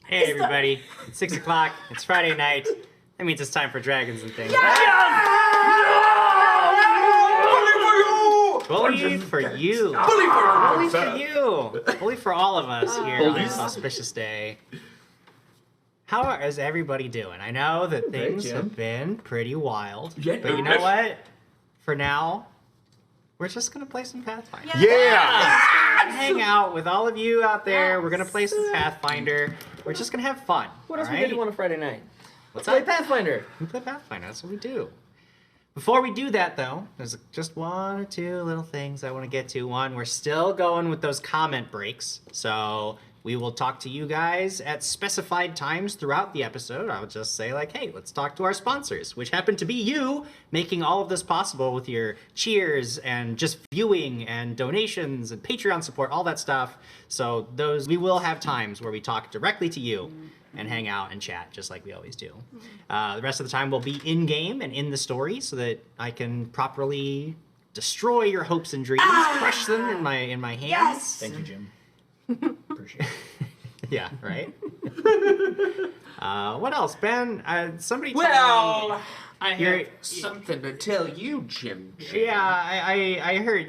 Hey everybody, it's 6 o'clock, it's Friday night. That means it's time for Dragons and Things. Bully for you! Bully for you! Bully for all of us here on this auspicious day. How is everybody doing? I know that things have been pretty wild, but you know what? For now, we're just gonna play some Pathfinder. Yeah! Hang out with all of you out there. We're gonna play some Pathfinder. We're just gonna have fun. What else we do on a Friday night? Let's play Pathfinder. We play Pathfinder. That's what we do. Before we do that, though, there's just one or two little things I want to get to. One, we're still going with those comment breaks, so we will talk to you guys at specified times throughout the episode. I would just say, like, hey, let's talk to our sponsors, which happen to be you, making all of this possible with your cheers and just viewing and donations and Patreon support, all that stuff. So those, we will have times where we talk directly to you and hang out and chat just like we always do. The rest of the time we'll be in-game and in the story so that I can properly destroy your hopes and dreams, crush them in my hands. Yes! Thank you, Jim. Appreciate it. Yeah, right? What else, Ben? Somebody told Well, me I you're- have something to tell you, Jim. Yeah, I heard,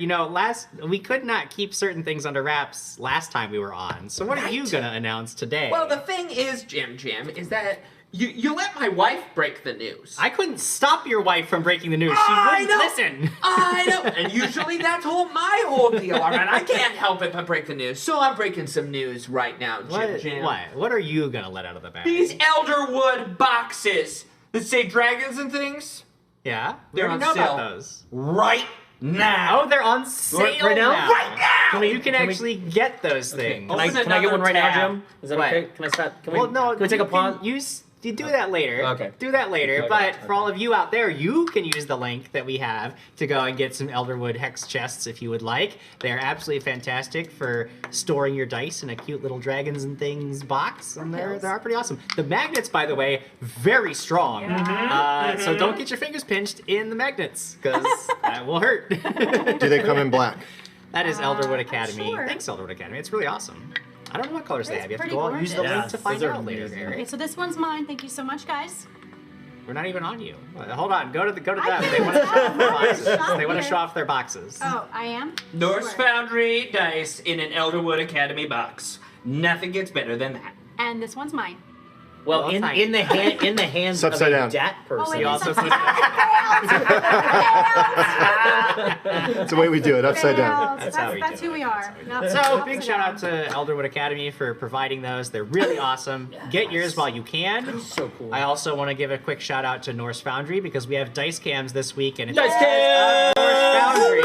we could not keep certain things under wraps last time we were on. So what are you going to announce today? Well, the thing is, Jim, is that you let my wife break the news. I couldn't stop your wife from breaking the news. She I wouldn't know. listen. I know. And usually that's my whole deal. All right, I can't help it but break the news. So I'm breaking some news right now, Jim. What are you going to let out of the bag? These Elderwood boxes that say dragons and things. Yeah? We They're already on know about sale. those. Right now. Oh, they're on sale Right now? Right now! You can actually get those things. Can I get another one right now, tab. Jim? Is that What? okay? Can I start? Can Well, no. Can we take a pause? You do that later. Okay. Do that later. Okay, But okay. for all of you out there, you can use the link that we have to go and get some Elderwood hex chests if you would like. They are absolutely fantastic for storing your dice in a cute little Dragons and Things box, and they are pretty awesome. The magnets, by the way, very strong. So don't get your fingers pinched in the magnets because that will hurt. Do they come in black? That is Elderwood Academy. sure. Thanks, Elderwood Academy. It's really awesome. I don't know what colors they It's have. You have to pretty go out and use the gorgeous. link to Yes, find those are out later, amazing. Eric. Okay, so this one's mine. Thank you so much, guys. We're not even on you. Hold on. Go to them. can't They want to show off their tell. boxes. Stop They want to here. show off their boxes. Oh, I am? Norse Sure. Foundry dice in an Elderwood Academy box. Nothing gets better than that. And this one's mine. Well, Well, in thank the hands It's of upside a down. DaT person. Oh, wait, You it's also upside That's the way we do it, upside down. That's how we That's do who it. we are. No, So, big shout out to Elderwood Academy for providing those. They're really awesome. Get yours while you can. So cool. I also want to give a quick shout out to Norse Foundry because we have dice cams this week and it's Dice cam! Norse Foundry.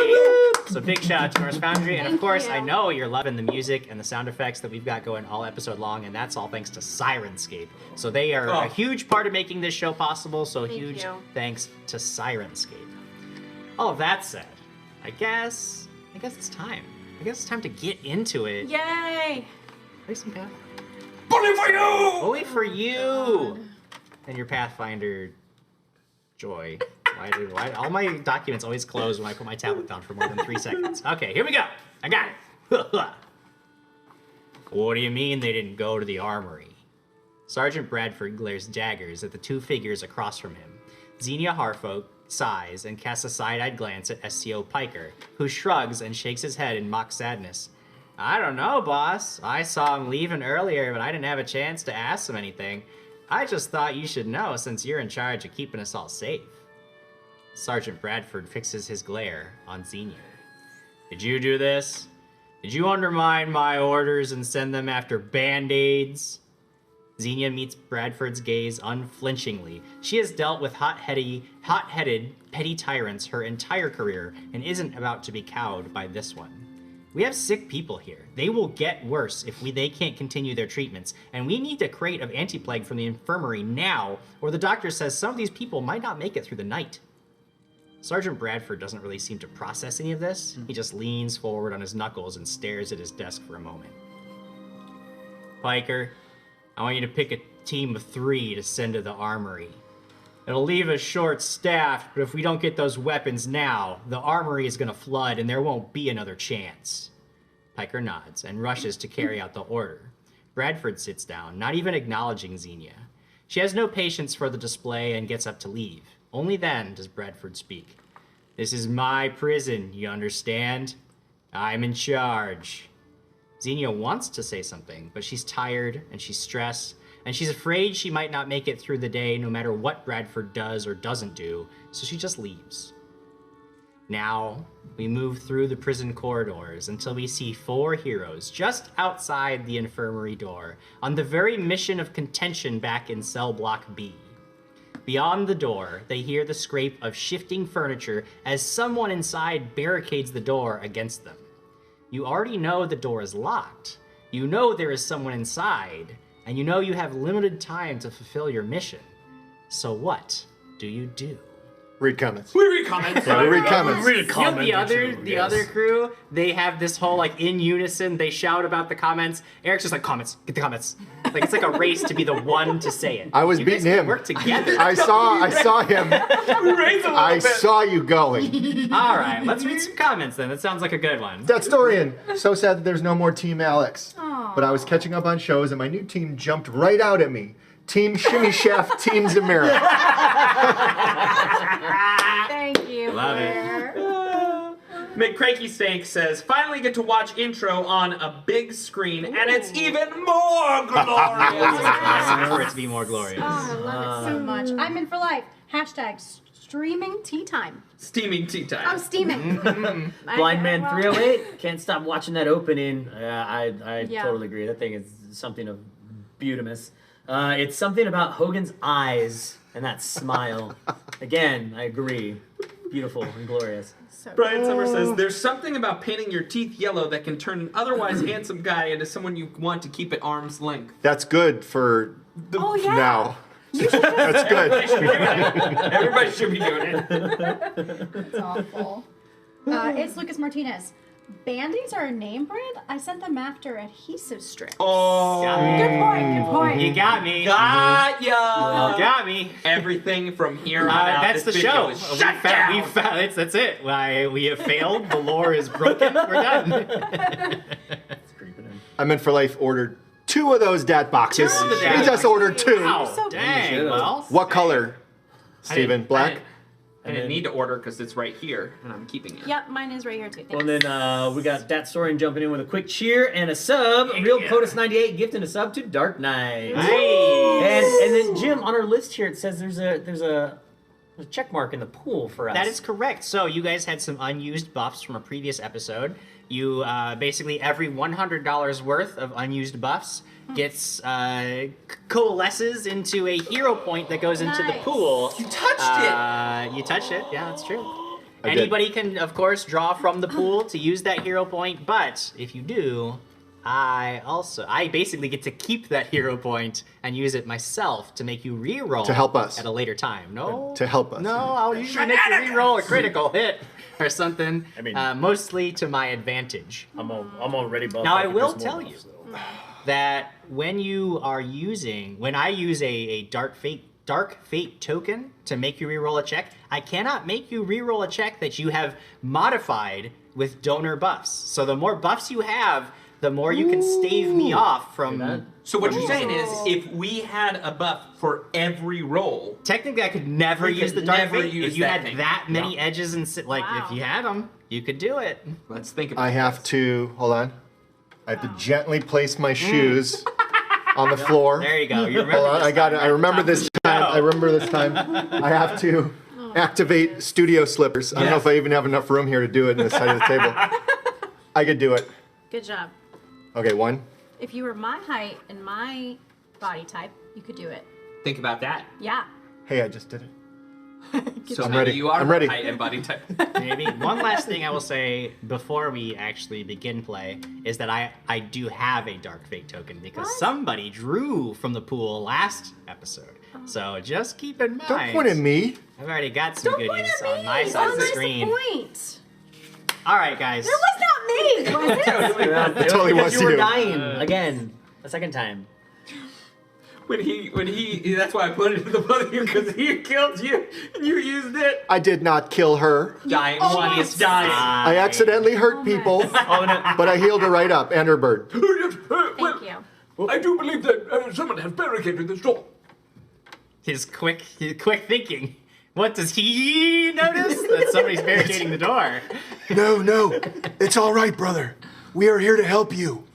So big shout out to Norse Foundry, and of Thank course you. I know you're loving the music and the sound effects that we've got going all episode long, and that's all thanks to Sirenscape. So they are a huge part of making this show possible. So Thank huge you. thanks to Sirenscape. All of that said, I guess it's time. I guess it's time to get into it. Yay! Play some Pathfinder. Bully for you! Bully for you and your Pathfinder joy. Why all my documents always close when I put my tablet down for more than 3 seconds? Okay, here we go. I got it. What do you mean they didn't go to the armory? Sergeant Bradford glares daggers at the two figures across from him. Xenia Harfolk sighs and casts a side-eyed glance at SCO Piker, who shrugs and shakes his head in mock sadness. I don't know, boss. I saw him leaving earlier, but I didn't have a chance to ask him anything. I just thought you should know since you're in charge of keeping us all safe. Sergeant Bradford fixes his glare on Xenia. Did you do this? Did you undermine my orders and send them after Band-Aids? Xenia meets Bradford's gaze unflinchingly. She has dealt with hot-headed, petty tyrants her entire career and isn't about to be cowed by this one. We have sick people here. They will get worse if they can't continue their treatments, and we need a crate of anti-plague from the infirmary now, or the doctor says some of these people might not make it through the night. Sergeant Bradford doesn't really seem to process any of this. He just leans forward on his knuckles and stares at his desk for a moment. Piker, I want you to pick a team of 3 to send to the armory. It'll leave us short-staffed, but if we don't get those weapons now, the armory is going to flood and there won't be another chance. Piker nods and rushes to carry out the order. Bradford sits down, not even acknowledging Xenia. She has no patience for the display and gets up to leave. Only then does Bradford speak. This is my prison, you understand? I'm in charge. Xenia wants to say something, but she's tired and she's stressed, and she's afraid she might not make it through the day no matter what Bradford does or doesn't do, so she just leaves. Now, we move through the prison corridors until we see 4 heroes just outside the infirmary door, on the very mission of contention back in cell block B. Beyond the door, they hear the scrape of shifting furniture as someone inside barricades the door against them. You already know the door is locked. You know there is someone inside, and you know you have limited time to fulfill your mission. So what do you do? Read comments. We read comments. Yeah, we read comments. Read a You know, comment the other crew, they have this whole like in unison. They shout about the comments. Eric's just like comments. Get the comments. Like it's like a race to be the one to say it. I was You guys beating can him. Work together. I saw him. We raised a little I bit. saw you going. All right, let's read some comments then. That sounds like a good one. Datstorian. So sad that there's no more Team Alex. But I was catching up on shows and my new team jumped right out at me. Team Shimmy Chef, Team Zamira. Thank you. Love it. McCranky Stank says, finally get to watch intro on a big screen, and it's even more glorious. Awesome for it to be more glorious. Oh, I love it so much. I'm in for life. Hashtag streaming tea time. Steaming tea time. I'm steaming. Blind Man 308, can't stop watching that opening. I Yeah. totally agree. That thing is something of beautimous. It's something about Hogan's eyes and that smile. Again, I agree. Beautiful and glorious. So Brian Summer says, there's something about painting your teeth yellow that can turn an otherwise handsome guy into someone you want to keep at arm's length. That's good for Oh yeah. now. That's good. Everybody should be doing it. That's awful. It's Lucas Martinez. Band-Aids are a name brand? I sent them after adhesive strips. Oh, Good point. Good point. You got me. got You ya. got me. Everything from here on out. That's the this video show. is We shut down. found, that's it. We have failed. The lore is broken. We're done. It's creeping in. I'm in for life ordered 2 of those DAT boxes. Two of the He DAT just ordered 2. Wow, So dang. should've. Well, What color? Steven, black? I didn't need to order because it's right here, and I'm keeping it. Yep, mine is right here too. Thanks. Well, then we got Datstorian jumping in with a quick cheer and a sub. Real POTUS98 gifting a sub to Dark Knight. nice. And then Jim, on our list here, it says there's a check mark in the pool for us. That is correct. So you guys had some unused buffs from a previous episode. You basically every $100 worth of unused buffs gets coalesces into a hero point that goes into the Nice. pool. You touched You touched it. Yeah, that's true. I did. Anybody can, of course, draw from the pool to use that hero point. But if you do, I basically get to keep that hero point and use it myself to make you re-roll To help us. at a later time. No, To help us. No, I'll usually make you re-roll a critical hit or something. I mean- mostly to my advantage. I'm already buffed. Now, I up with will this tell more you buffs, though. that when I use a dark fate token to make you re-roll a check, I cannot make you re-roll a check that you have modified with donor buffs. So the more buffs you have, the more you can stave me off from. Hear that? So what you're saying is, if we had a buff for every roll, Technically, I could never We use could the dark never fate. use If you that had thing. that many edges and Wow. if you had them, you could do it. let's think about I have to, hold on. I have to gently place my shoes on the floor. There you go. You remember Hold on, this I got it. time, I right? remember Top of this the time. show. I remember this time. I have to activate studio slippers. I don't know if I even have enough room here to do it in the side of the table. I could do it. Good job. Okay, 1. If you were my height and my body type, you could do it. Think about that. Yeah. Hey, I just did it. So I'm maybe ready. you are I'm ready. height and body type. Maybe. One last thing I will say before we actually begin play is that I do have a Dark Fate token because What? somebody drew from the pool last episode. So just keep in mind. Don't point at me. I've already got some Don't point goodies at me. on my side of the Always screen. Point. All right, guys. It was not me, was it? It totally because was you were you. dying again, a second time. When he, that's why I put it in the both of you, because he killed you and you used it. I did not kill her. Dying, almost one is dying. I accidentally hurt people, Oh no! but I healed her right up and her bird. Thank you. I do believe that someone has barricaded this door. His quick thinking. What does he notice? That somebody's barricading the door. No, it's all right, brother. We are here to help you.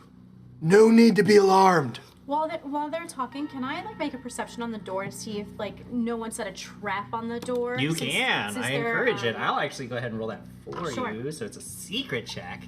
No need to be alarmed. While they're talking, can I make a perception on the door to see if no one set a trap on the door? You can. I encourage it. um, I'll actually go ahead and roll that for Sure. you. So it's a secret check,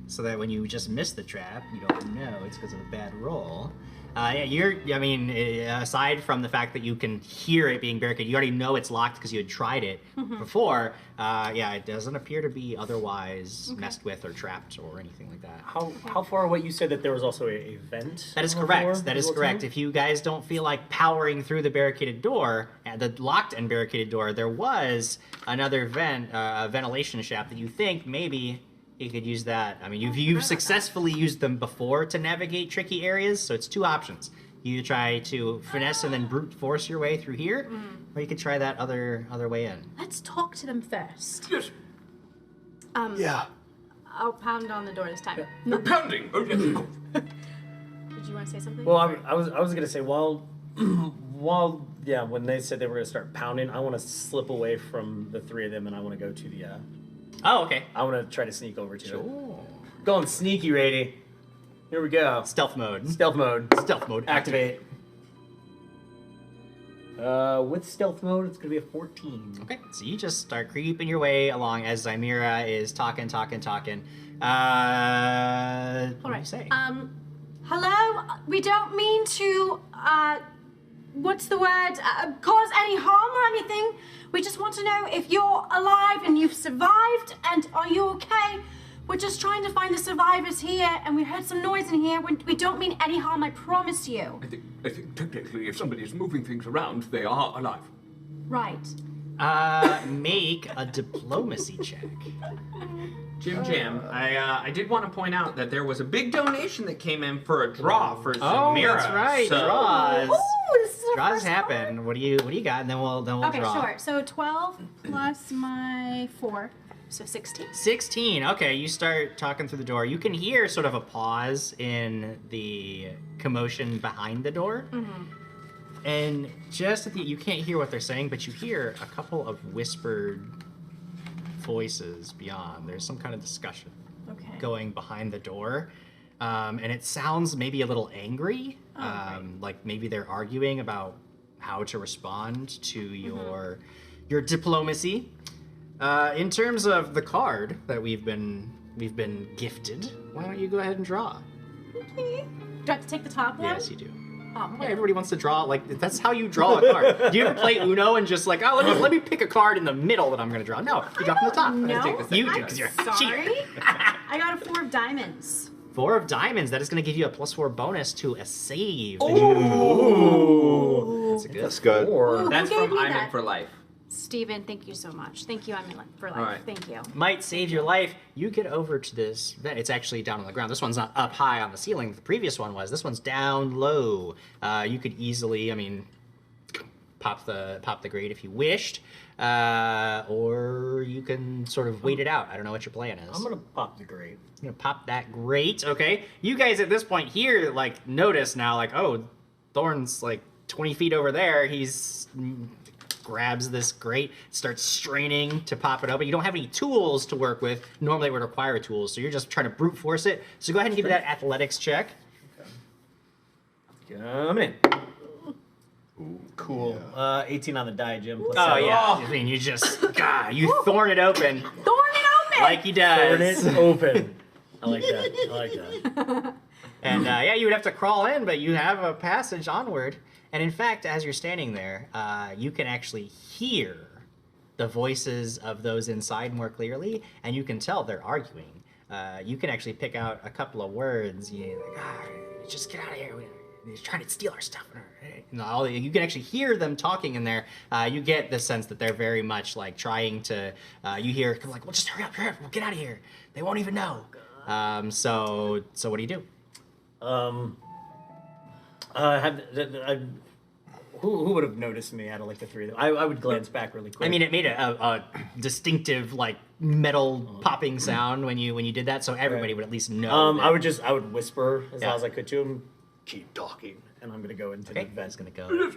so that when you just miss the trap, you don't know it's because of a bad roll. Aside from the fact that you can hear it being barricaded, you already know it's locked because you had tried it before. It doesn't appear to be otherwise messed with or trapped or anything like that. How far away? You said that there was also a vent. That is on the floor correct. That is correct. If you guys don't feel like powering through the barricaded door, the locked and barricaded door, there was another ventilation shaft that you think maybe you could use that. I mean, you've successfully used them before to navigate tricky areas, so it's two options. You try to finesse and then brute force your way through here, or you could try that other way in. Let's talk to them first. Yes. Yeah. I'll pound on the door this time. No. Pounding. Oh, yes, of course. Did you want to say something? Well, I was gonna say when they said they were gonna start pounding, I want to slip away from the three of them and I want to go to the. Oh, okay. I want to try to sneak over to it. Sure. Going sneaky, Rady. Here we go. Stealth mode. Stealth mode. Stealth mode. Activate. With stealth mode, it's gonna be a 14. Okay, so you just start creeping your way along as Zymira is talking. All What do right. you say? Hello. We don't mean to. What's the word? Cause any harm or anything. We just want to know if you're alive and you've survived, and are you okay? We're just trying to find the survivors here, and we heard some noise in here. We don't mean any harm, I promise you. I think technically, if somebody is moving things around, they are alive. Right. Make a diplomacy check. Jim, I did want to point out that there was a big donation that came in for a draw for Zymira. That's right. So, Draws. Ooh, this is our Draws first happen. one. What do you got? And then we'll Okay, draw. sure. So 12 plus my 4, so 16. 16. Okay, you start talking through the door. You can hear sort of a pause in the commotion behind the door. And just you can't hear what they're saying, but you hear a couple of whispered voices beyond. There's some kind of discussion going behind the door. And it sounds maybe a little angry. Like maybe they're arguing about how to respond to your diplomacy. In terms of the card that we've been gifted, why don't you go ahead and draw? Okay. Do I have to take the top one? Yes, you do. Oh, Yeah, everybody wants to draw. Like that's how you draw a card. Do you ever play Uno and just let me pick a card in the middle that I'm going to draw? No, you draw from the top. No, You do because you're a cheater. sorry. I got a 4 of diamonds. 4 of diamonds. That is going to give you a +4 bonus to a save. Ooh. That's good. That's good. Ooh, That's who gave from me I'm that? in for life. Steven, thank you so much. Thank you, I'm in for life. All right. Thank you. Might save your life. You get over to this vent. It's actually down on the ground. This one's not up high on the ceiling. The previous one was. This one's down low. You could easily, pop the grate if you wished, or you can sort of wait it out. I don't know what your plan is. I'm gonna pop the grate. You're gonna pop that grate, okay? You guys at this point here, notice now, oh, Thorne's 20 feet over there. He's grabs this grate, starts straining to pop it open. You don't have any tools to work with. Normally it would require tools, so you're just trying to brute force it. So go ahead and give me that athletics check. Come in. Cool. 18 on the die, Jim. Plus Oh, 7. yeah. You just, you thorn it open Thorn it open! like he Turn does. it open. I like that. And you would have to crawl in, but you have a passage onward. And in fact, as you're standing there, you can actually hear the voices of those inside more clearly, and you can tell they're arguing. You can actually pick out a couple of words. Just get out of here. He's trying to steal our stuff. You can actually hear them talking in there. You get the sense that they're very much trying to. You hear well, just hurry up, we'll get out of here. They won't even know. So what do you do? Who would have noticed me out of the three of them? I would glance back really quick. It made a distinctive metal popping sound when you did that, so everybody would at least know. I would whisper as loud as I could to him. keep talking. And I'm gonna go into Okay, the vent. it's gonna go. Yes,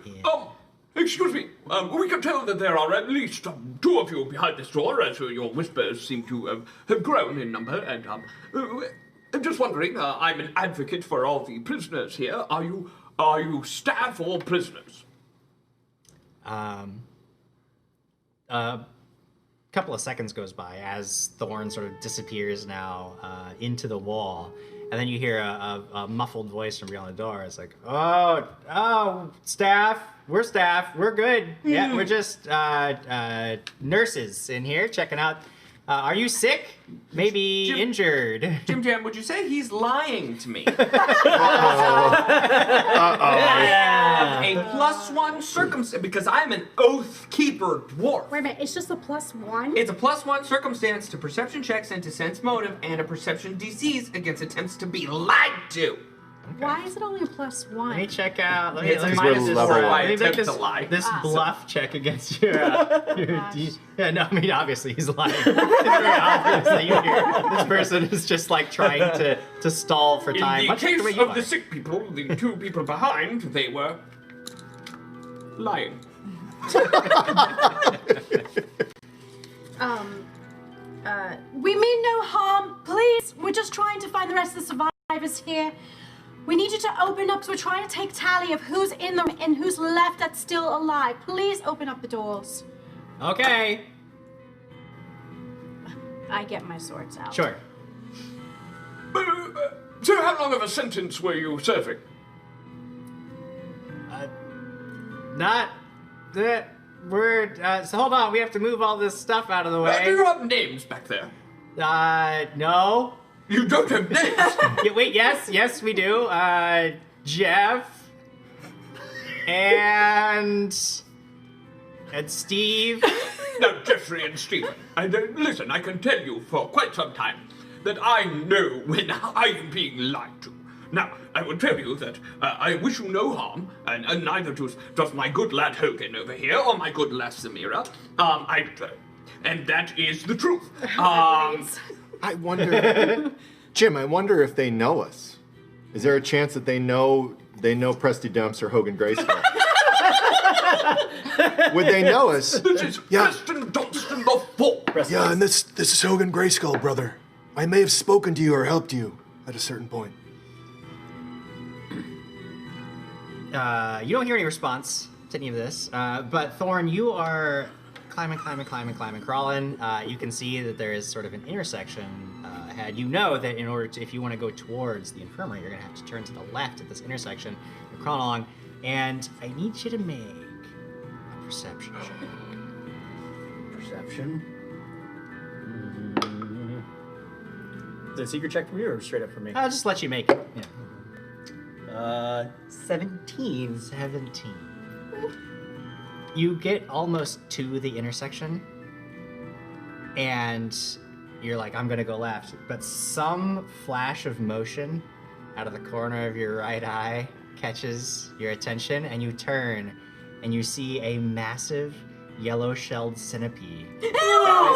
excuse me. We can tell that there are at least 2 of you behind this door, as your whispers seem to have grown in number. And I'm just wondering. I'm an advocate for all the prisoners here. Are you staff or prisoners? A couple of seconds goes by as Thorne sort of disappears now into the wall, and then you hear a muffled voice from beyond the door. It's like, oh, staff, we're good. Yeah, we're just nurses in here checking out. Are you sick? Maybe injured? Jim Jam, would you say he's lying to me? Yeah. A +1 circumstance, because I'm an oath keeper dwarf. Wait a minute, it's just a +1? It's a +1 circumstance to perception checks and to sense motive, and a perception DCs against attempts to be lied to. Why is it only a +1? Let me check out. Let me It's a make minus this, level let one. me make Attempt this, to lie. this bluff check against your gosh. Yeah, no, I mean, obviously he's lying. It's very obvious that you hear this person is just like trying to stall for time. In the much like case way you of are. the sick people, the 2 people behind, they were lying. We mean no harm. Please, we're just trying to find the rest of the survivors here. We need you to open up, so we're trying to take tally of who's in them and who's left that's still alive. Please open up the doors. Okay. I get my swords out. Sure. So how long of a sentence were you serving? Not that we're. So hold on, we have to move all this stuff out of the Do way. you have names back there? No. You don't have names? Yeah, wait, yes, we do. Jeff and Steve. Now, Jeffrey and Stephen, listen, I can tell you for quite some time that I know when I am being lied to. Now, I will tell you that I wish you no harm, and neither does my good lad Hogan over here or my good lass Samira. And that is the truth. I wonder, Jim. I wonder if they know us. Is there a chance that they know Presty Dumps or Hogan Grayskull? Would they know us? This is Preston Dunstan the Fourth. Yeah, and this is Hogan Grayskull, brother. I may have spoken to you or helped you at a certain point. You don't hear any response to any of this, but Thorne, you are climbing, crawling. You can see that there is sort of an intersection ahead. You know that in order to, if you want to go towards the infirmary, you're going to have to turn to the left at this intersection. You're crawling along, and I need you to make a perception check. Perception. Is it a secret check from you or straight up from me? I'll just let you make it. Yeah. 17. 17. You get almost to the intersection, and you're like, I'm gonna go left. But some flash of motion out of the corner of your right eye catches your attention, and you turn, and you see a massive yellow-shelled centipede that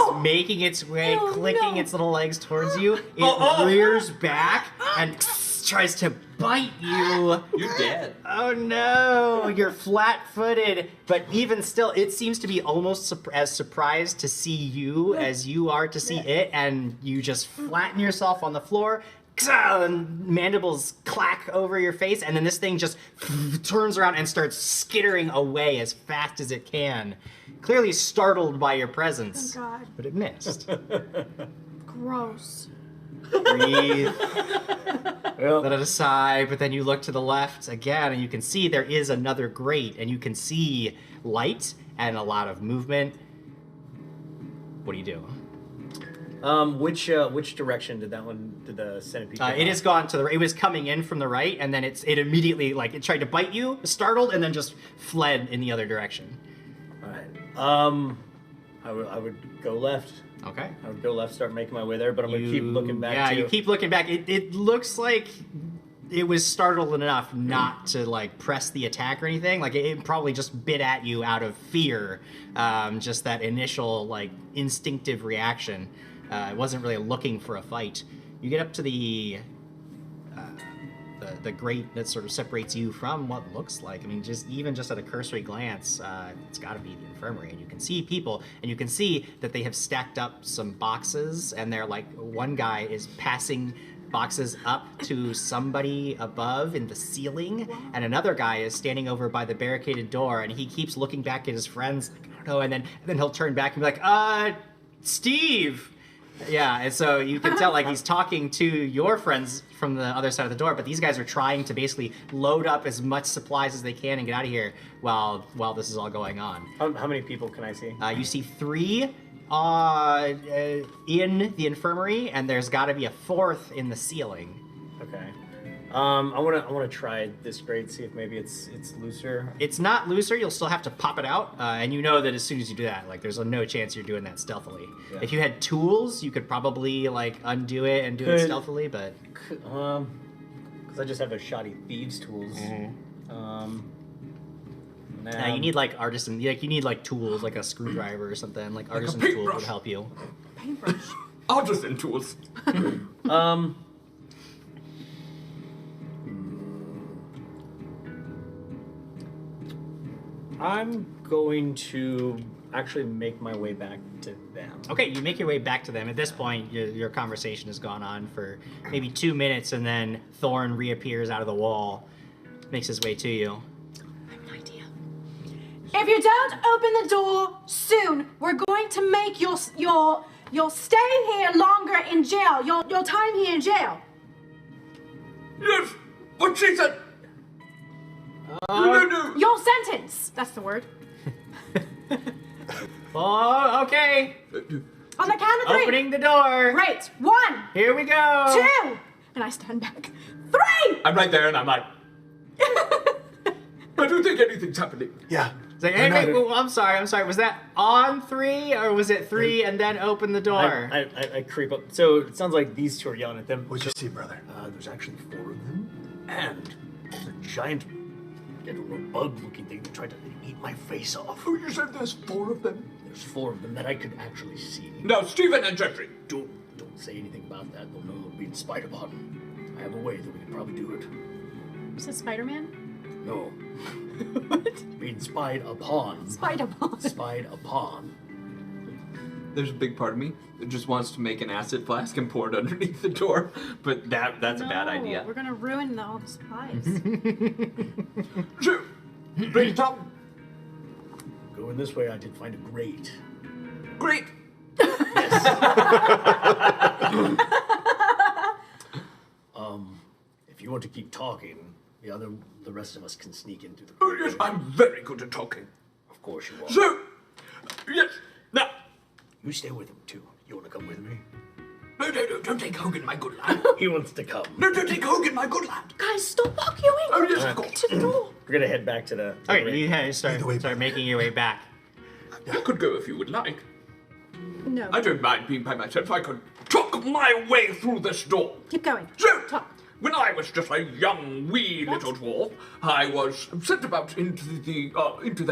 is making its way, clicking its little legs towards you. It rears back and tries to bite you. You're dead. Oh no, you're flat-footed, but even still, it seems to be almost as surprised to see you as you are to see it, and you just flatten yourself on the floor, and mandibles clack over your face, and then this thing just turns around and starts skittering away as fast as it can, clearly startled by your presence. Oh God. But it missed. Gross. Breathe. Let it aside, but then you look to the left again, and you can see there is another grate, and you can see light and a lot of movement. What do you do? Which direction did the centipede? It has gone to the. It was coming in from the right, and then it immediately it tried to bite you, startled, and then just fled in the other direction. All right. I would go left. Okay. I would go left, start making my way there, but I'm gonna keep looking back. Yeah, too. you keep looking back. It looks like it was startled enough not to press the attack or anything. It probably just bit at you out of fear. Just that initial instinctive reaction. It wasn't really looking for a fight. You get up to the the grate that sort of separates you from what looks like. I mean, even just at a cursory glance, it's got to be the infirmary, and you can see people, and you can see that they have stacked up some boxes, and they're like one guy is passing boxes up to somebody above in the ceiling, and another guy is standing over by the barricaded door, and he keeps looking back at his friends, like, I don't know, and then he'll turn back and be like, Steve. Yeah, and so you can tell like he's talking to your friends from the other side of the door, but these guys are trying to basically load up as much supplies as they can and get out of here while this is all going on. How many people can I see? You see 3 in the infirmary, and there's got to be a 4th in the ceiling. Okay. I wanna try this grate, see if maybe it's looser. It's not looser. You'll still have to pop it out, and you know that as soon as you do that, like there's no chance you're doing that stealthily. Yeah. If you had tools, you could probably like undo it and do it stealthily, but because I just have those shoddy thieves tools. you need like artisan, you need like tools, like a screwdriver or something. Like artisan tools paintbrush. would help you. Paintbrush. Artisan tools. I'm going to actually make my way back to them. Okay, you make your way back to them. At this point, your conversation has gone on for maybe 2 minutes, and then Thorne reappears out of the wall, makes his way to you. I have an idea. If you don't open the door soon, we're going to make your stay here longer in jail. Your time here in jail. Yes, what she said. No. Your sentence. That's the word. Oh, okay. On the count of 3. Opening the door. Great. 1, Here we go. 2, and I stand back. 3. I'm right there, and I'm like, I don't think anything's happening. Yeah. It's like, hey, wait, well, I'm sorry. Was that on 3, or was it 3 and then open the door? I creep up. So it sounds like these two are yelling at them. What'd you see, brother? There's actually 4 of them, and a giant, bug-looking thing that tried to eat my face off. Oh, you said there's 4 of them? There's 4 of them that I could actually see. No, Stephen and Jeffrey. Don't say anything about that. They'll know they're being spied upon. I have a way that we can probably do it. You said Spider-Man? No. What? Being spied upon. Spider-Man. Spied upon. There's a big part of me that just wants to make an acid flask and pour it underneath the door, but that's a bad idea. We're gonna ruin all the supplies. So, bring Tom. Going this way, I did find a grate. Great. If you want to keep talking, the rest of us can sneak in through the Oh, grate. yes, I'm very good at talking. Of course you are. So, yes, now, You stay with him too. You want to come with me? no, don't take Hogan, my good lad. He wants to come. No, don't take Hogan, my good lad. Guys, stop arguing. Oh, yes, of course. To the door. We're gonna head back to the. Okay, you guys start Either way, start making your way back. I could go if you would like. No. I don't mind being by myself. I could talk my way through this door. Keep going. So, Talk. when I was just a young, wee little dwarf, I was sent about into the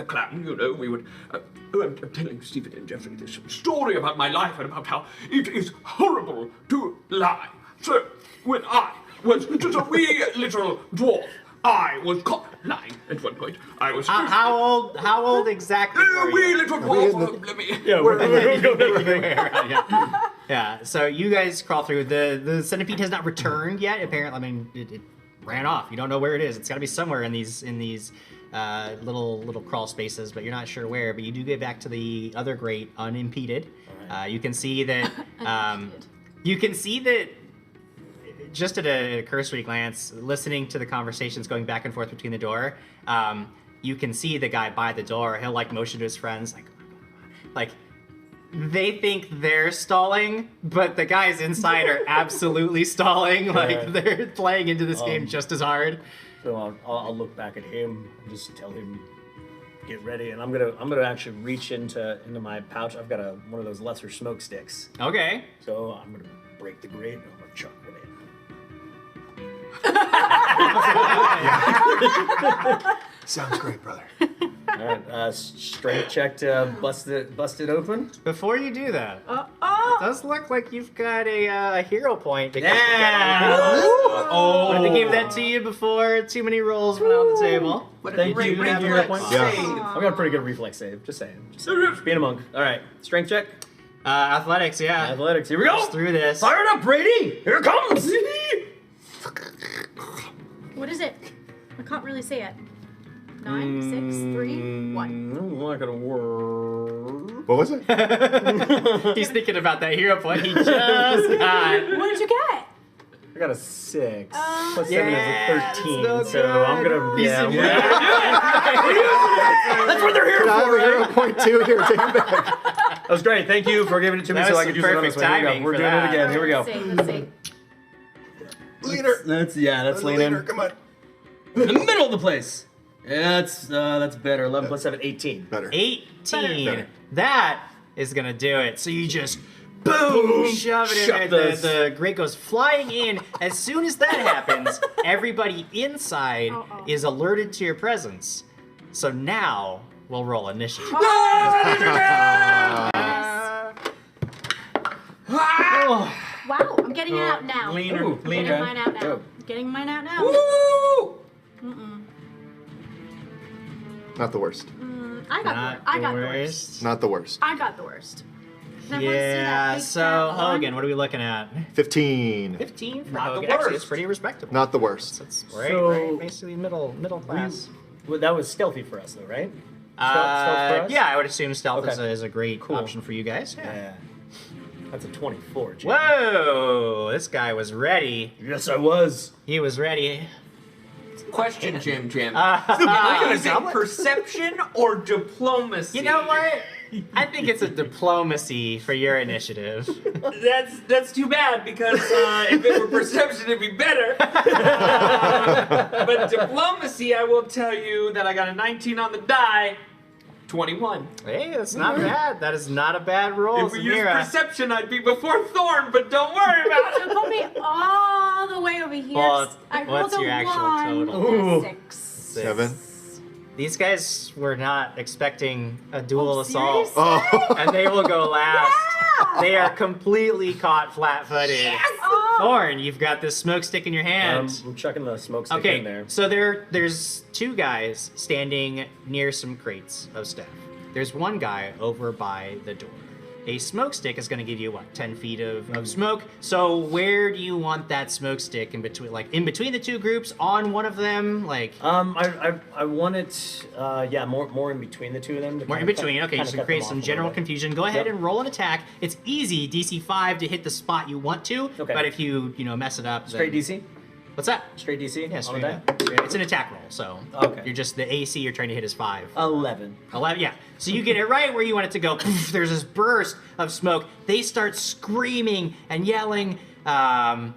clan. You know, we would. I'm telling Stephen and Jeffrey this story about my life and about how it is horrible to lie. So, when I was just a wee little dwarf, I was caught lying at one point. I was How old exactly a were wee you? little dwarf. Let me. Yeah, so you guys crawl through. The centipede has not returned yet. Apparently, I mean, it ran off. You don't know where it is. It's got to be somewhere in these little crawl spaces, but you're not sure where. But you do get back to the other grate unimpeded. You can see that. Just at a cursory glance, listening to the conversations going back and forth between the door, you can see the guy by the door. He'll like motion to his friends, like they think they're stalling, but the guys inside are absolutely stalling. Like they're playing into this game just as hard. So I'll look back at him and just tell him, get ready. And I'm gonna actually reach into my pouch. I've got one of those lesser smoke sticks. Okay. So I'm gonna break the grate and I'm gonna chuck one in. Sounds great, brother. All right, strength check to bust it open. Before you do that, It does look like you've got a hero point. Yeah! Oh, I gave that to you before too many rolls went on the table. What a Thank great you for having reflex your point. Yeah. save. I've got a pretty good reflex save. Just saying. Just being a monk. All right. Strength check. Athletics, yeah. Athletics. Here we go. Just through this. Fire it up, Rady. Here it comes. What is it? I can't really see it. 9, 6, 3, 1. Not gonna work. What was it? He's thinking about that hero point he just got. What did you get? I got a 6. Oh. Plus 7 Yeah, is a 13. that's So no I'm gonna. good. Yeah. That's what they're here Can I have a for. hero Right? point too? Here, take it back. That was great. Thank you for giving it to me That so was I could some use it on perfect this one. Here we timing go. We're for doing that. it again. Here we go. Let's see. Leader. That's lean Leader, in. come on. In the middle of the place. Yeah, that's better. 11 plus 7, 18. Better. 18. Better. That is gonna do it. So you just boom, shove it in Shut there. this. The grate goes flying in. As soon as that happens, everybody inside is alerted to your presence. So now we'll roll initiative. Wow, I'm getting it out now. Leaner. I'm getting Leaner. mine out now. Go. Getting mine out now. Woo! Not the worst. I got Not the the worst. worst. Not the worst. I got the worst. And I wanna see that Yeah, big so fat one. Hogan, what are we looking at? 15. 15 for Not the Hogan. Actually, worst. it's pretty respectable. Not the worst. It's right, So- right, basically middle class. Well, that was stealthy for us, though, right? Stealth for us? Yeah, I would assume stealth Okay. is a great Cool. option for you guys. Yeah. Yeah. That's a 24. Jim. Whoa, this guy was ready. Yes, I was. He was ready. Question, Jim. Is Uh, it perception or diplomacy? you know what? I think it's a diplomacy for your initiative. That's too bad because if it were perception, it'd be better. But diplomacy, I will tell you that I got a 19 on the die. 21. Hey, that's not bad. That is not a bad roll, If we use Samira. perception, I'd be before Thorne, but don't worry about So it. put me all the way over here. Well, I what's rolled a your actual 1 total? and a Ooh. 6. 7. These guys were not expecting a dual Oh, assault, seriously? Oh. and they will go last. Yeah! They are completely caught flat-footed. Oh. Thorne, you've got this smoke stick in your hand. I'm chucking the smoke stick in Okay, there. so there's two guys standing near some crates of stuff. There's one guy over by the door. A smoke stick is going to give you, what, 10 feet of smoke? So where do you want that smoke stick in between? Like, in between the two groups, on one of them? Like, I want it, more in between the two of them. To more in kinda between. cut- Okay, kinda just to cut create them some off a general little bit. confusion. Go ahead Yep. and roll an attack. It's easy, DC 5, to hit the spot you want to. Okay. But if you mess it up, Straight then... DC? What's that? Straight DC? Yeah, On straight the up. die? It's an attack roll, so Okay. you're just the AC you're trying to hit is 5. 11. 11, yeah. So you get it right where you want it to go. There's this burst of smoke. They start screaming and yelling. That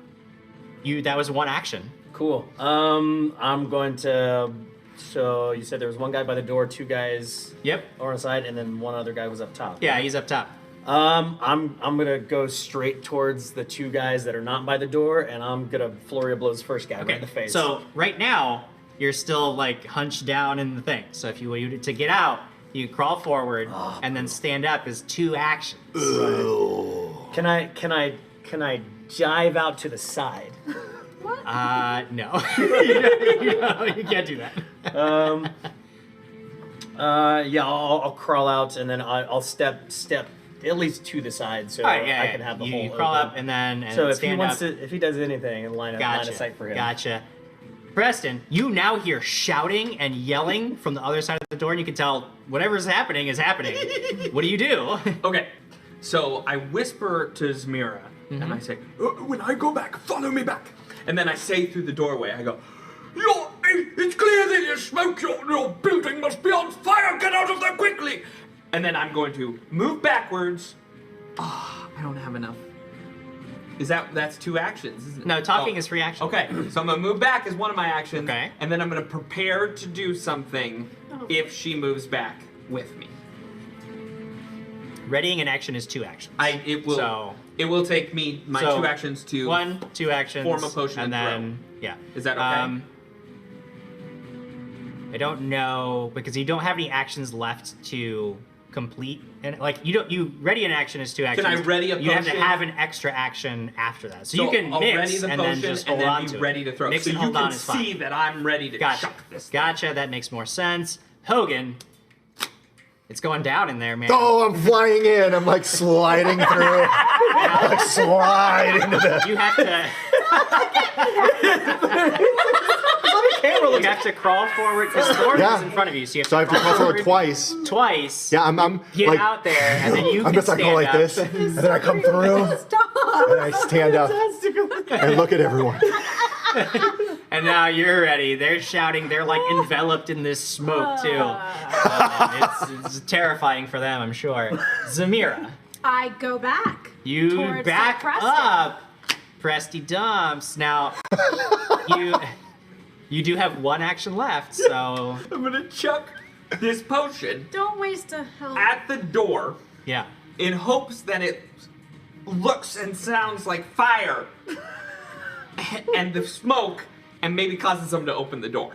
was one action. Cool. I'm going to. So you said there was one guy by the door, two guys Yep. over on the side, and then one other guy was up top. Yeah, he's up top. I'm gonna go straight towards the two guys that are not by the door, and I'm gonna flurry of blows first guy right in the face. So right now you're still like hunched down in the thing. So if you were to get out, you crawl forward and then stand up is 2 actions. can I jive out to the side? No. You can't do that. Yeah, I'll crawl out, and then I'll step at least to the side, so All right, yeah, I can have the you hole crawl open. up and then So if he stand wants up. to, if he does anything, and line of sight for him. Gotcha. Preston, you now hear shouting and yelling from the other side of the door, and you can tell whatever's happening is happening. What do you do? Okay, so I whisper to Zmira, and I say, when I go back, follow me back. And then I say through the doorway, I go, it's clear that your smoke, your building must be on fire, get out of there quickly. And then I'm going to move backwards. I don't have enough. That's 2 actions, isn't it? No, talking Oh. is free action. Okay, so I'm gonna move back as one of my actions. Okay. And then I'm gonna prepare to do something if she moves back with me. Readying an action is 2 actions. It will take me my So, 2 actions to 1, 2 actions. form a potion and and then yeah. Is that okay? I don't know because you don't have any actions left to complete and like you ready an action is 2 actions. Can I ready a You have to potion? have an extra action after that, so, So you can I'll mix ready the and potion then just and hold then on be to ready it. to throw. Mix So and you hold on can is fine. see that I'm ready to Gotcha. chuck this. Gotcha. That makes more sense. Hogan, it's going down in there, man. Oh, I'm flying in. I'm like sliding through it. I'm like slide into the. You have to. You have to crawl forward because Thorne Yeah. is in front of you, so you have So I to have to crawl forward twice. Twice. Yeah, I'm Get like out there, and then you I'm can just like stand go like up. this, and then I come through, Stop. and I stand up and look at everyone. And now you're ready. They're shouting. They're like enveloped in this smoke too. It's terrifying for them, I'm sure. Zamira, I go back. you Towards back Preston. up. Presty dumps. Now you do have 1 action left, so I'm gonna chuck this potion Don't waste a health. at the door yeah. in hopes that it looks and sounds like fire and the smoke and maybe causes them to open the door.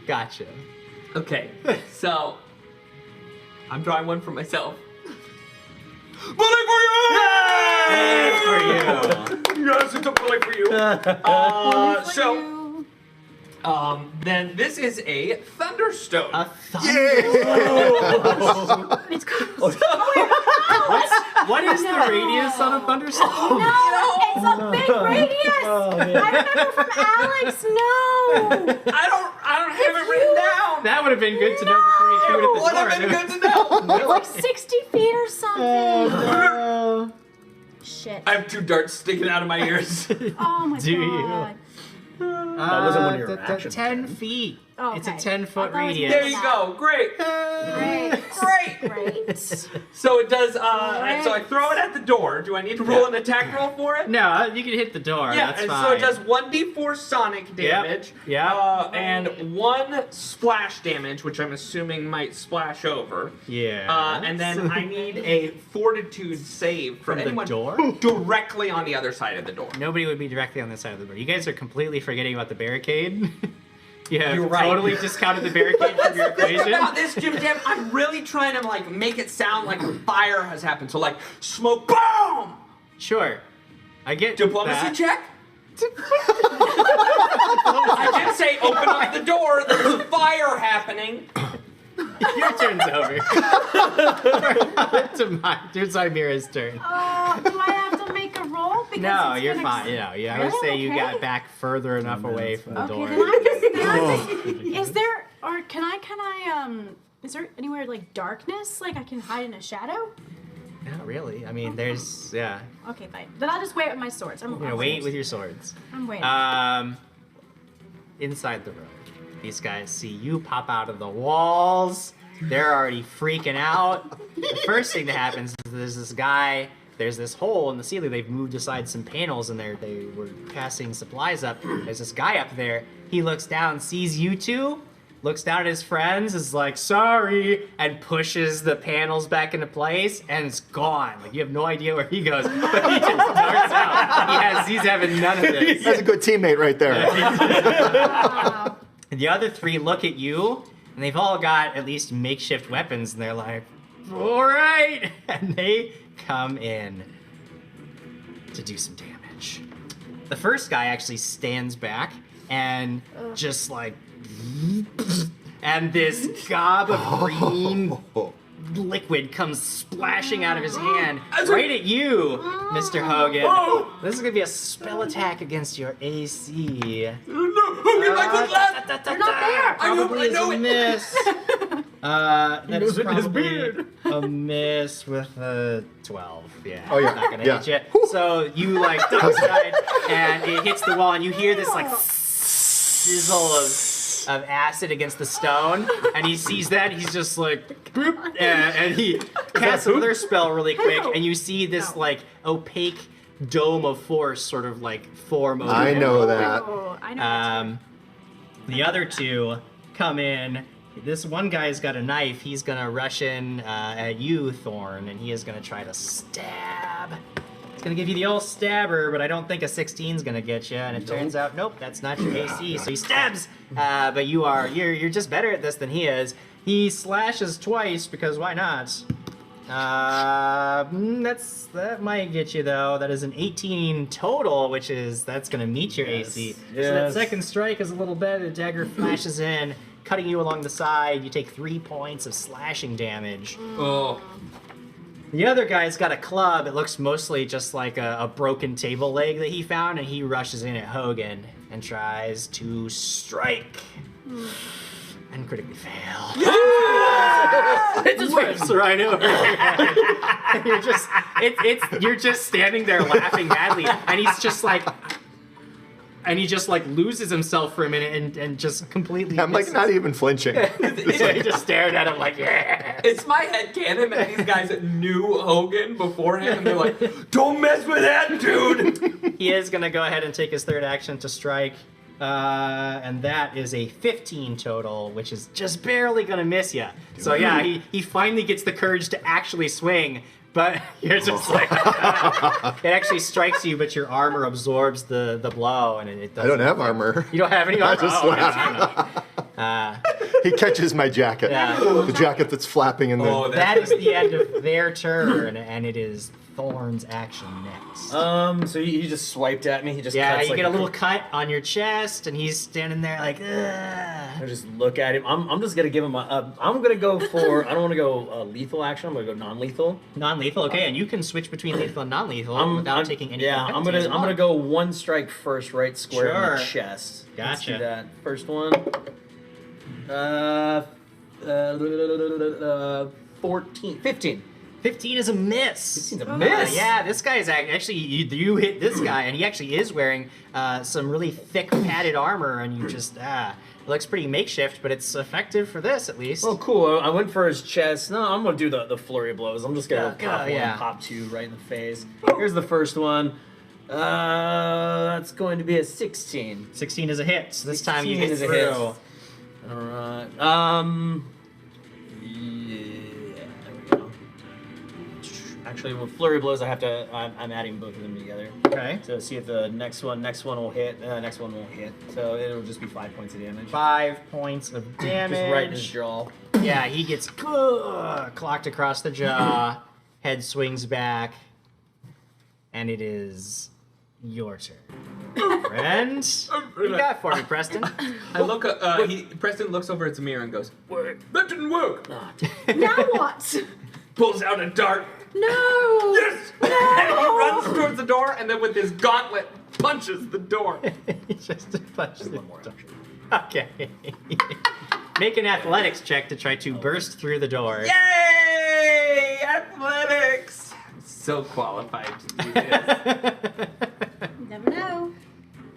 Gotcha. Okay, so I'm drawing one for myself. Bullet for you! Good for you. Yes, it's a bullet for you. So, then this is a thunderstone. A thunder. It's What is the radius on a thunderstorm? No, it's a big radius. I remember from Alex. No. I don't have it written down. That would have been good to know before you threw it at the Would have door. been good to know. It's like 60 feet or something. Oh, Shit. I have 2 darts sticking out of my ears. Oh my Do you? god. That wasn't one of your actions, 10 man. feet. Oh, It's a okay. 10-foot I thought it was radius. There you go. Great. Great. Great. Great. So it does. So I throw it at the door. Do I need to roll an attack roll for it? No, you can hit the door. Yeah, That's and fine. so it does 1d4 sonic damage. Yep. And 1 splash damage, which I'm assuming might splash over. Yeah. And then I need a fortitude save from From the anyone door? directly on the other side of the door. Nobody would be directly on this side of the door. You guys are completely forgetting about the barricade. You have You're right. totally discounted the barricade from your Think equation. about this, Jim Jam. I'm really trying to like make it sound like a fire has happened. So like smoke, boom. Sure. I get Diplomacy that. check. I did say open up the door. There's a fire happening. Your turn's over. To Mira's turn. Do I have to make a roll? Because No, it's you're gonna- fine. I would Really? say you Okay. got back further enough away from the Okay, door. then I'm just. Is there, or can I, is there anywhere like darkness? Like I can hide in a shadow? Not really. I mean, there's yeah. Okay, fine. Then I'll just wait with my swords. I'm Wait with your swords. I'm waiting. Inside the room, these guys see you pop out of the walls. They're already freaking out. The first thing that happens is there's this guy. There's this hole in the ceiling. They've moved aside some panels, and they were passing supplies up. There's this guy up there. He looks down, sees you two, looks down at his friends, is like, sorry, and pushes the panels back into place, and it's gone. Like, you have no idea where he goes, but he just darts out. He's having none of this. That's a good teammate right there. And the other 3 look at you, and they've all got at least makeshift weapons, and they're like, all right, and they come in to do some damage. The first guy actually stands back and just like, and this gob of green liquid comes splashing out of his hand right at you, Mr. Hogan. This is gonna be a spell attack against your AC. Hogan, my good lad. You're not there. Probably I know is a it. miss. That is knows it in his probably beard. a miss with a 12. Yeah. Oh, yeah. Not gonna Yeah. hit you. So you like duck aside, and it hits the wall, and you hear this like sizzle of acid against the stone, and he sees that, he's just like, boop, and he casts another spell really quick, and you see this like opaque dome of force sort of like form over I him. know that. Oh, I know. The other 2 come in. This one guy's got a knife. He's gonna rush in at you, Thorne, and he is gonna try to stab. It's gonna give you the old stabber, but I don't think a 16's gonna get you. And it turns out, nope, that's not your AC. So he stabs, but you're just better at this than he is. He slashes twice because why not? That might get you though. That is an 18 total, that's gonna meet your AC. So that second strike is a little better. The dagger flashes in, cutting you along the side. You take 3 points of slashing damage. Oh. The other guy's got a club. It looks mostly just like a broken table leg that he found, and he rushes in at Hogan and tries to strike. And critically fail. It just whips right over. You're just standing there laughing madly, and he's just like, and he just like loses himself for a minute and just completely. I'm like not even flinching. He just stared at him like, yeah. It's my headcanon that these guys knew Hogan beforehand, and they're like, "Don't mess with that dude." He is gonna go ahead and take his third action to strike. And that is a 15 total, which is just barely gonna miss you. So yeah, he finally gets the courage to actually swing, but you're just like, it actually strikes you, but your armor absorbs the blow, and it doesn't. I don't have armor. You don't have any armor? I just He catches my jacket. Yeah. The jacket that's flapping in the... Oh, that is the end of their turn, and it is Thorne's action next. So he just swiped at me. He just Yeah, cuts you like get a little cut on your chest, and he's standing there like, ugh. I just look at him. I'm just gonna give him a. I'm gonna go for. I don't want to go lethal action. I'm gonna go non-lethal. Non-lethal, okay, and you can switch between lethal and non-lethal without taking any. Yeah, I'm gonna go one strike first, right square in the Sure. chest. Let's Gotcha. do that. First one. 14, 15. 15 is a miss. 15's a miss. Yeah, this guy is actually you hit this guy, and he actually is wearing some really thick padded armor, and you just it looks pretty makeshift, but it's effective for this at least. Oh, cool. I went for his chest. No, I'm gonna do the flurry of blows. I'm just gonna pop one, yeah. pop two right in the face. Here's the first one. That's going to be a 16. 16 is a hit. So this time you 16 hit is a through. hit. All right. Yeah. There we go. Actually, with flurry blows, I'm adding both of them together. Okay. So see if the next one will hit. Next one won't hit. So it'll just be 5 points of damage. 5 points of damage. Just right in his jaw. Yeah, he gets clocked across the jaw. Head swings back, and it is your turn. Friend, what you got for me, Preston? I look. Preston looks over at Zamir and goes, "That didn't work." Now what? Pulls out a dart. No! Yes! And he runs towards the door, and then with his gauntlet punches the door. He just punches the door. Okay. Make an athletics check to try to burst through the door. Yay! Athletics. I'm so qualified to do this. Never know.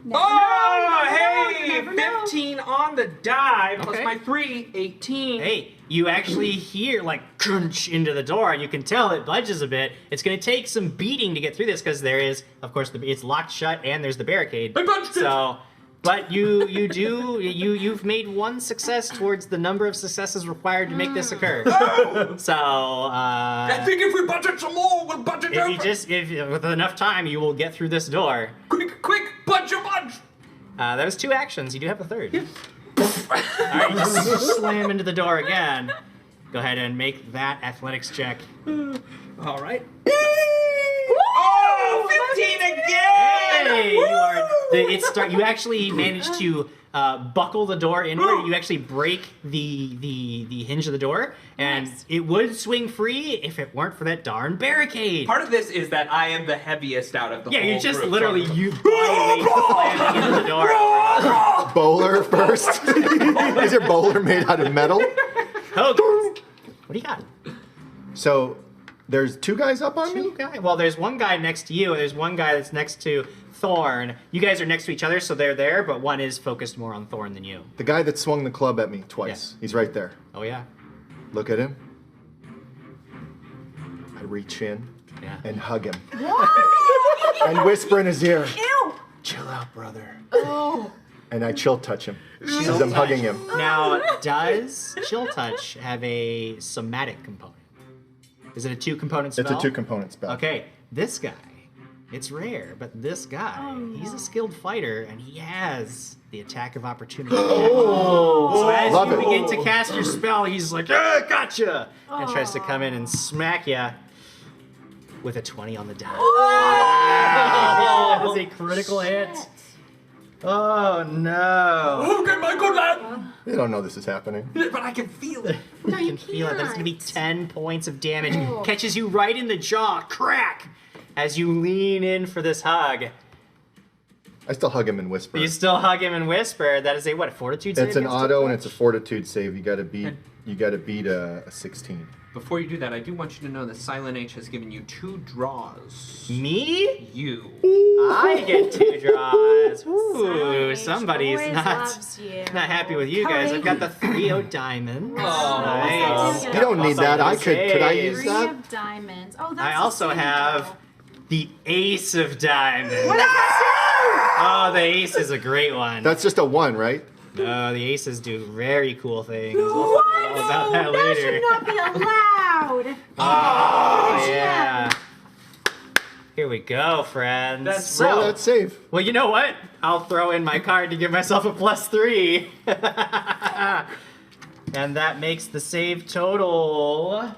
Never Oh, know, hey! never know. 15 on the die, plus Okay. my 3, 18. Hey, you actually hear like crunch into the door, and you can tell it budges a bit. It's going to take some beating to get through this because there is, of course, it's locked shut and there's the barricade. I punched it! So, but you've made one success towards the number of successes required to make this occur. Oh! So, I think if we budget some more, we'll budget over. if with enough time, you will get through this door. Quick, budge a bunch. That was 2 actions. You do have a third. Alright, you just slam into the door again. Go ahead and make that athletics check. All right. Oh, 15 again! Hey, you actually managed to buckle the door inward. You actually break the hinge of the door, and it would swing free if it weren't for that darn barricade. Part of this is that I am the heaviest out of the whole Yeah, you just group, literally so- you violently slamming into the door. Bowler first. Is your bowler made out of metal? Hogan, what do you got? So there's 2 guys up on me? Well, there's one guy next to you, and there's one guy that's next to Thorne. You guys are next to each other, so they're there, but one is focused more on Thorne than you. The guy that swung the club at me twice. Yeah. He's right there. Oh, yeah? Look at him. I reach in Yeah. and hug him. And whisper in his ear, Ew! chill out, brother. Oh. And I chill touch him as I'm hugging him. Now, does Chill Touch have a somatic component? Is it a 2-component spell? It's a 2-component spell. Okay, this guy It's rare, but this guy, he's a skilled fighter, and he has the attack of opportunity. So as Love you it. begin to cast your spell, he's like, ah, gotcha! And tries to come in and smack you with a 20 on the die. That was a critical hit. Oh, no. Okay, my good lad. They don't know this is happening. But I can feel it. No, You you can feel it. That's going to be can't. 10 points of damage. Catches you right in the jaw. Crack! As you lean in for this hug. I still hug him and whisper. You still hug him and whisper. That is a, what, a fortitude save? It's an against auto it? and it's a fortitude save. You gotta beat a 16. Before you do that, I do want you to know that Silent H has given you 2 draws. Me? You. I get 2 draws. Ooh, Silent H somebody's always not loves you. happy with you guys. I've got the 3-0 diamond. Nice. You don't need that. Could I use Three that? of diamonds. Oh, that's I a also saving have throw. the ace of diamonds. Oh, the ace is a great one. That's just a 1, right? No, the aces do very cool things. We'll talk all about that That later. should not be allowed. Oh, yeah. Here we go, friends. That's Roll so, that save. well, you know what? I'll throw in my card to give myself a +3. And that makes the save total.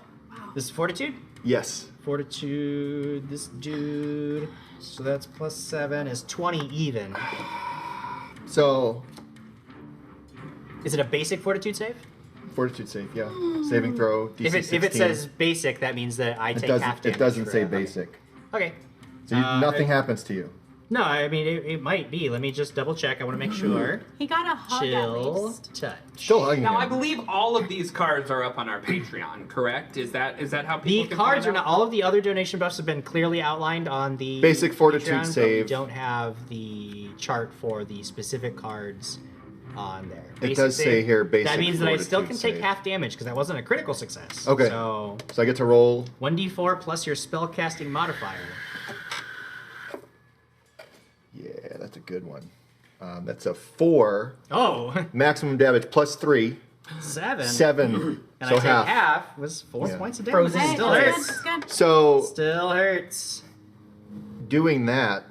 This is fortitude? Yes. Fortitude, this dude. So that's +7 is 20 even. So, Is it a basic fortitude save? fortitude save, yeah. Saving throw, DC If it 16. says basic, that means that I take half damage. It doesn't for say it. basic. Okay. So nothing happens to you. No, I mean, it might be. Let me just double check. I want to make sure. He got a hug at Chill. least. Touch. Still hugging Now, him. I believe all of these cards are up on our Patreon, correct? Is that how people The can cards find are out? not. All of the other donation buffs have been clearly outlined on the Basic fortitude Patreon, but we save. don't have the chart for the specific cards on there. It Basic does say save, here basic That means that I still can fortitude take save. half damage because that wasn't a critical success. Okay. So So I get to roll. 1d4 plus your spellcasting modifier. Yeah, that's a good one. That's a 4. Oh, Maximum damage plus 3. 7. 7. And So I take half was 4 Yeah. points of damage. Frozen Hey, Still that's hurts. good, that's good. So Still hurts. doing that,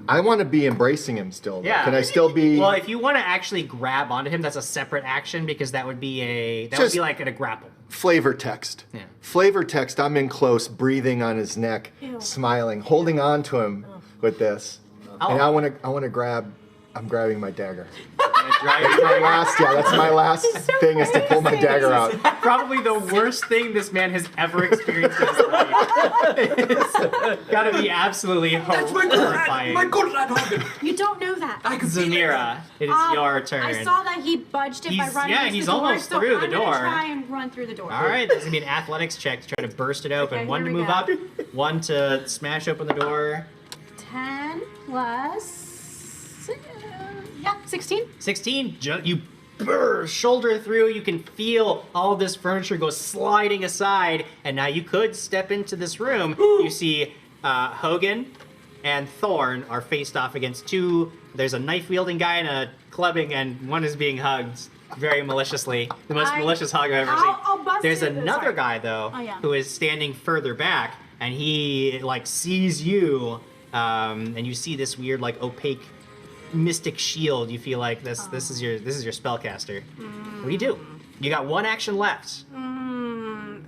I want to be embracing him still. though. Yeah. Can I still be? Well, if you want to actually grab onto him, that's a separate action because that would be Just- like a grapple. Flavor text. Yeah. Flavor text. I'm in close, breathing on his neck, Ew. smiling, holding on to him with this. Oh. And I want to grab. I'm grabbing my dagger. Dry- That's my last thing is to pull my dagger out. Probably the worst thing this man has ever experienced in his life. It's gotta be absolutely That's my good lad! horrifying. My good lad, Hogan! You don't know that. I can feel it. Zamira, it is your turn. I saw that he budged it by He's- running yeah, into he's the door, almost so through the I'm gonna door. try and run through the door. All right, there's gonna be an athletics check to try to burst it open. Okay, One to here we move go. up, one to smash open the door. 10 plus... 16. 16, you shoulder through. You can feel all this furniture go sliding aside, and now you could step into this room. You see Hogan and Thorne are faced off against two. There's a knife-wielding guy and a clubbing, and one is being hugged very maliciously. The most malicious hug I've ever seen. I'll bust There's it. another Sorry. guy though Oh, yeah. who is standing further back, and he like sees you, and you see this weird like opaque mystic shield. You feel like this is your spellcaster. What do you do? You got one action left. I'm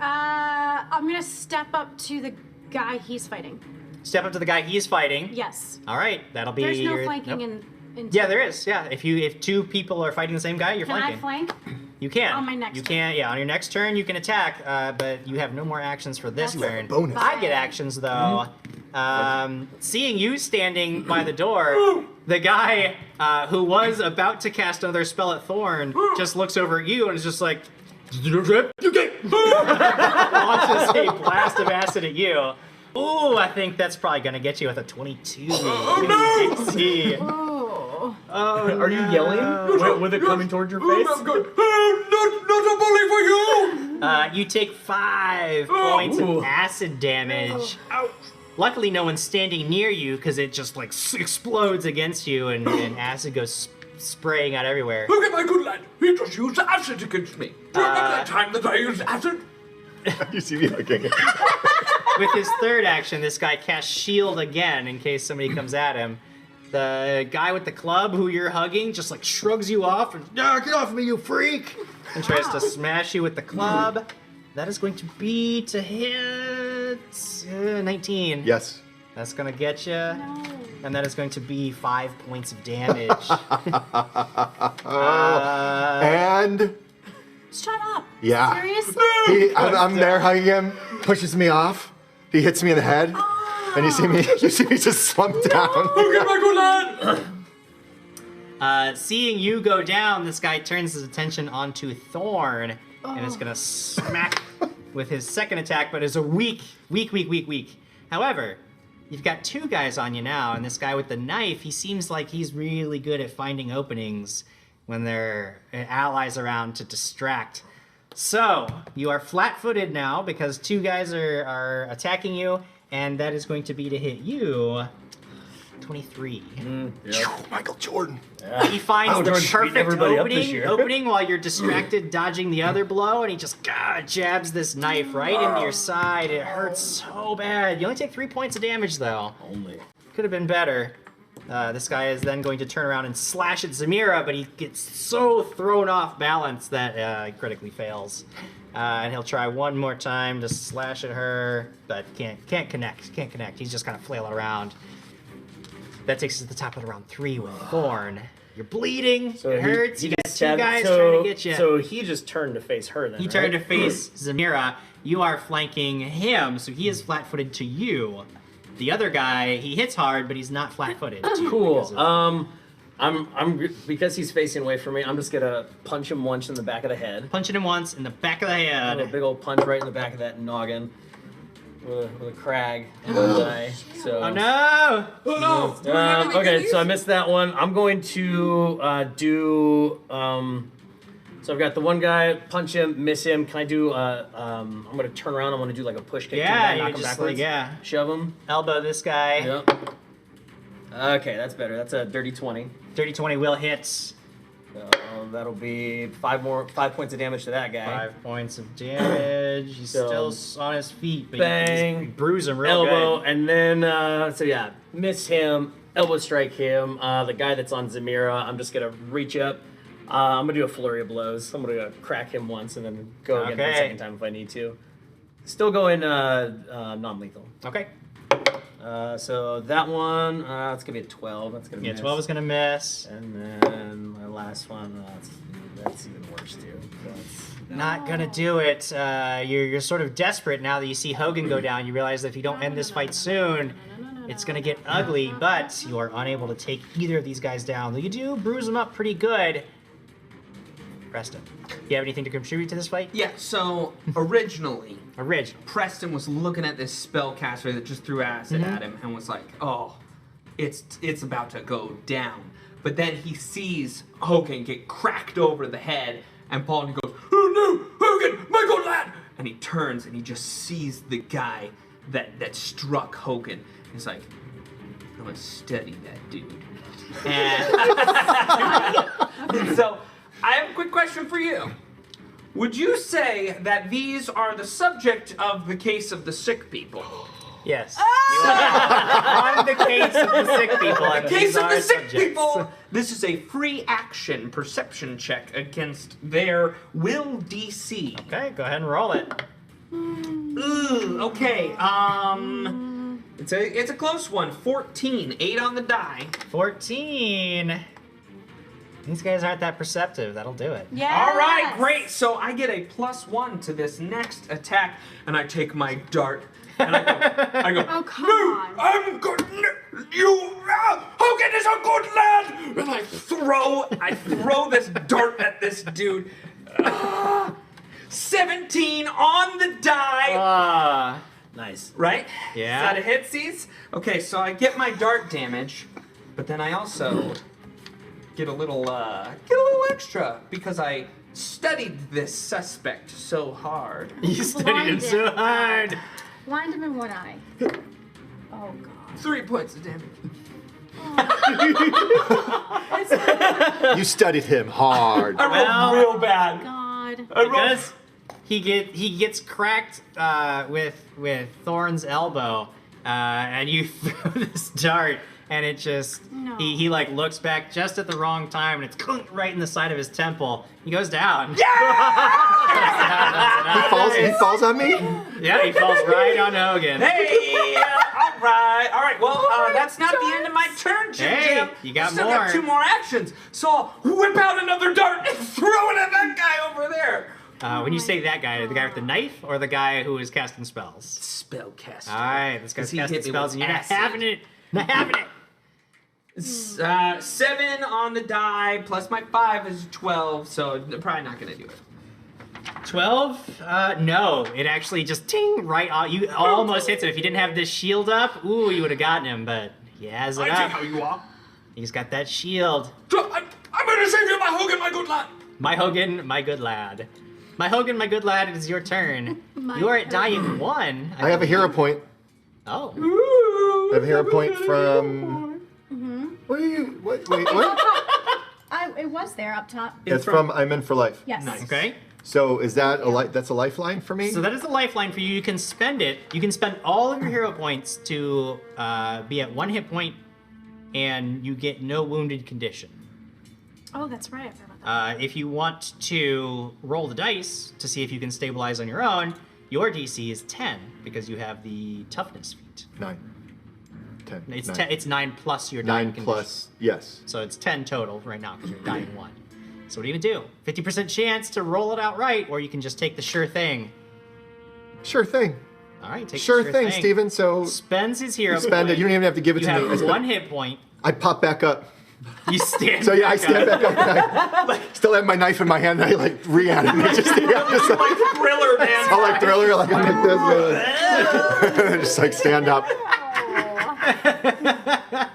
gonna step up to the guy he's fighting. Step up to the guy he's fighting. Yes. All right, that'll be There's no your. flanking nope. in Yeah, there is. Yeah, if two people are fighting the same guy, you're Can flanking. I flank? You can. On my next You turn? can. Yeah, on your next turn you can attack, but you have no more actions for this That's turn. bonus. I get actions though. Seeing you standing by the door, the guy who was about to cast another spell at Thorne just looks over at you and is just like, launches a blast of acid at you. Ooh, I think that's probably gonna get you with a 22. Oh, no! AC. Oh. Oh, Are you yelling with it coming towards your Oh, face? not good. Oh, not a bully for you! You take 5 points Ooh. of acid damage. Ouch. Luckily, no one's standing near you because it just like explodes against you, and acid goes spraying out everywhere. Look at my good lad. He just used acid against me. Do you remember that time that I used acid? You see me looking. with his third action, this guy casts shield again in case somebody comes at him. The guy with the club who you're hugging just like shrugs you off and get off me, you freak! And tries to smash you with the club. That is going to be to hit 19. Yes. That's gonna get you. No. And that is going to be 5 points of damage. And Shut up. yeah, Seriously? I'm there hugging him, pushes me off. He hits me in the head, and you see me just slump down. Okay, my good lad. Seeing you go down, this guy turns his attention onto Thorne and is gonna smack with his second attack, but is a weak. However, you've got 2 guys on you now, and this guy with the knife, he seems like he's really good at finding openings when there are allies around to distract. So, you are flat-footed now because 2 guys are attacking you, and that is going to be to hit you. 23. Michael Jordan. He finds the Jordan's beating perfect everybody up this year. opening while you're distracted dodging the other blow, and he just jabs this knife right into your side. It hurts so bad. You only take 3 points of damage, though. Only. Could have been better. This guy is then going to turn around and slash at Zamira, but he gets so thrown off balance that he critically fails. And he'll try one more time to slash at her, but can't connect. Can't connect. He's just kind of flailing around. That takes us to the top of round 3 with Thorne. You're bleeding. So it hurts. You got 2 stabbed- guys so- trying to get you. So he just turned to face her then. He turned to face Zamira. You are flanking him, so he is flat-footed to you. The other guy, he hits hard, but he's not flat-footed. To you Cool. because of- I'm because he's facing away from me. I'm just gonna punch him once in the back of the head. punching him once in the back of the A head. big old punch right in the back of that noggin with a crag on the die. So. Oh no! Oh no! Okay, so I missed that one. I'm going to do. So I've got the one guy, punch him, miss him. Can I do? I'm going to turn around. I'm going to do like a push kick. Yeah, to the guy, you knock him just backwards. like, yeah. Shove him. Elbow this guy. Yep. Okay, that's better. That's a dirty 20. 30-20 will hit. So that'll be 5 points of damage to that guy. 5 points of damage. He's So- still on his feet, but Bang. you bruise him real Elbow, good. and then so yeah, miss him. Elbow strike him. The guy that's on Zamira, I'm just gonna reach up. I'm gonna do a flurry of blows. I'm gonna crack him once and then go again for the Okay. second time if I need to. Still going non-lethal. Okay. So that one, it's gonna be a 12. That's gonna Yeah, miss. 12 is gonna miss. And then my last one, that's even worse too. That's, Not gonna do it. You're sort of desperate now that you see Hogan go down. You realize that if you don't end this fight soon, it's gonna get ugly. But you are unable to take either of these guys down. Though you do bruise them up pretty good. Preston, you have anything to contribute to this fight? Yeah, so originally, Original. Preston was looking at this spellcaster that just threw acid at him and was like, oh, it's about to go down. But then he sees Hogan get cracked over the head, and Paul and he goes, oh no, Hogan, my good lad! And he turns and he just sees the guy that struck Hogan. He's like, I'm gonna study that dude. And so I have a quick question for you. Would you say that these are the subject of the case of the sick people? Yes. You are on the case of the sick people. and Case these of the are sick subjects. people! This is a free action perception check against their will DC. Okay, go ahead and roll it. Ooh, okay. It's a close one. 14, 8 on the die. 14. These guys aren't that perceptive. That'll do it. Yeah. All right, great. So I get a +1 to this next attack, and I take my dart. And I go, Oh, come no, on. I'm good. No, you, Hogan is a good lad. And I throw this dart at this dude. 17 on the die. nice. Right? Yeah. Is that a hitsies? Okay, so I get my dart damage, but then I also get a little extra because I studied this suspect so hard. You studied him so hard. Blind him in one eye. Oh, God. 3 points of damage. You studied him hard. I rolled real bad. God. I rolled Because he gets cracked with Thorne's elbow, and you throw this dart, and it just he like looks back just at the wrong time, and it's right in the side of his temple. He goes down. He falls on me. Yeah, he falls right on Hogan. Hey, all right. Well, that's not the end of my turn, Jim. Hey, you got Still more. got 2 more actions. So I'll whip out another dart and throw it at that guy over there. When you say that guy, the guy with the knife or the guy who is casting spells? Spellcaster. All right, this guy's He casting hit me spells, with and you're not acid. having it. Not having it. 7 on the die plus my 5 is 12, so probably not gonna do it. 12? No. It actually just ting right on. You almost hits him. If you didn't have this shield up, ooh, you would have gotten him, but he has it I up. see how you are. He's got that shield. I'm going to save you, my Hogan, my good lad. My Hogan, my good lad. My Hogan, my good lad, it is your turn. You are at dying 1. I have a hero point. Oh. I have a hero point from. What are you? Wait, what? It was there up top. It's from I'm in for life. Yes. Okay. So is that that's a lifeline for me? So that is a lifeline for you. You can spend it. You can spend all of your hero points to be at 1 hit point, and you get no wounded condition. Oh, that's right. I forgot about that. If you want to roll the dice to see if you can stabilize on your own, your DC is 10 because you have the toughness feat. 9. 10. It's 9. 10, it's 9 plus your dying 9 condition. plus, yes. So it's 10 total right now because you're dying 1. So what do you do? 50% chance to roll it out right, or you can just take the sure thing. Sure thing. All right, take Sure the thing, Steven. So Spends his hero you spend point. it. You don't even have to give it You to me. I have spend- 1 hit point. I pop back up. You stand. So yeah, I stand back up. And I still have my knife in my hand. And I like reanimate. Just like Thriller, man. I like Thriller. Like I'm like this. Just like stand up.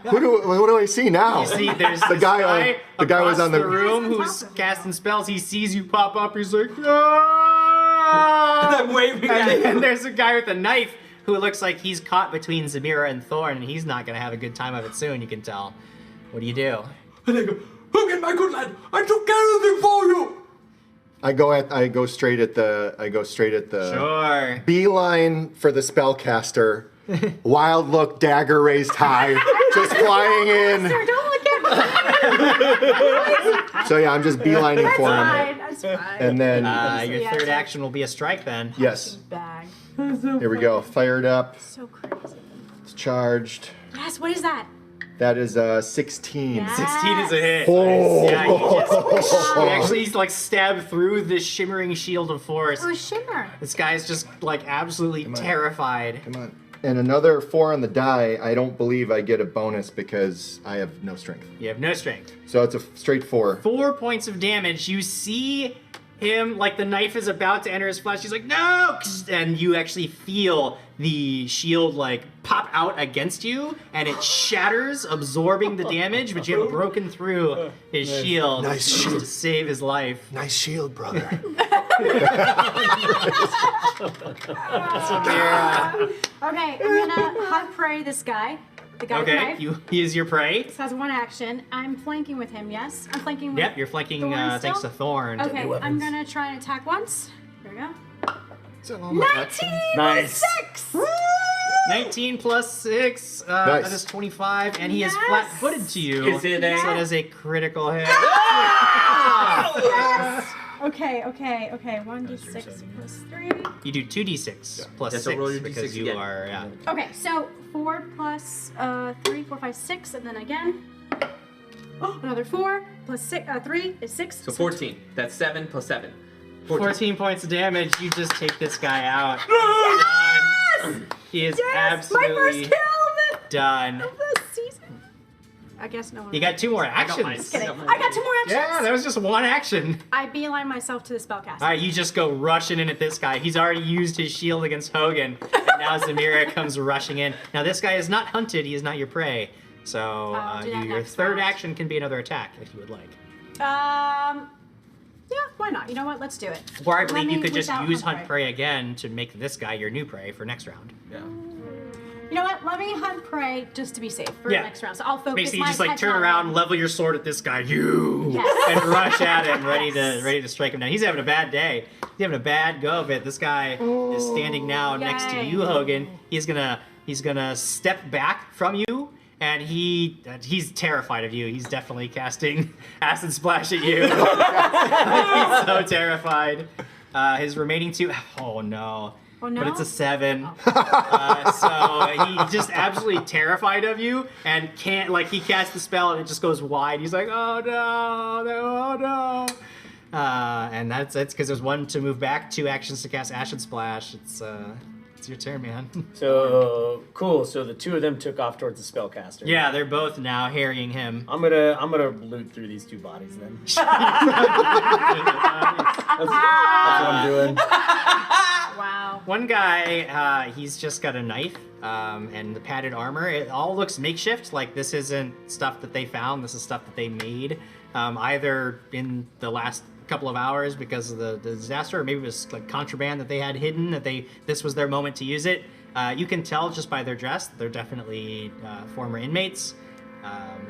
What do I see now? You see, there's the this guy. The guy was across on the. room who's casting spells. He sees you pop up. He's like, "Ah!" I'm waving at him. And there's a guy with a knife who looks like he's caught between Zamira and Thorne, and he's not gonna have a good time of it soon. You can tell. What do you do? And I go, Hogan, my good lad, I took care of it for you. I go straight at the. Sure. Beeline for the spellcaster. Wild look, dagger raised high, just flying in. Sir, don't look at me. So yeah, I'm just beelining for him. Fine, that's fine. And then Your Yeah, third so- action will be a strike then. yes, Bag. here we go. Fired up. So crazy. It's charged. Yes, what is that? That is 16. Yeah. 16 is a hit. Oh. Yeah, you actually he's like stabbed through this shimmering shield of force. Oh, shimmer. This guy's just like absolutely terrified. Come on. And another 4 on the die. I don't believe I get a bonus because I have no strength. You have no strength. So it's a straight 4. 4 points of damage. You see him, like the knife is about to enter his flesh. He's like, no! And you actually feel the shield like pop out against you, and it shatters, absorbing the damage, but you have broken through his shield Nice just shield. to save his life. Nice shield, brother. Okay, I'm gonna hunt prey this guy. The guy with the Okay, knife. he is your prey. This has 1 action. I'm flanking with him, yes? I'm flanking with Yep, you're flanking Thorne thanks to still? Thorne. Okay, I'm gonna try and attack once. Here we go. Is that all my 19 action? Nice. 6! 19 plus 6, Nice. that is 25, and he is Yes. flat-footed to you. Is it a- So that is a critical hit. Okay. 1d6 plus 3. You do 2d6 plus Yeah, so 6 roll your because D6 you again. are, yeah. Okay, so 4 plus 3, 4, 5, 6, and then again. Oh, another 4 plus 3 is 6. So 14. That's 7 plus 7. 14 points of damage, you just take this guy out. Done. He is My absolutely first kill done. of the season. I guess no one. You got 2 more mine. actions. Kidding. I got 2 more actions. Yeah, that was just 1 action. I beeline myself to the spellcaster. All right, you just go rushing in at this guy. He's already used his shield against Hogan, and now Zamira comes rushing in. Now this guy is not hunted; he is not your prey. So I'll do that your next third round. action can be another attack if you would like. Yeah, why not? You know what? Let's do it. Or I Let believe you me could just without use hunt hunt prey again to make this guy your new prey for next round. Yeah. You know what? Let me hunt prey just to be safe for Yeah. the next round. So I'll focus Basically, my you just like turn attention around, on- level your sword at this guy, you, Yes. and rush at him, ready Yes. to strike him down. He's having a bad day. having a bad go of it. This guy is standing now next to you, Hogan. He's gonna step back from you, and he's terrified of you. He's definitely casting acid splash at you. He's so terrified. His remaining 2. Oh no. Oh no. But it's a 7. So he's just absolutely terrified of you and can't, like, he casts the spell and it just goes wide. He's like, oh no, oh no. And that's because there's 1 to move back, 2 actions to cast Acid Splash. It's your turn, man. So cool. So the 2 of them took off towards the spellcaster. Yeah, they're both now harrying him. I'm gonna loot through these 2 bodies then. That's what I'm doing. Wow. One guy, he's just got a knife and the padded armor. It all looks makeshift. Like, this isn't stuff that they found. This is stuff that they made either in the last couple of hours because of the disaster, or maybe it was like contraband that they had hidden, that this was their moment to use it. You can tell just by their dress that they're definitely former inmates.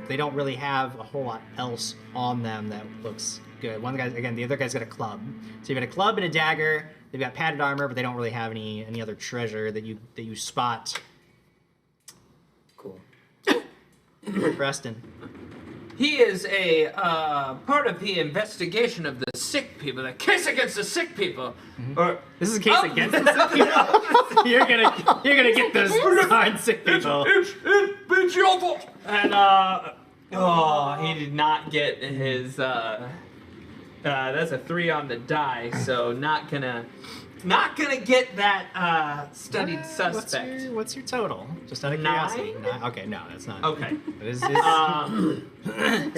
They don't really have a whole lot else on them that looks good. One guy, again, the other guy's got a club. So you've got a club and a dagger. They've got padded armor, but they don't really have any other treasure that you spot. Cool. Preston. He is a part of the investigation of the sick people, the case against the sick people. Or This is a case against the sick people. You're gonna get those darn sick people. it's your fault. And he did not get his. That's a 3 on the die, so not gonna get that studied suspect. What's your total? Just out of 9? curiosity. Okay, no, that's not. Okay. But it's,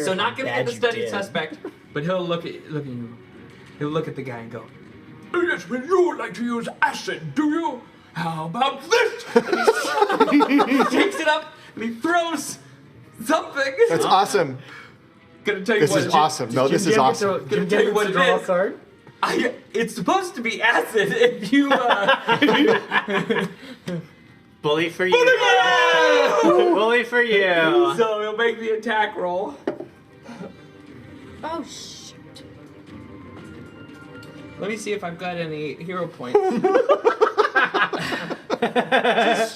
So not gonna get the you studied did. suspect, but he'll look at the guy and go, Oh, yes, well, you like to use acid, do you? How about this? he takes it up and he throws something. That's awesome. Gonna tell you This what is it awesome. No, this is awesome. Gonna tell you what it is. card? It's supposed to be acid if you. bully for you. Bully for you. So he'll make the attack roll. Oh, shoot. Let me see if I've got any hero points.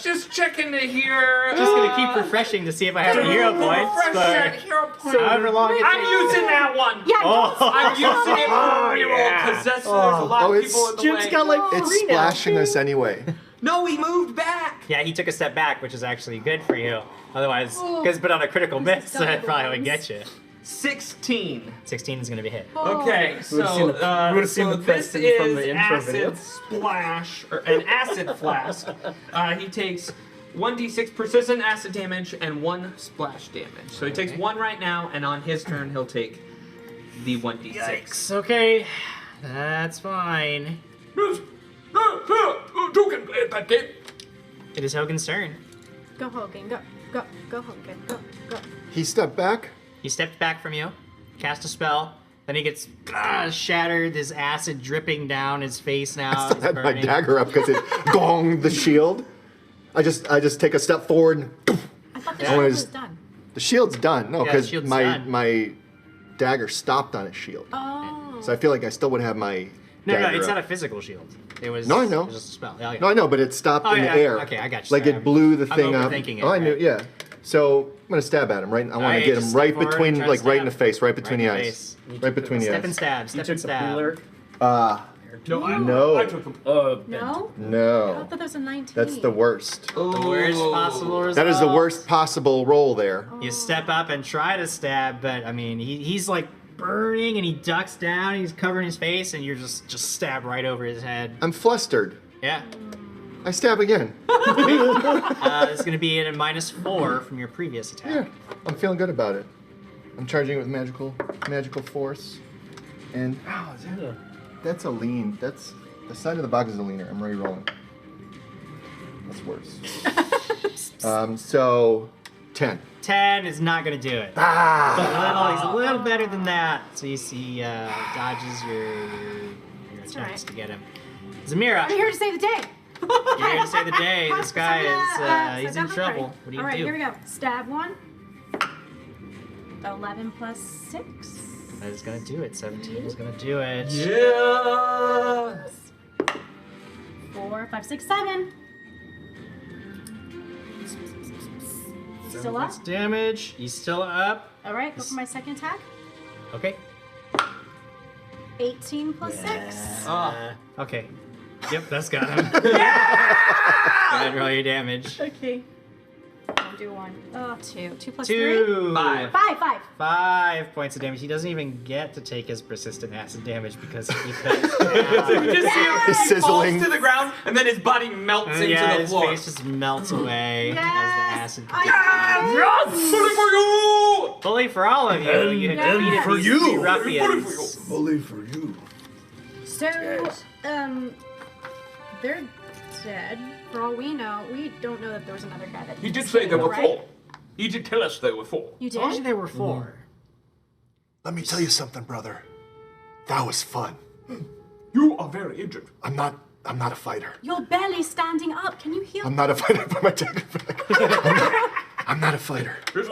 just checking to hear. Just gonna keep refreshing to see if I have any hero points. Refresh that But hero point. however long it I'm takes. using that one. Yeah, I'm using it for reroll because there's a lot Oh, of it's- people in the Jim's way. got like It's 3 now. splashing us anyway. No, he moved back. Yeah, he took a step back, which is actually good for you. Otherwise, but on a critical miss, that probably would get you. 16. 16 is gonna be hit. Okay, so would've seen the so this Preston is from the intro acid video. splash or an acid flask. He takes 1d6 persistent acid damage and 1 splash damage. So he takes 1 right now, and on his turn he'll take the 1d6. Yikes. Okay, that's fine. Yes. You can play that game. It is Hogan's turn. Go, Hogan. Go, Hogan. Go. He stepped back. He stepped back from you, cast a spell, then he gets shattered, his acid dripping down his face now. I It's had my burning. dagger up because it gonged the shield. I just take a step forward. And I thought the I show wanna was just- done. the shield's done. No, Yeah, the because shield's my done. dagger stopped on his shield. Oh. So I feel like I still would have my No, dagger it's up. not a physical shield. It was. No, I know. It was just a spell. Yeah, No, I know, but it stopped Oh, in yeah, the air. okay, I got you. Like it blew the I'm thing up. overthinking it, Oh, I knew. right. Yeah. So I'm gonna stab at him. Right. I want to Alright, get just him step right forward between, and try to like right in the stab. face, right between Right the in the eyes, face. right between the Step and eyes. stab. You Step took and the stab. lyric. No, No. I took him. Oh, No? I No, thought that was a 19. that's the worst. The worst possible result. That is the worst possible roll there. You step up and try to stab, but I mean, he's like burning and he ducks down. He's covering his face, and you're just stab right over his head. I'm flustered. Yeah. I stab again. It's gonna be at a -4 from your previous attack. Yeah, I'm feeling good about it. I'm charging it with magical force, and that's a lean. That's the side of the box is a leaner. I'm re-rolling. That's worse. So 10. 10 is not gonna do it. He's a little better than that. So you see, dodges your attempts alright. to get him. Zamira, I'm here to save the day. you're here to save the day. This guy is he's in so trouble. What do you All right, do? here we go. Stab 1. 11 plus 6. That is gonna do it. 17 is gonna do it. Yeah. 4, 5, 6, 7. Still up? That's damage. He's still up. All right, go for my second attack. Okay. 18 plus 6. Okay. Yep, that's got him. Go ahead, roll your damage. Okay. I'll do 1. 2. 2 plus 3. 2. 5. 5 points of damage. He doesn't even get to take his persistent acid damage because he cuts. You just see him It's he falls sizzling. to the ground, and then his body melts into yeah, the his floor. face just melts away as the acid. Bully for you! Bully for all of you. You had And defeated for these you. three ruffians. Bully for you. So, they're dead. For all we know, we don't know that there was another guy that He did say there were right? 4. He did tell us there were 4. You Told you did? there were 4. Let me tell you something, brother. That was fun. You are very injured. I'm not a fighter. You're barely standing up. Can you heal? I'm not a fighter, but my take back. I'm not a fighter. Yes,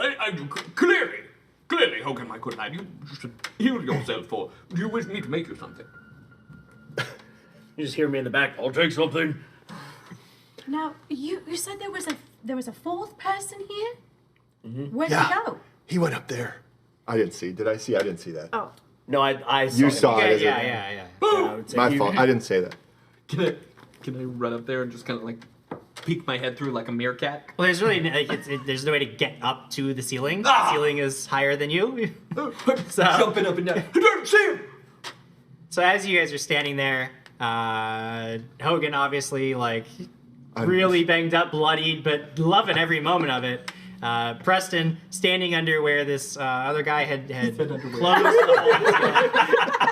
clearly, Hogan, my good lad, you should heal yourself for. Do you wish me to make you something? You just hear me in the back. I'll take something. Now, you said there was a fourth person here? Where'd Yeah. he go? He went up there. I didn't see. Did I see? I didn't see that. Oh. No, I saw You him. saw it. Yeah, as yeah, a- yeah. I would say My he- fault. I didn't say that. Can I run up there and just kind of like peek my head through like a meerkat? Well, there's really there's no way to get up to the ceiling. Ah! The ceiling is higher than you. So, Jumping up and down. I don't see him! so as you guys are standing there, Hogan obviously like really banged up, bloodied, but loving every moment of it. Preston standing under where this other guy had closed the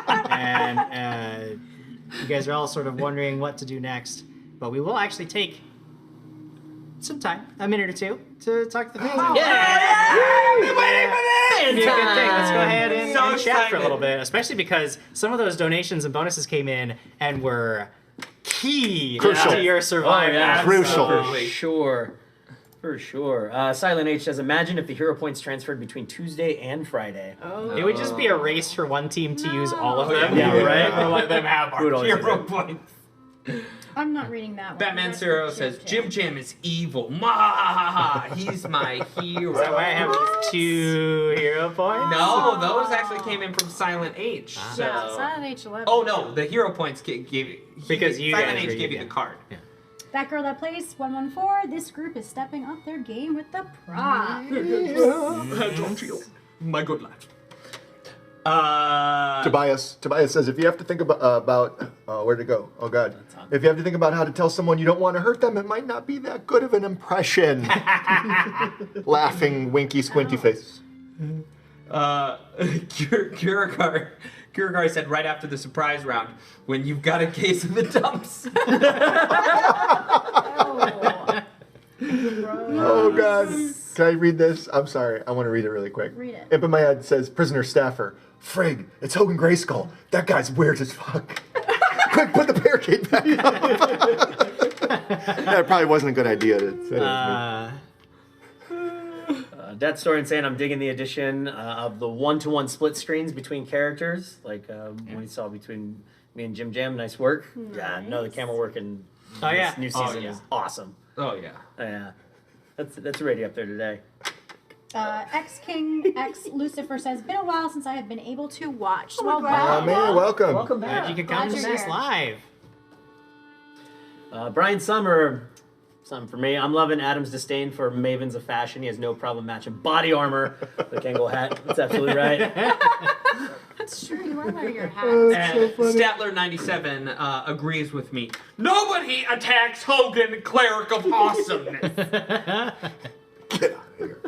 hole, and you guys are all sort of wondering what to do next. But we will actually take some time, a minute or two, to talk to the fans. Yeah! Been waiting for this! It'd be a good thing. Let's go ahead and, So and chat for a excited. little bit, especially because some of those donations and bonuses came in and were key Crucial. to your survival. Oh, yeah. Crucial. For sure. For sure. Silent H says, imagine if the hero points transferred between Tuesday and Friday. It would just be a race for one team to use all of them. Yeah, right? Or let them have Who would our always hero say that? points. I'm not reading that one. Batman That's Zero for says, Jim Jim Jam is evil. Mahahaha. He's my hero. So I have these 2 hero points. No, those actually came in from Silent H. So. Yeah, Silent H11. Oh no, the hero points gave you Because you Silent guys H were- gave you yeah. the card. That girl that plays 114, this group is stepping up their game with the props. Don't you? My good lad. Tobias says, if you have to think about where'd it go? Oh God. If you have to think about how to tell someone you don't want to hurt them, it might not be that good of an impression. Laughing, winky, squinty face. Kierkegaard said right after the surprise round, when you've got a case of the dumps. Oh God. Can I read this? I'm sorry. I want to read it really quick. Read it. Imp in my head says, prisoner staffer. Frig, it's Hogan Grayskull. That guy's weird as fuck. Quick, put the barricade back up. That probably wasn't a good idea to say that. That story saying I'm digging the addition of the one-to-one split screens between characters, like when you saw between me and Jim Jam. Nice work. Yeah, no, the camera work in Oh, yeah. this new Oh, season yeah. is awesome. Oh yeah. Yeah, that's already up there today. X King X Lucifer says, been a while since I have been able to watch. Well, Oh, man, welcome. Welcome Glad back. you could come Glad to you're this here. live. Brian Summer, something for me. I'm loving Adam's disdain for mavens of fashion. He has no problem matching body armor with a Kangol hat. That's absolutely right. That's true. You are wearing your hat. And Statler97 agrees with me. Nobody attacks Hogan, cleric of awesomeness. Get out of here.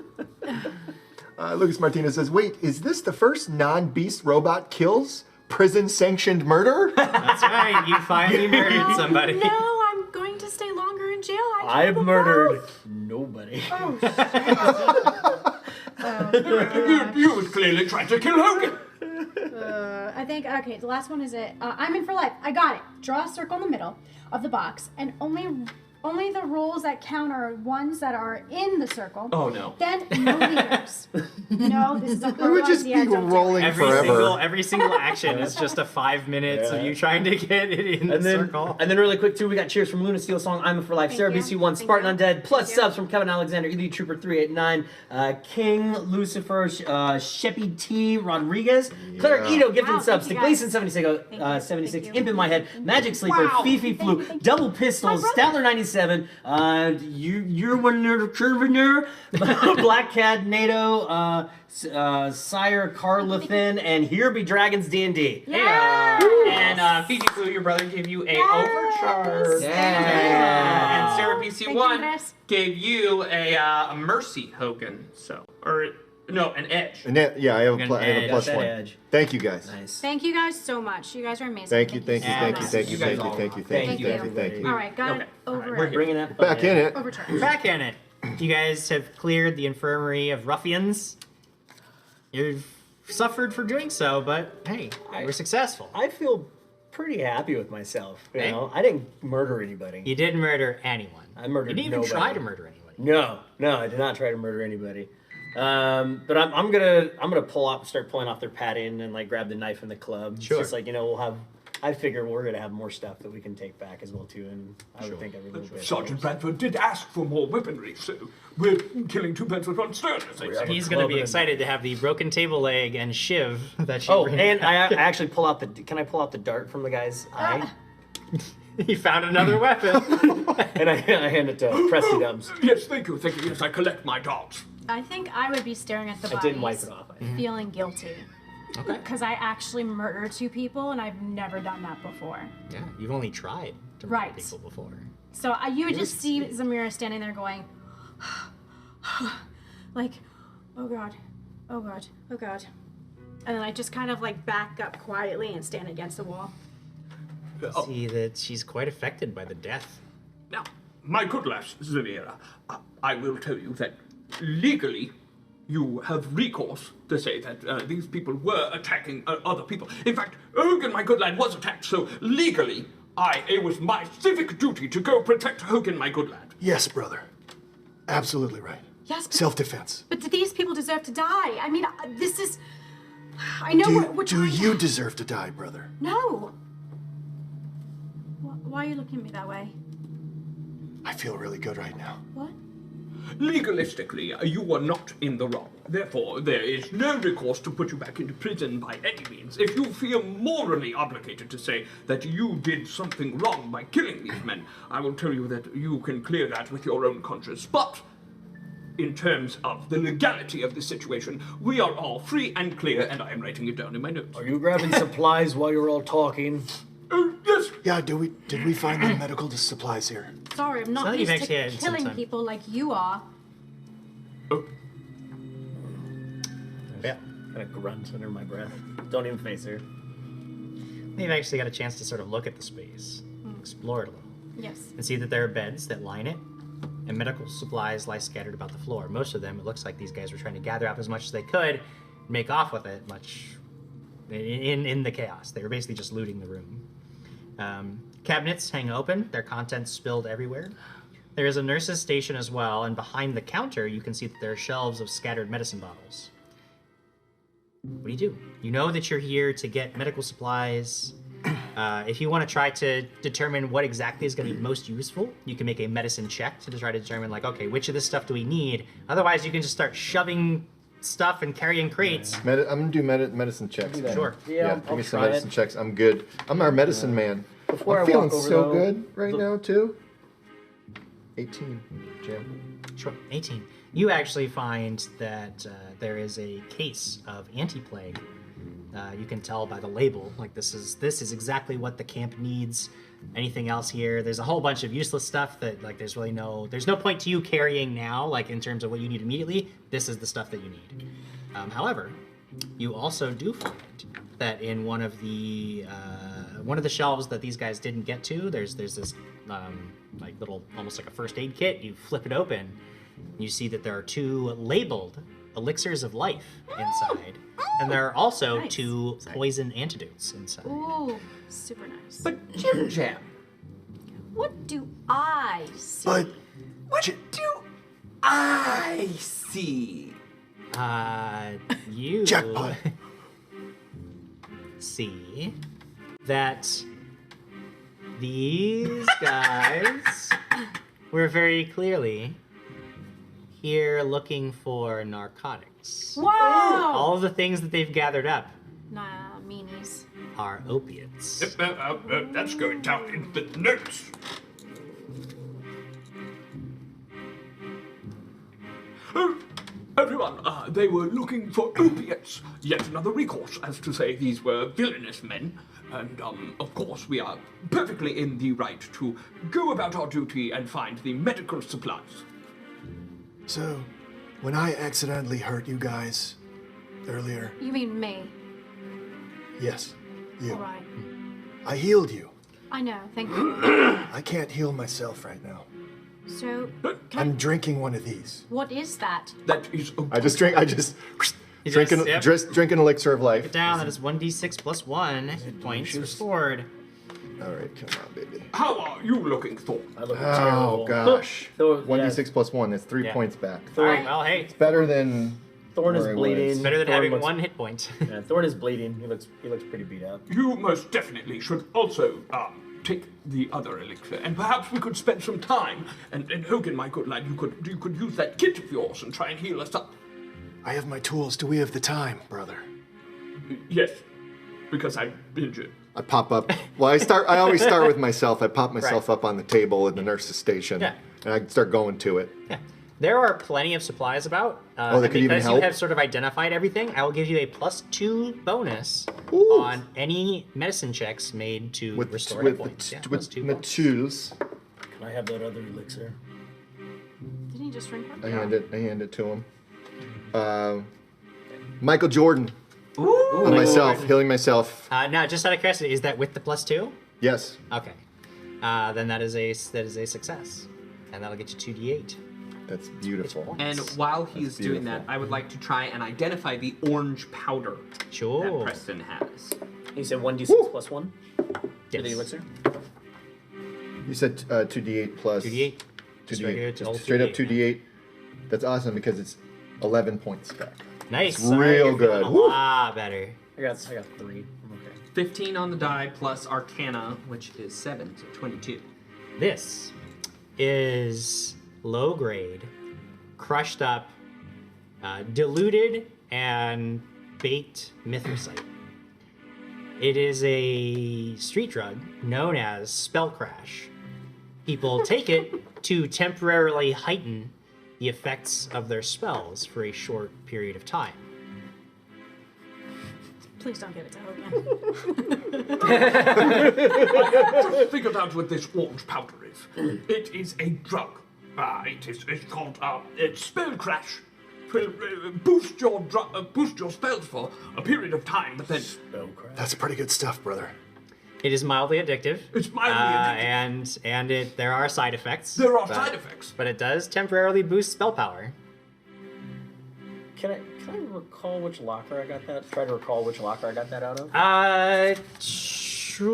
Lucas Martinez says, wait, is this the first non-beast robot kills? Prison-sanctioned murder? That's right. You finally murdered somebody. No, I'm going to stay longer in jail. I've murdered nobody. Oh, You was clearly trying to kill Hogan. I think, okay, the last one is it. I'm in for life. I got it. Draw a circle in the middle of the box and only only the rolls that count are ones that are in the circle. Oh no. Then no leaders. No, this is a It would just be rolling forever. Every single action is just a 5 minutes of you trying to get it in the circle. And then really quick too, we got cheers from Luna Steel Song, I'm for Life, Sarah you. BC1, Thank Spartan you. Undead, plus Thank you. subs from Kevin Alexander, Elite Trooper 389, King Lucifer, Sheppy T Rodriguez, Claire Ito gifting Wow, subs to thank you, guys. Gleason 76, Thank you. Imp in My Head, Magic Sleeper, Wow. Fifi Flu, Thank you. Double Pistols, My brother. Statler 97, you're one Curvener, Black Cat, NATO, Sire Carlathin, and Here Be Dragons D&D. And Fiji Flu, your brother, gave you a overcharge. Yeah. And Sarah Thank you, BC1 Chris. gave you a Mercy Hogan. An Edge. And that, yeah, I have a Edge. plus That one. edge. Thank you guys. Nice. Thank you guys so much. You guys are amazing. Thank you. so much. Thank you. All right, got it. Over we're it. Bringing that Back in it. Overturn. Back in it. You guys have cleared the infirmary of ruffians. You've suffered for doing so, but hey, we're successful. I feel pretty happy with myself. You Hey. know, I didn't murder anybody. You didn't murder anyone. I murdered You didn't even nobody. try to murder anyone. No, I did not try to murder anybody. But I'm gonna start pulling off their padding and like grab the knife and the club. Sure. It's just like I figure we're gonna have more stuff that we can take back as well too, and I would think every little bit. Sergeant Bradford did ask for more weaponry, so we're killing two birds with one stone, as they say. He's going to be excited to have the broken table leg and shiv that you Oh, bring and back. I actually pull out the. Can I pull out the dart from the guy's eye? He found another weapon. And I hand it to Presty Dubs. Yes, thank you. Yes, I collect my darts. I think I would be staring at the I bodies, didn't wipe it off. feeling guilty. Okay. Because I actually murdered two people, and I've never done that before. Yeah, you've only tried to murder Right. people before. So you would just see Zamira standing there going, like, oh god, oh god, oh god. And then I just kind of like back up quietly and stand against the wall. See that she's quite affected by the death. Now, my good lass, Zamira, I will tell you that legally you have recourse to say that these people were attacking other people. In fact, Hogan, my good lad, was attacked, so legally it was my civic duty to go protect Hogan, my good lad. Yes, brother. Absolutely right. Yes, but, Self-defense. but these people deserve to die. I mean, this is. I know we're Do trying. you deserve to die, brother? No. Why are you looking at me that way? I feel really good right now. What? Legalistically, you are not in the wrong. Therefore, there is no recourse to put you back into prison by any means. If you feel morally obligated to say that you did something wrong by killing these men, I will tell you that you can clear that with your own conscience. But in terms of the legality of the situation, we are all free and clear, and I am writing it down in my notes. Are you grabbing supplies while you're all talking? Yes. Yeah, did we find the medical supplies here? Sorry, I'm not Something you've used actually to had some killing time. people like you are. Yeah. Kind of grunt under my breath. Don't even face her. You've actually got a chance to sort of look at the space, explore it a little, Yes. and see that there are beds that line it, and medical supplies lie scattered about the floor. Most of them, it looks like these guys were trying to gather up as much as they could, make off with it much in the chaos. They were basically just looting the room. Cabinets hang open, their contents spilled everywhere. There is a nurse's station as well, and behind the counter you can see that there are shelves of scattered medicine bottles. What do you do? You know that you're here to get medical supplies. If you want to try to determine what exactly is going to be most useful, you can make a medicine check to try to determine, like, okay, which of this stuff do we need? Otherwise, you can just start shoving stuff and carrying crates. I'm gonna do medicine checks. Sure. Yeah, Give I'll me some try medicine it. checks. I'm good. I'm our medicine man. Before I'm I feeling walk over, so though, good right now too. 18, Jim. Sure. 18. You actually find that there is a case of anti-plague. You can tell by the label, like this is exactly what the camp needs. Anything else here? There's a whole bunch of useless stuff that like there's no point to you carrying now, like in terms of what you need immediately. This is the stuff that you need. However, you also do find that in one of the shelves that these guys didn't get to, there's this like little, almost like a first aid kit. You flip it open, you see that there are 2 labeled elixirs of life inside, and there are also Nice. 2 poison antidotes inside. Ooh, super nice. But Jim Jam, What do I see. But What do I see? You Jackpot. see that these guys were very clearly here looking for narcotics. Whoa! All of the things that they've gathered up Nah, meanies. are opiates. That's going down in the notes. Everyone, they were looking for opiates. Yet another recourse, as to say these were villainous men. And, of course, we are perfectly in the right to go about our duty and find the medical supplies. So, when I accidentally hurt you guys earlier, You mean me? yes, you. All right. I healed you. I know. Thank you. I can't heal myself right now. So, I'm drinking one of these. what is that? That is a I just drink You drink just drink an elixir of life. down. That is 1d6 plus 1 hit points restored. All right, come on, baby. How are you looking, Thorne? I look Oh terrible. gosh. Thor- 1d6 plus 1. That's 3 Yeah. points back. All right, well, hey, Better than Thorne is where I was. bleeding. better than Thorne having looks- 1 hit point. Yeah, Thorne is bleeding. He looks pretty beat up. You most definitely should also take the other elixir, and perhaps we could spend some time. And Hogan, my good lad, you could use that kit of yours and try and heal us up. I have my tools. Do we have the time, brother? Yes, because I'm injured. I pop up. Well, I always start with myself. I pop myself up on the table in the nurse's station, Yeah. and I start going to it. Yeah. There are plenty of supplies about. Oh, that and could even because you help? have sort of identified everything, I will give you a +2 bonus Ooh. on any medicine checks made to With restore hit with points. Yeah, with +2 the bonus. tools. Can I have that other elixir? Didn't he just drink one? I hand it to him. Michael Jordan. Ooh. On myself, healing myself. Now, just out of curiosity, is that with the +2? Yes. Okay. Then that is a success, and that'll get you 2d8. That's beautiful. And while he's doing that, beautiful. I would like to try and identify the orange powder that Sure. Preston has. He said 1d6 plus 1 to Yes. the elixir. You said 2d8 plus 2d8. Just regular, 2d8. just Just straight up 2d8, 2d8. That's awesome because it's 11 points back. Nice. It's All right, real you're feeling good. A Woo. lot better. I got 3. I'm okay. 15 on the die plus Arcana, which is 7, so 22. This is low grade, crushed up, diluted, and baked mithricite. It is a street drug known as Spell Crash. People take it to temporarily heighten the effects of their spells for a short period of time. Please don't give it to Hogan. Just figured out what this orange powder is. It is a drug. It's called it's spell crash. It will boost your spells for a period of time, but then That's pretty good stuff, brother. It is mildly addictive. It's mildly addictive. And there are side effects. There are but- side effects. But it does temporarily boost spell power. Can I recall which locker I got that? Try to recall which locker I got that out of.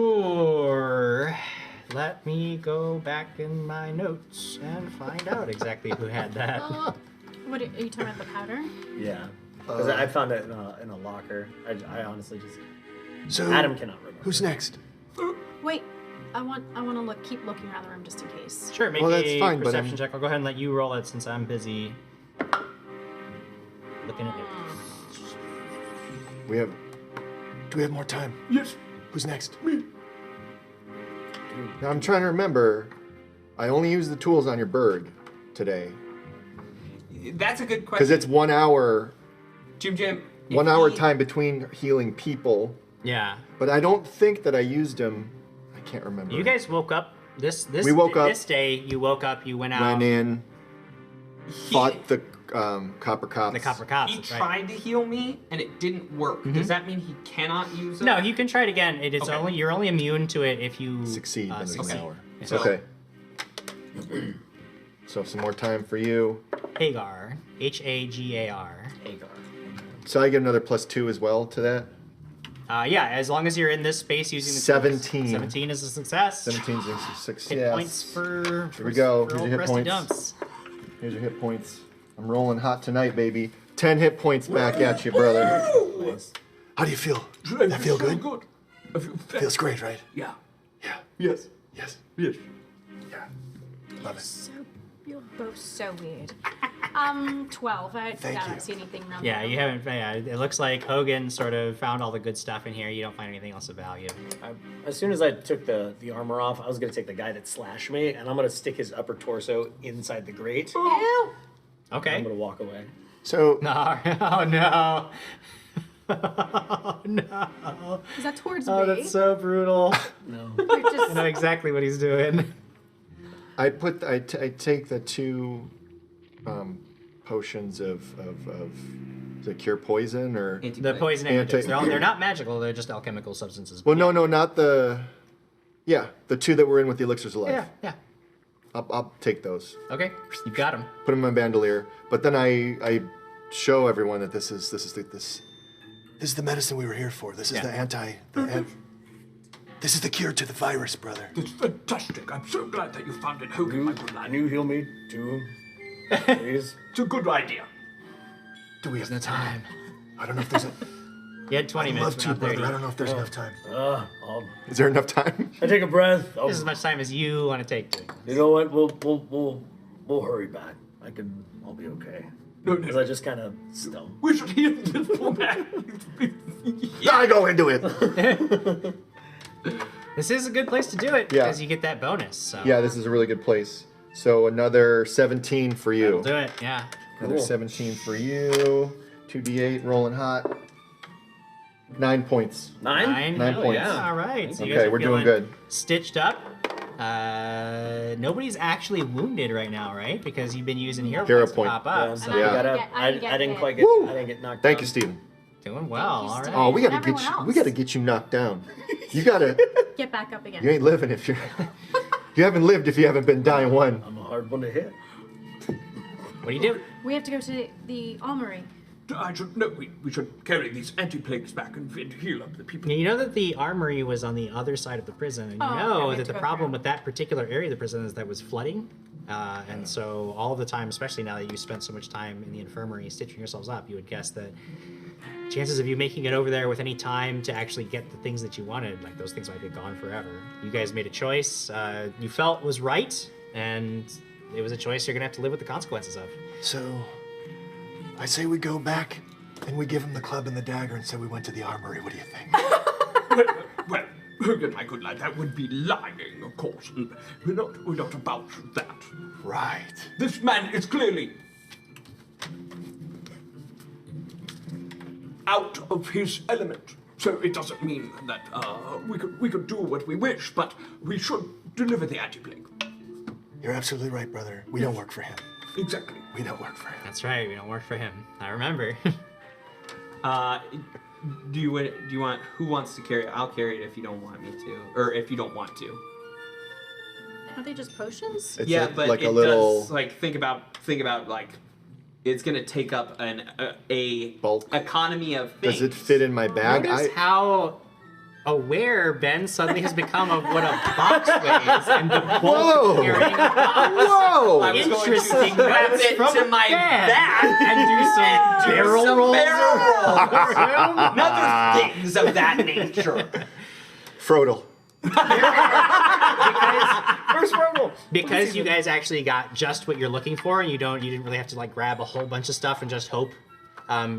Sure. Let me go back in my notes and find out exactly who had that. What are you talking about? The powder? Yeah. Because I found it in a locker. I honestly just So, Adam cannot remember. who's next? Wait, I want to keep looking around the room just in case. Sure, make Well, that's a fine, but perception I'm- check. I'll go ahead and let you roll it since I'm busy looking at it. Do we have more time? Yes, Who's next? me. Now I'm trying to remember. I only used the tools on your bird today That's a good question. because it's 1 hour, Jim. 1 hour time between healing people. Yeah. But I don't think that I used them. I can't remember. You guys woke up this We woke up- this day. You woke up. You went out. went in, fought the copper cops. The copper cops. He that's right. tried to heal me and it didn't work. Does that mean he cannot use it? No, you can try it again. It is Okay. only you're only immune to it if you Succeed in succeed. an hour. So- Okay. So some more time for you. Hagar, Hagar. Hagar. So I get another +2 as well to that. Yeah, as long as you're in this space using the 17. tools. 17 is a success. 17 is a success. Hit points for. Here we go. For Here's your old hit Rusty points. Dumps. Here's your hit points. I'm rolling hot tonight, baby. 10 hit points back at you, brother. How do you feel? I That feel good? good. I feel Feels great, right? Yeah. Yeah. Yes. Yes. Yes. Yeah. Love it. So you're both so weird. 12. I Thank you. don't see anything wrong. Yeah, you haven't. Yeah, it looks like Hogan sort of found all the good stuff in here. You don't find anything else of value. As soon as I took the armor off, I was gonna take the guy that slashed me, and I'm gonna stick his upper torso inside the grate. Ew. Okay. I'm gonna walk away. So, No. Oh no. Oh no. Is that towards Oh, me? that's so brutal. No. You're just I know exactly what he's doing. I take the 2 potions of the cure poison or. The poison antidotes. They're not magical. They're just alchemical substances. Well, no, not the. Yeah, the 2 that were in with the elixirs of life. Yeah. I'll take those. Okay, you've got him. Put them in my bandolier. But then I show everyone that this is the medicine we were here for. This is this is the cure to the virus, brother. It's fantastic. I'm so glad that you found it, Hogan, my good Can lad. you heal me too, please? It's a good idea. Do we have No time. I don't know if there's a. You had 20 I'd minutes, love but to, not 30. brother. I don't know if there's enough time. Is there enough time? I take a breath. This is as much time as you want to take. You know what? We'll hurry back. I'll be okay. No, Because no. I just kind of stumbled. We should heal this poor man. I go into it. This is a good place to do it Yeah. because you get that bonus. So. Yeah, this is a really good place. So another 17 for you. That'll do it. Yeah. Another Cool. 17 for you. 2d8, rolling hot. 9 points. 9? 9 Hell points. Yeah. All right. So you guys Okay, are we're doing feeling good. Stitched up. Nobody's actually wounded right now, right? Because you've been using hero Hero points to point. pop Yeah, up. so So Yeah. I didn't quite get. Woo! I didn't get knocked Thank down. you, Steven. doing well. you, All right. Steve. Oh, we gotta And get everyone you. We else. gotta get you knocked down. You gotta. Get back up again. You ain't living if you're. You haven't lived if you haven't been dying one. I'm a hard one to hit. What do you do? We have to go to the armory. We should carry these anti-plagues back and heal up the people. You know that the armory was on the other side of the prison, and you Oh, okay, know we have that to the go problem through. with that particular area of the prison is that it was flooding. And so all the time, especially now that you spent so much time in the infirmary stitching yourselves up, you would guess that chances of you making it over there with any time to actually get the things that you wanted, like those things might be gone forever. You guys made a choice you felt was right, and it was a choice you're gonna have to live with the consequences of. So, I say we go back and we give him the club and the dagger and say we went to the armory. What do you think? Well, Hogan, my good lad, that would be lying, of course. We're not about that. Right. This man is clearly out of his element. So it doesn't mean that we could do what we wish, but we should deliver the anti-plague. You're absolutely right, brother. We don't work for him. Exactly. We don't work for him. That's right, we don't work for him. I remember. Do you want? Who wants to carry it? I'll carry it if you don't want me to, or if you don't want to. Are they just potions? It's Yeah, but like it a little does like think about like it's gonna take up a Bulk. economy of things. Does it fit in my bag? Notice how aware Ben suddenly has become of what a box weighs and the bulk Whoa! of carrying a box. Whoa! I was going to Interesting. grab That's it from to a my bag. back And do some barrel rolls. barrel rolls, and other things of that nature. Frodel. First roll. Because you guys actually got just what you're looking for, and you didn't really have to like grab a whole bunch of stuff and just hope.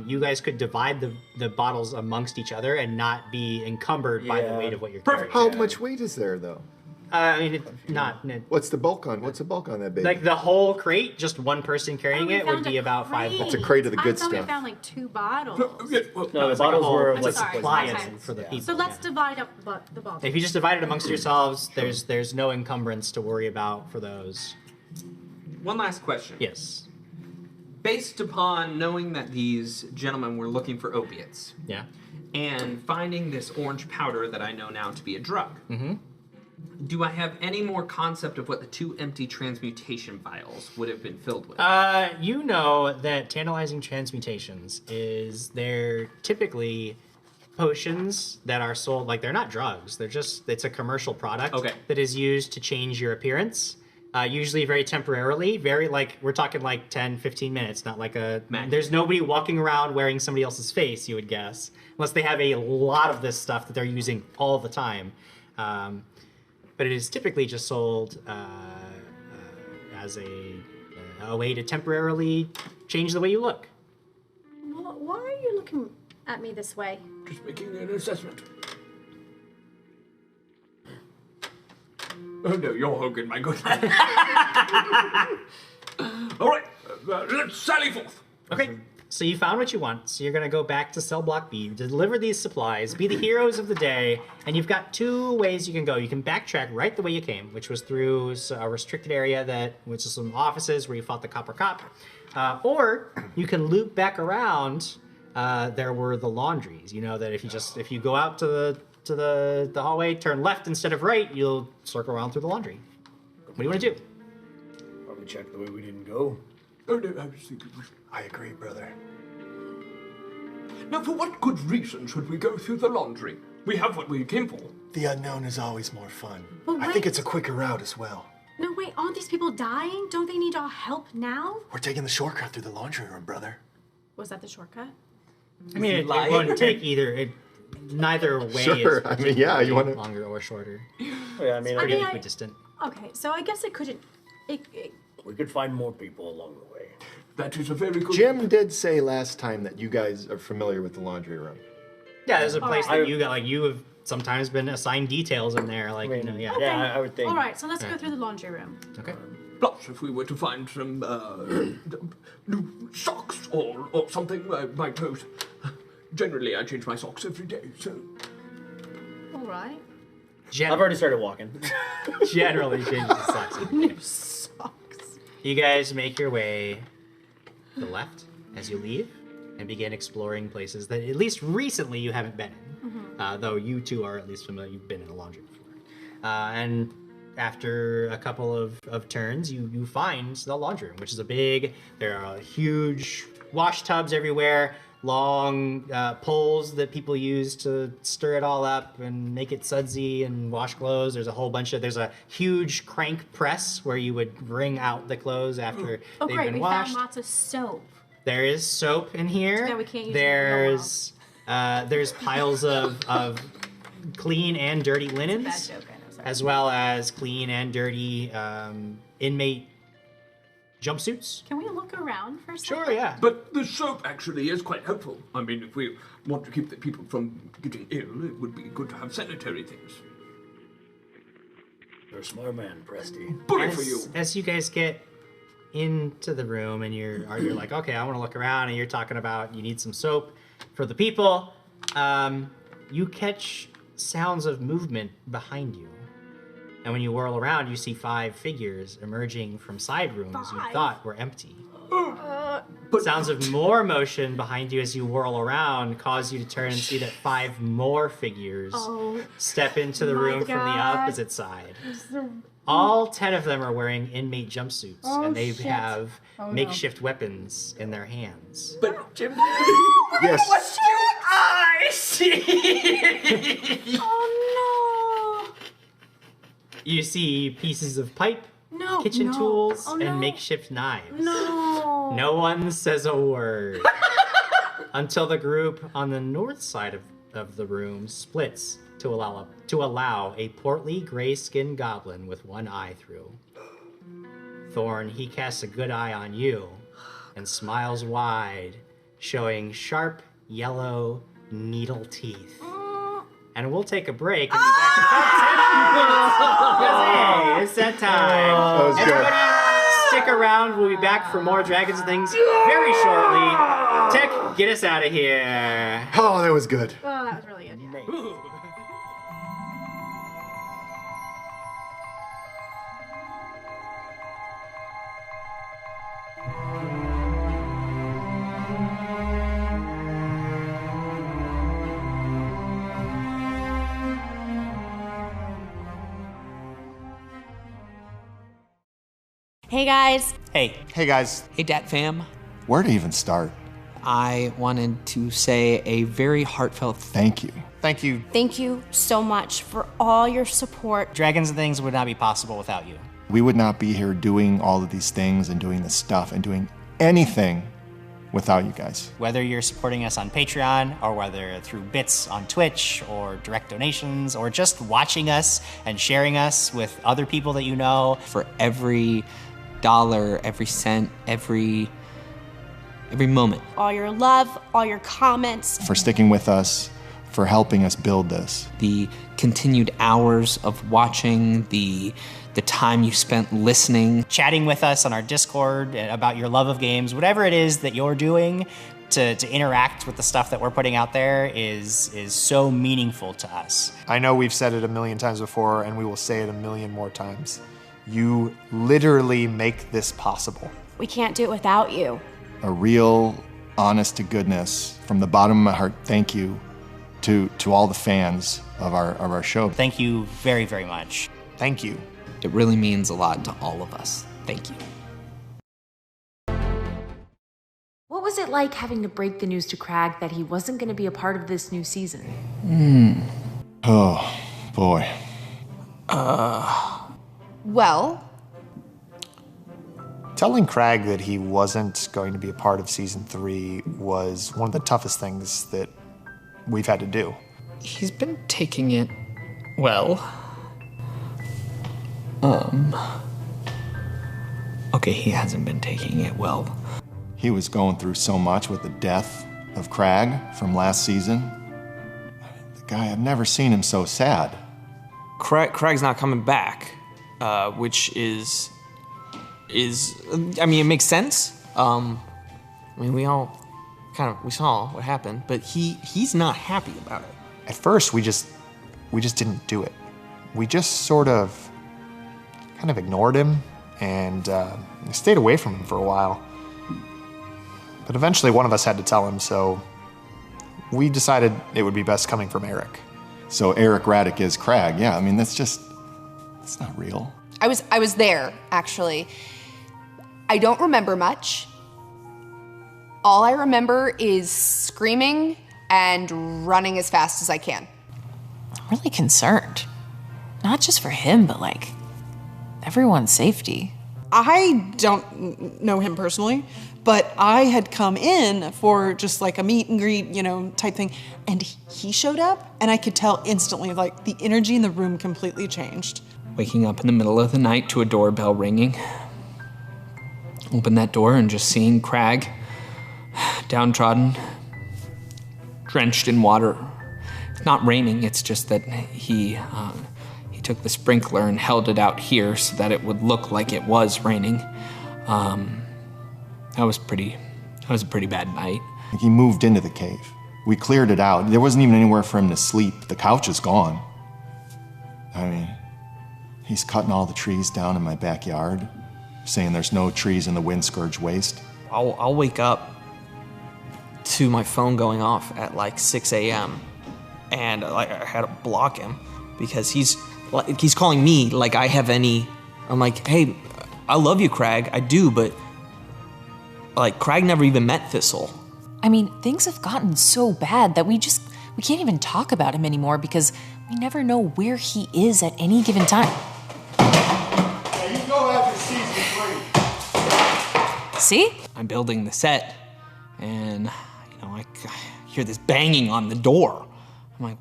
You guys could divide the bottles amongst each other and not be encumbered by the Yeah. weight of what you're Perfect. carrying. How much weight is there, though? I mean, not What's the bulk on? What's the bulk on that baby? like the whole crate. Just one person carrying Oh, we it would found be a about 5 crate. bottles. It's a crate of the I good thought we stuff. found like 2 bottles. Yeah, well, No, the It's like a bottles whole- were it's like a Sorry, supply okay. for the people. So let's yeah. divide up the bottles. If you just divide it amongst yourselves, there's no encumbrance to worry about for those. One last question. Yes. Based upon knowing that these gentlemen were looking for opiates Yeah. and finding this orange powder that I know now to be a drug, do I have any more concept of what the 2 empty transmutation vials would have been filled with? You know that tantalizing transmutations they're typically potions that are sold, like they're not drugs. It's a commercial product that is used to change your appearance. Usually very temporarily, we're talking like 10, 15 minutes, not like there's nobody walking around wearing somebody else's face, you would guess, unless they have a lot of this stuff that they're using all the time. But it is typically just sold as a way to temporarily change the way you look. Why are you looking at me this way? Just making an assessment. Oh no, you're Hogan, my good man. All right, let's sally forth. Okay, so you found what you want. So you're gonna go back to cell block B, deliver these supplies, be the heroes of the day, and you've got 2 ways you can go. You can backtrack right the way you came, which was through a restricted area which is some offices where you fought the Copper Cop, or you can loop back around. There were the laundries. You know that if you go out to the hallway, turn left instead of right, you'll circle around through the laundry. What do you want to do? Probably check the way we didn't go. Oh no, I was thinking. I agree, brother. Now, for what good reason should we go through the laundry? We have what we came for. The unknown is always more fun. But I think it's a quicker route as well. No, wait, aren't these people dying? Don't they need our help now? We're taking the shortcut through the laundry room, brother. Was that the shortcut? I mean, it wouldn't take either. Neither way Sure, is I mean, yeah, you want to... longer or shorter. Yeah, I mean, I mean, Equidistant. Okay, so I guess it couldn't... We could find more people along the way. That is a very good... Jim did say last time that you guys are familiar with the laundry room. Yeah, there's a place Alright. that you got, like, you have sometimes been assigned details in there, like, I mean, yeah. Okay. Yeah, I would think. All right, so let's go through the laundry room. Okay. Plus, if we were to find some new socks or something, I might post. Generally, I change my socks every day, so... All right. I've already started walking. Generally changes the socks. New socks. You guys make your way to the left as you leave and begin exploring places that at least recently you haven't been in. Though you two are at least familiar, you've been in a laundry before. And after a couple of turns, you find the laundry room, which is there are huge wash tubs everywhere, long poles that people use to stir it all up and make it sudsy and wash clothes. There's a huge crank press where you would wring out the clothes after they've Great, been we washed. found lots of soap. There is soap in here. Yeah, we can't use it there's piles of clean and dirty linens, Bad joke, I know, sorry. as well as clean and dirty inmate jumpsuits. Can we look around for a second? Sure, yeah. But the soap actually is quite helpful. I mean, if we want to keep the people from getting ill, it would be good to have sanitary things. You're a smart man, Presty. Bully for you. As you guys get into the room and you're like, okay, I want to look around, and you're talking about you need some soap for the people, you catch sounds of movement behind you. And when you whirl around, you see 5 figures emerging from side rooms you 5? thought were empty. Sounds of more motion behind you as you whirl around cause you to turn and see that 5 more figures step into the my room from the God. opposite side. All 10 of them are wearing inmate jumpsuits, and they shit. have makeshift weapons in their hands. But Jim, Yes. I see. Oh You see pieces of pipe, no! No. kitchen no. tools, Oh, and no. makeshift knives. No. No one says a word until the group on the north side of the room splits to allow a portly gray-skinned goblin with one eye through. Thorne, he casts a good eye on you and smiles wide, showing sharp yellow needle teeth. And we'll take a break and be back in about 10 minutes. Because, hey, it's that time. That was good. Everybody stick around. We'll be back for more Dragons and Things very shortly. Tech, get us out of here. Oh, that was good. Oh, that was really good. Yeah. Hey guys. Hey, Hey guys, Hey, Dat fam. where to even start? I wanted to say a very heartfelt Thank you. Thank you. Thank you so much for all your support. Dragons and things would not be possible without you. We would not be here doing all of these things and doing this stuff and doing anything without you guys. Whether you're supporting us on Patreon, or whether through bits on Twitch, or direct donations, or just watching us and sharing us with other people that you know. for every dollar, every cent, every moment. All your love, all your comments. For sticking with us, for helping us build this. The continued hours of watching, the time you spent listening. Chatting with us on our Discord about your love of games, whatever it is that you're doing to interact with the stuff that we're putting out there is so meaningful to us. I know we've said it a million times before, and we will say it a million more times. You literally make this possible. We can't do it without you. A real, honest to goodness, from the bottom of my heart, thank you to all the fans of our show. Thank you very, very much. Thank you. It really means a lot to all of us. Thank you. What was it like having to break the news to Crag that he wasn't going to be a part of this new season? Oh, boy. Well, Telling Crag that he wasn't going to be a part of season 3 was one of the toughest things that we've had to do. He's been taking it well. Okay, he hasn't been taking it well. He was going through so much with the death of Crag from last season. The guy, I've never seen him so sad. Crag's not coming back, which is I mean, it makes sense. I mean, we saw what happened, but he's not happy about it. At first, we just didn't do it. We just sort of kind of ignored him and stayed away from him for a while. But eventually one of us had to tell him, so we decided it would be best coming from Eric. So Eric Radic is Crag. Yeah, I mean, that's not real. I was there, actually. I don't remember much. All I remember is screaming and running as fast as I can. I'm really concerned. Not just for him, but like everyone's safety. I don't know him personally, but I had come in for just like a meet and greet, type thing, and he showed up, and I could tell instantly, like, the energy in the room completely changed. Waking up in the middle of the night to a doorbell ringing. Open that door and just seeing Crag, downtrodden, drenched in water. It's not raining, it's just that he took the sprinkler and held it out here so that it would look like it was raining. That was a pretty bad night. He moved into the cave. We cleared it out. There wasn't even anywhere for him to sleep. The couch is gone. I mean, he's cutting all the trees down in my backyard, saying there's no trees in the windscourge waste. I'll wake up to my phone going off at like 6 a.m. and like I had to block him because he's calling me like I have any. I'm like, hey, I love you, Crag. I do, but like Crag never even met Thistle. I mean, things have gotten so bad that we can't even talk about him anymore because we never know where he is at any given time. Yeah, you go after season 3. See? I'm building the set, and I hear this banging on the door. I'm like,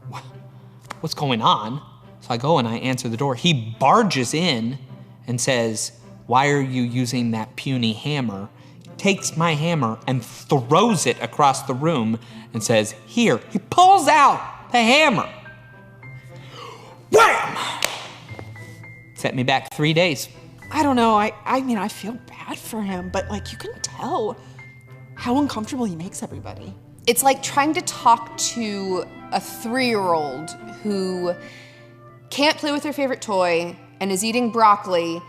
what's going on? So I go and I answer the door. He barges in and says, "Why are you using that puny hammer?" Takes my hammer and throws it across the room and says, "Here." He pulls out the hammer. Wham! Set me back 3 days. I don't know, I mean, I feel bad for him, but like you can tell how uncomfortable he makes everybody. It's like trying to talk to a 3-year-old who can't play with their favorite toy and is eating broccoli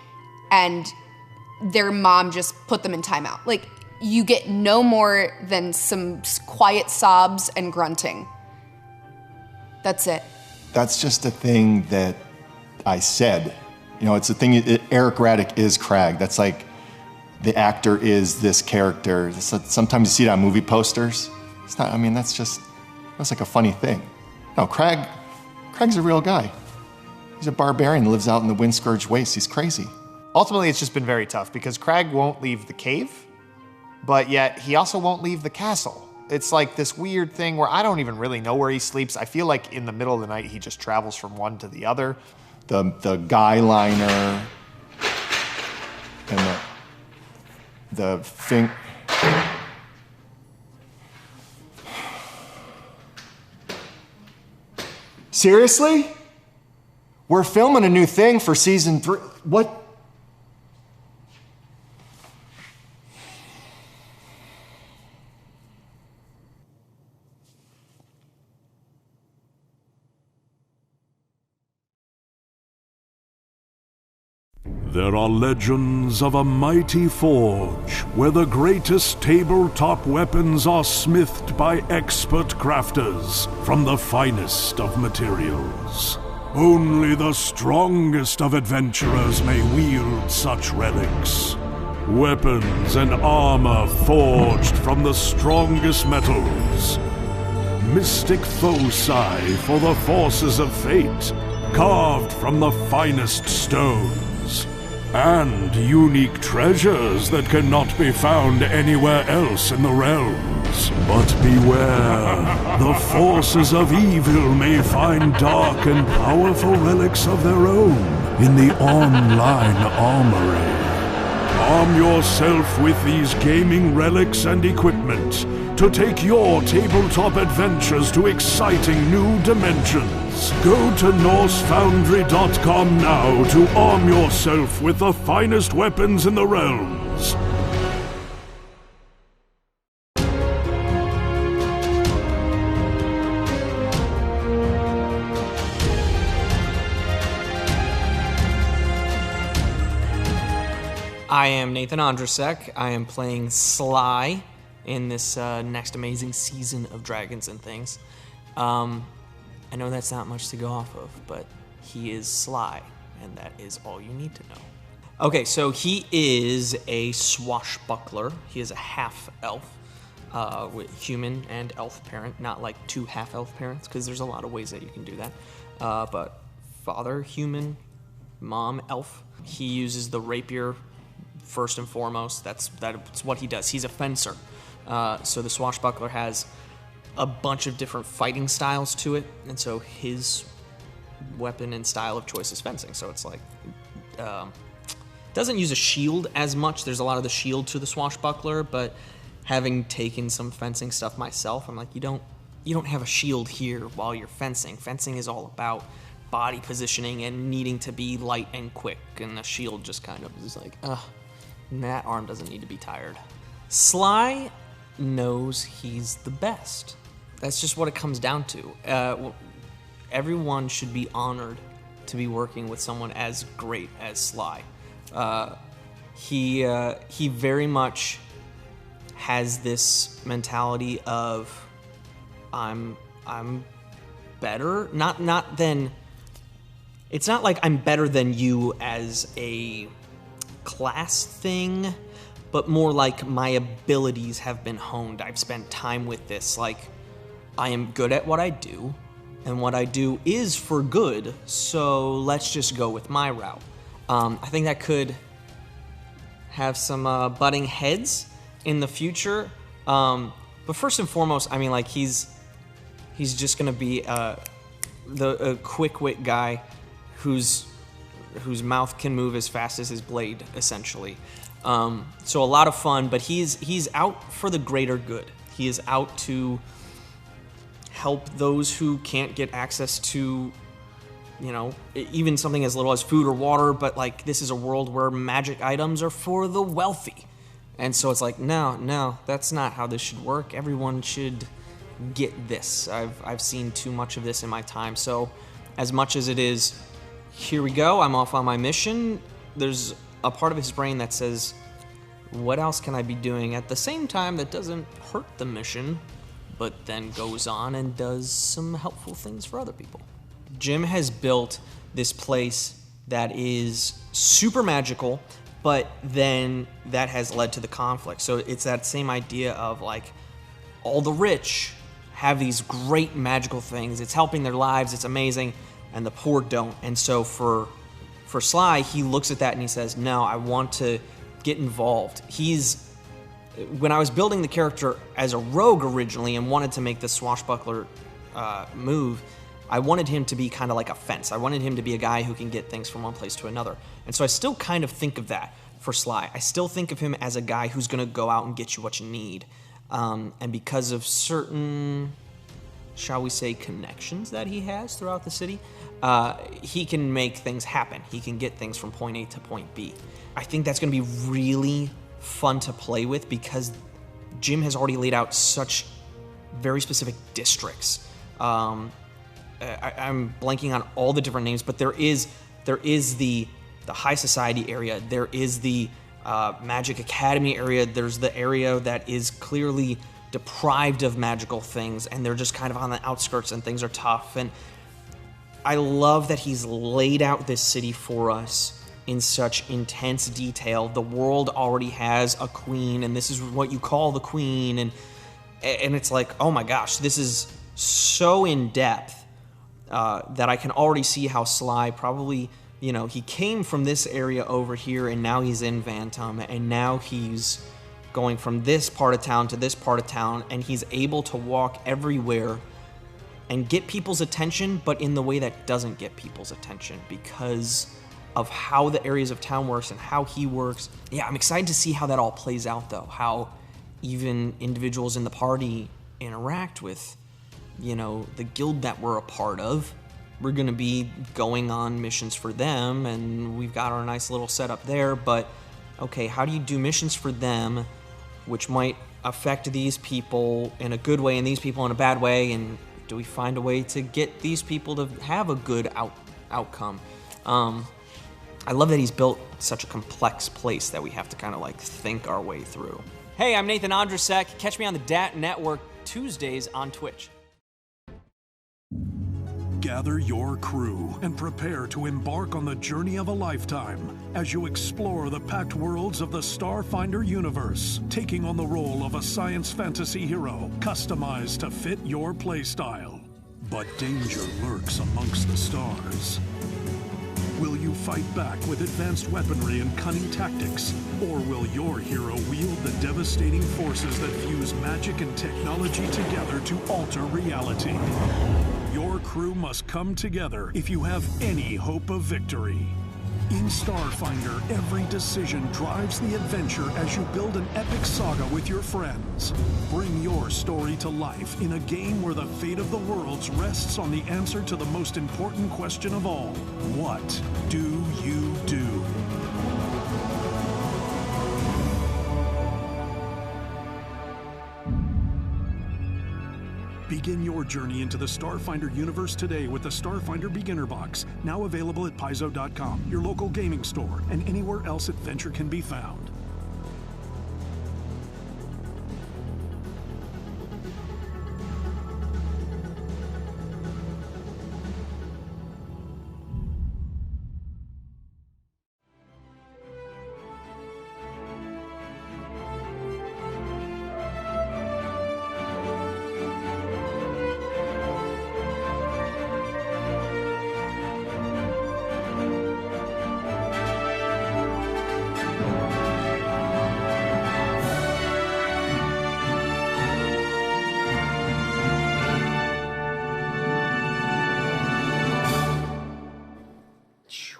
and their mom just put them in timeout. Like, you get no more than some quiet sobs and grunting. That's it. That's just a thing that I said. It's a thing, Eric Radic is Crag. That's like the actor is this character. Sometimes you see it on movie posters. It's not, I mean, that's like a funny thing. No, Craig's a real guy. He's a barbarian who lives out in the wind-scourged wastes. He's crazy. Ultimately, it's just been very tough because Crag won't leave the cave, but yet he also won't leave the castle. It's like this weird thing where I don't even really know where he sleeps. I feel like in the middle of the night, he just travels from one to the other. The guy liner and the thing. Seriously? We're filming a new thing for season 3. What? There are legends of a mighty forge where the greatest tabletop weapons are smithed by expert crafters from the finest of materials. Only the strongest of adventurers may wield such relics. Weapons and armor forged from the strongest metals. Mystic foci for the forces of fate, carved from the finest stones. And unique treasures that cannot be found anywhere else in the realms. But beware, the forces of evil may find dark and powerful relics of their own in the online armory. Arm yourself with these gaming relics and equipment to take your tabletop adventures to exciting new dimensions. Go to NorseFoundry.com now to arm yourself with the finest weapons in the realms. I am Nathan Andrasek. I am playing Sly in this next amazing season of Dragons and Things. I know that's not much to go off of, but he is Sly, and that is all you need to know. Okay, so he is a swashbuckler. He is a half-elf, with human and elf parent, not like two half-elf parents, because there's a lot of ways that you can do that. But father human, mom elf. He uses the rapier first and foremost. That's what he does. He's a fencer. So the swashbuckler has a bunch of different fighting styles to it, and so his weapon and style of choice is fencing. So it's like doesn't use a shield as much. There's a lot of the shield to the swashbuckler, but having taken some fencing stuff myself, I'm like, you don't have a shield here while you're fencing. Fencing is all about body positioning and needing to be light and quick, and the shield just kind of is like, that arm doesn't need to be tired. Sly knows he's the best. That's just what it comes down to. Everyone should be honored to be working with someone as great as Sly. He very much has this mentality of I'm better. Not than. It's not like I'm better than you as a class thing, but more like my abilities have been honed. I've spent time with this. Like, I am good at what I do, and what I do is for good, so let's just go with my route. I think that could have some butting heads in the future. But first and foremost, I mean, like, he's just gonna be a quick-wit guy whose mouth can move as fast as his blade, essentially. So a lot of fun, but he's out for the greater good. He is out to help those who can't get access to, even something as little as food or water, but like, this is a world where magic items are for the wealthy. And so it's like, no, that's not how this should work. Everyone should get this. I've seen too much of this in my time. So as much as it is, here we go, I'm off on my mission, there's a part of his brain that says, what else can I be doing at the same time that doesn't hurt the mission, but then goes on and does some helpful things for other people. Jim has built this place that is super magical, but then that has led to the conflict. So it's that same idea of like all the rich have these great magical things. It's helping their lives. It's amazing. And the poor don't. And so for Sly, he looks at that and he says, no, I want to get involved. When I was building the character as a rogue originally and wanted to make this swashbuckler move, I wanted him to be kind of like a fence. I wanted him to be a guy who can get things from one place to another. And so I still kind of think of that for Sly. I still think of him as a guy who's going to go out and get you what you need. And because of certain, shall we say, connections that he has throughout the city, he can make things happen. He can get things from point A to point B. I think that's going to be really fun to play with because Jim has already laid out such very specific districts. I'm blanking on all the different names, but there is the high society area. There is the Magic Academy area. There's the area that is clearly deprived of magical things, and they're just kind of on the outskirts, and things are tough. And I love that he's laid out this city for us in such intense detail. The world already has a queen, and this is what you call the queen, and it's like, oh my gosh, this is so in depth that I can already see how Sly probably, he came from this area over here, and now he's in Vantam, and now he's going from this part of town to this part of town, and he's able to walk everywhere and get people's attention, but in the way that doesn't get people's attention because of how the areas of town works and how he works. Yeah, I'm excited to see how that all plays out, though, how even individuals in the party interact with, the guild that we're a part of. We're going to be going on missions for them, and we've got our nice little setup there, but okay, how do you do missions for them, which might affect these people in a good way and these people in a bad way, and do we find a way to get these people to have a good outcome? I love that he's built such a complex place that we have to kind of think our way through. Hey, I'm Nathan Andrusek. Catch me on the DaT Network Tuesdays on Twitch. Gather your crew and prepare to embark on the journey of a lifetime as you explore the packed worlds of the Starfinder universe, taking on the role of a science fantasy hero customized to fit your playstyle. But danger lurks amongst the stars. Will you fight back with advanced weaponry and cunning tactics? Or will your hero wield the devastating forces that fuse magic and technology together to alter reality? Your crew must come together if you have any hope of victory. In Starfinder, every decision drives the adventure as you build an epic saga with your friends. Bring your story to life in a game where the fate of the worlds rests on the answer to the most important question of all. What do you do? Begin your journey into the Starfinder universe today with the Starfinder Beginner Box, now available at Paizo.com, your local gaming store, and anywhere else adventure can be found.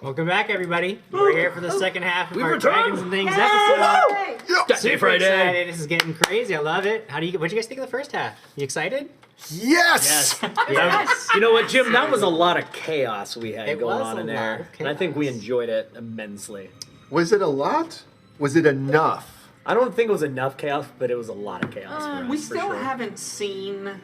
Welcome back, everybody. We're here for the second half of We've our returned. Dragons and Things Hey! episode. Day Super Friday. excited. This is getting crazy. I love it. What do you guys think of the first half? You excited? Yes! Yes. You know what, Jim? That was a lot of chaos we had It going was on a in lot there. of And I think we enjoyed it immensely. Was it a lot? Was it enough? I don't think it was enough chaos, but it was a lot of chaos for us. We for still sure. haven't seen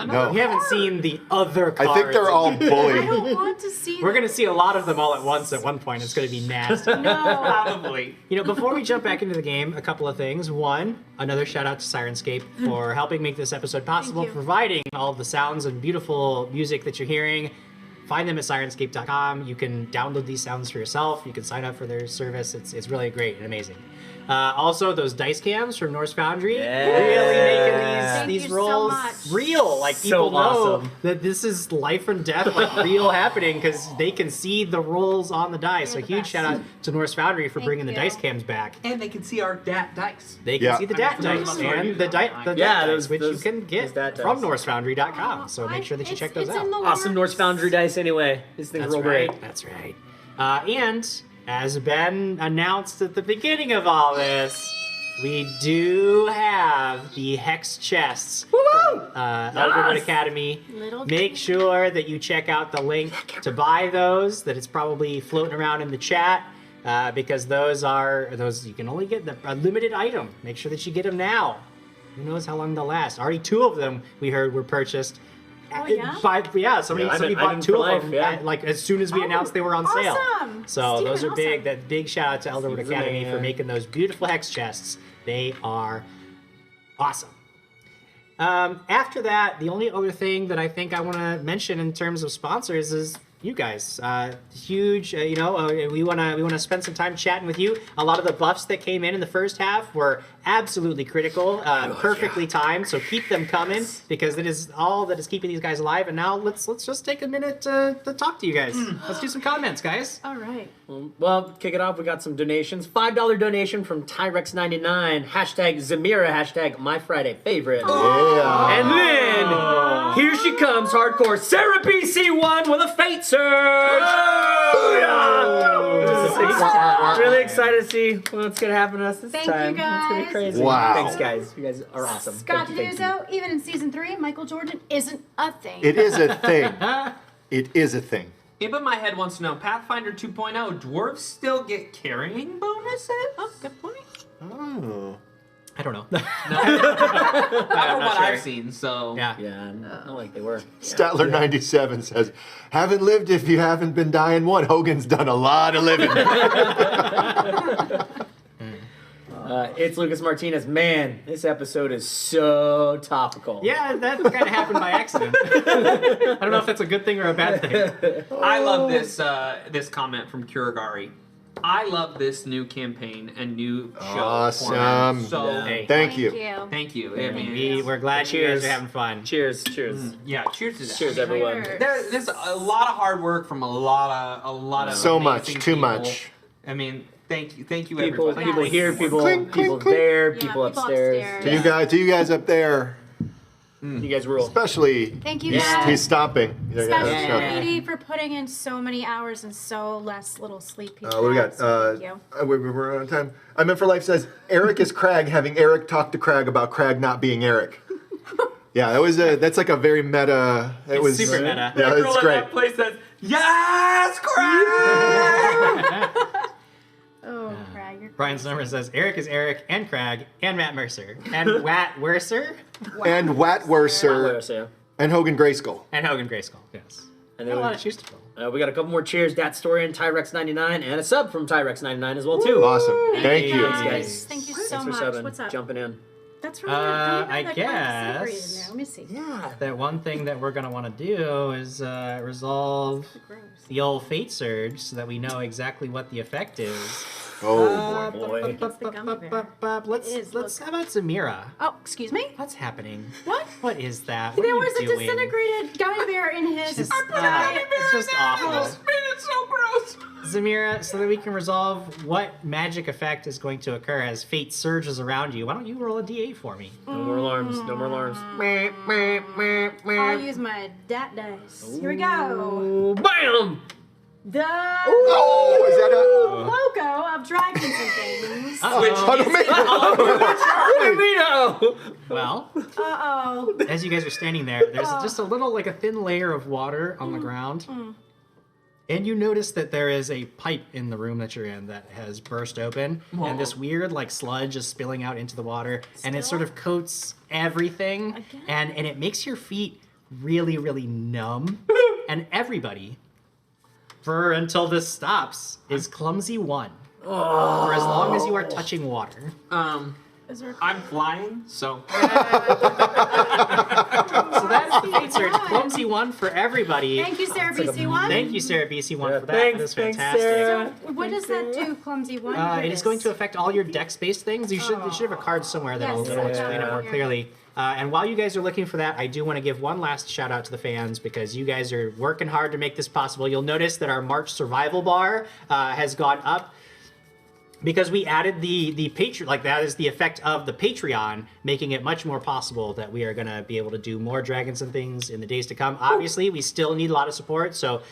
No. We haven't seen the other cards. I think they're all I bullied. don't want to see We're going to see a lot of them all at once at one point. It's going to be nasty. No. Probably. Before we jump back into the game, a couple of things. One, another shout out to Sirenscape for helping make this episode possible, Thank you. providing all of the sounds and beautiful music that you're hearing. find them at Sirenscape.com. You can download these sounds for yourself. You can sign up for their service. It's really great and amazing. Also, those dice cams from Norse Foundry really making these rolls real. Like people know that this is life and death, like real happening because they can see the rolls on the dice. So huge shout out to Norse Foundry for bringing the dice cams back. And they can see our DaT dice. They can see the DaT dice and the DaT dice, which you can get from NorseFoundry.com. So make sure that you check those out. Awesome Norse Foundry dice anyway. These things roll great. That's right. And as Ben announced at the beginning of all this, we do have the hex chests from Elderwood Academy. Make sure that you check out the link to buy those, that it's probably floating around in the chat, because those you can only get a limited item. Make sure that you get them now. Who knows how long they'll last. Already 2 of them, we heard, were purchased. Somebody bought 2 of them like as soon as we announced they were on sale. So those are big. That big shout out to Elderwood Academy for making those beautiful hex chests. They are awesome. After that, the only other thing that I think I want to mention in terms of sponsors is you guys. Huge, we want to spend some time chatting with you. A lot of the buffs that came in the first half were absolutely critical, perfectly timed. So keep them coming because it is all that is keeping these guys alive. And now let's just take a minute to talk to you guys. Let's do some comments, guys. All right. Well, kick it off. We got some donations. $5 donation from Tyrex99. Hashtag Zamira. Hashtag My Friday Favorite. Yeah. And then here she comes, hardcore Sarah BC1 with a fate surge. Really excited to see what's gonna happen to us this Thank time. you, guys. It's gonna be crazy. Wow. Thanks, guys. You guys are awesome. Scott Thank you. Deduzo, even in season 3, Michael Jordan isn't a thing. It is a thing. It is a thing. Imp in my head wants to know, Pathfinder 2.0, dwarves still get carrying bonuses? Oh, good point. Oh. I don't know. Not from what I've seen, so... Yeah, not like they were. Statler97 says, haven't lived if you haven't been dying one. Hogan's done a lot of living. It's Lucas Martinez. Man, this episode is so topical. Yeah, that kind of happened by accident. I don't know if that's a good thing or a bad thing. I love this comment from Kuragari. I love this new campaign and new show. Awesome. So Thank you. Thank you. I mean, we're glad you guys are having fun. Cheers. Cheers. Yeah, cheers to that. Cheers, everyone. There's a lot of hard work from a lot of so much, amazing too people. much. I mean, thank you, People everybody. here, people Clink, clink, clink. there, people upstairs. To you guys up there, You guys rule. especially. Thank you, guys. He's stopping. Especially Yeah. to Edie for putting in so many hours and so less little sleep. What do we got? Thank you. We're on time. I meant for life says Eric is Crag, having Eric talk to Crag about Crag not being Eric. Yeah, that's like a very meta. It was super meta. Yeah, Girl it's at great. that place says, "Yes, Craig!" Oh, Crag, you're Brian Summer says Eric is Eric and Crag and Matt Mercer and Wat Werser And Watwerser and Hogan Grayskull. and Hogan Grayskull. Yes. And Got then a lot of shoes to fill. we got a couple more cheers. Dat Story and Tyrex99 and a sub from Tyrex99 as well too. Awesome. Thank you. Thanks, guys. Thank you so Thanks for much. subbing, What's up? jumping in. That's really good. I Let guess. me see. Yeah, that one thing that we're gonna want to do is resolve the old fate surge so that we know exactly what the effect is. Oh boy. Let's how about Zamira? Oh, excuse me? What's happening? What? What is that? What There are you was a doing? disintegrated gummy bear in his. It's just awful. It's so gross. Zamira, so that we can resolve what magic effect is going to occur as fate surges around you, why don't you roll a d8 for me? No more alarms. No more alarms. I'll use my DaT dice. Here we go. Bam! The Oh, is that a logo of dragons and things. Well, Uh-oh. as you guys are standing there, there's just a little, like a thin layer of water on the ground. And you notice that there is a pipe in the room that you're in that has burst open, and this weird like sludge is spilling out into the water, and it sort of coats everything, and it makes your feet really, really numb. And everybody, for until this stops, is clumsy 1. For as long as you are touching water. I'm flying, so. So that's the fate surge. Clumsy BC1 for everybody. Thank you, Sarah BC1. Thank you, Sarah BC1 for that. Thanks, That's thanks, fantastic. Sarah. So, what does that do, Clumsy One? It is going to affect all your dex-based things. You should have a card somewhere that'll explain it more clearly. And while you guys are looking for that, I do want to give one last shout out to the fans because you guys are working hard to make this possible. You'll notice that our March survival bar has gone up because we added the Patreon. Like, that is the effect of the Patreon, making it much more possible that we are going to be able to do more dragons and things in the days to come. Obviously, we still need a lot of support, so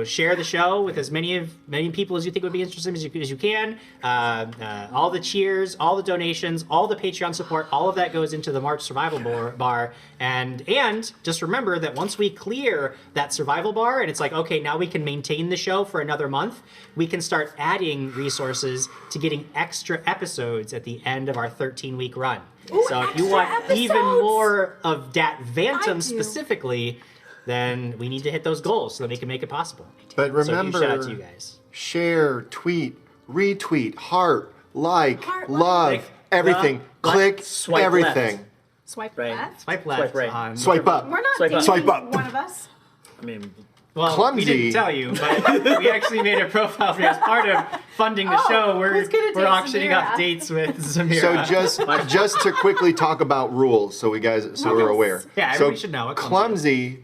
share the show with as many people as you think would be interested as you can. All the cheers, all the donations, all the Patreon support, all of that goes into the March survival bar. And just remember that once we clear that survival bar, and it's like, okay, now we can maintain the show for another month, we can start adding resources to getting extra episodes at the end of our 13-week run. Ooh, so if you want episodes. even more of DaT Vantam specifically, then we need to hit those goals so that we can make it possible. But remember, so shout out to you guys. Share, tweet, retweet, heart, love, everything. Click swipe everything. left. Swipe Right. left. Swipe left. Swipe right. on- Swipe up. We're not Swipe up. dating Swipe up. one of us. I mean, Well, Clumsy. we didn't tell you, but we actually made a profile for you as part of funding the show. who's gonna We're date auctioning Samira? off dates with Samira. So just to quickly talk about rules, so we're aware. Yeah, so everybody should know what clumsy.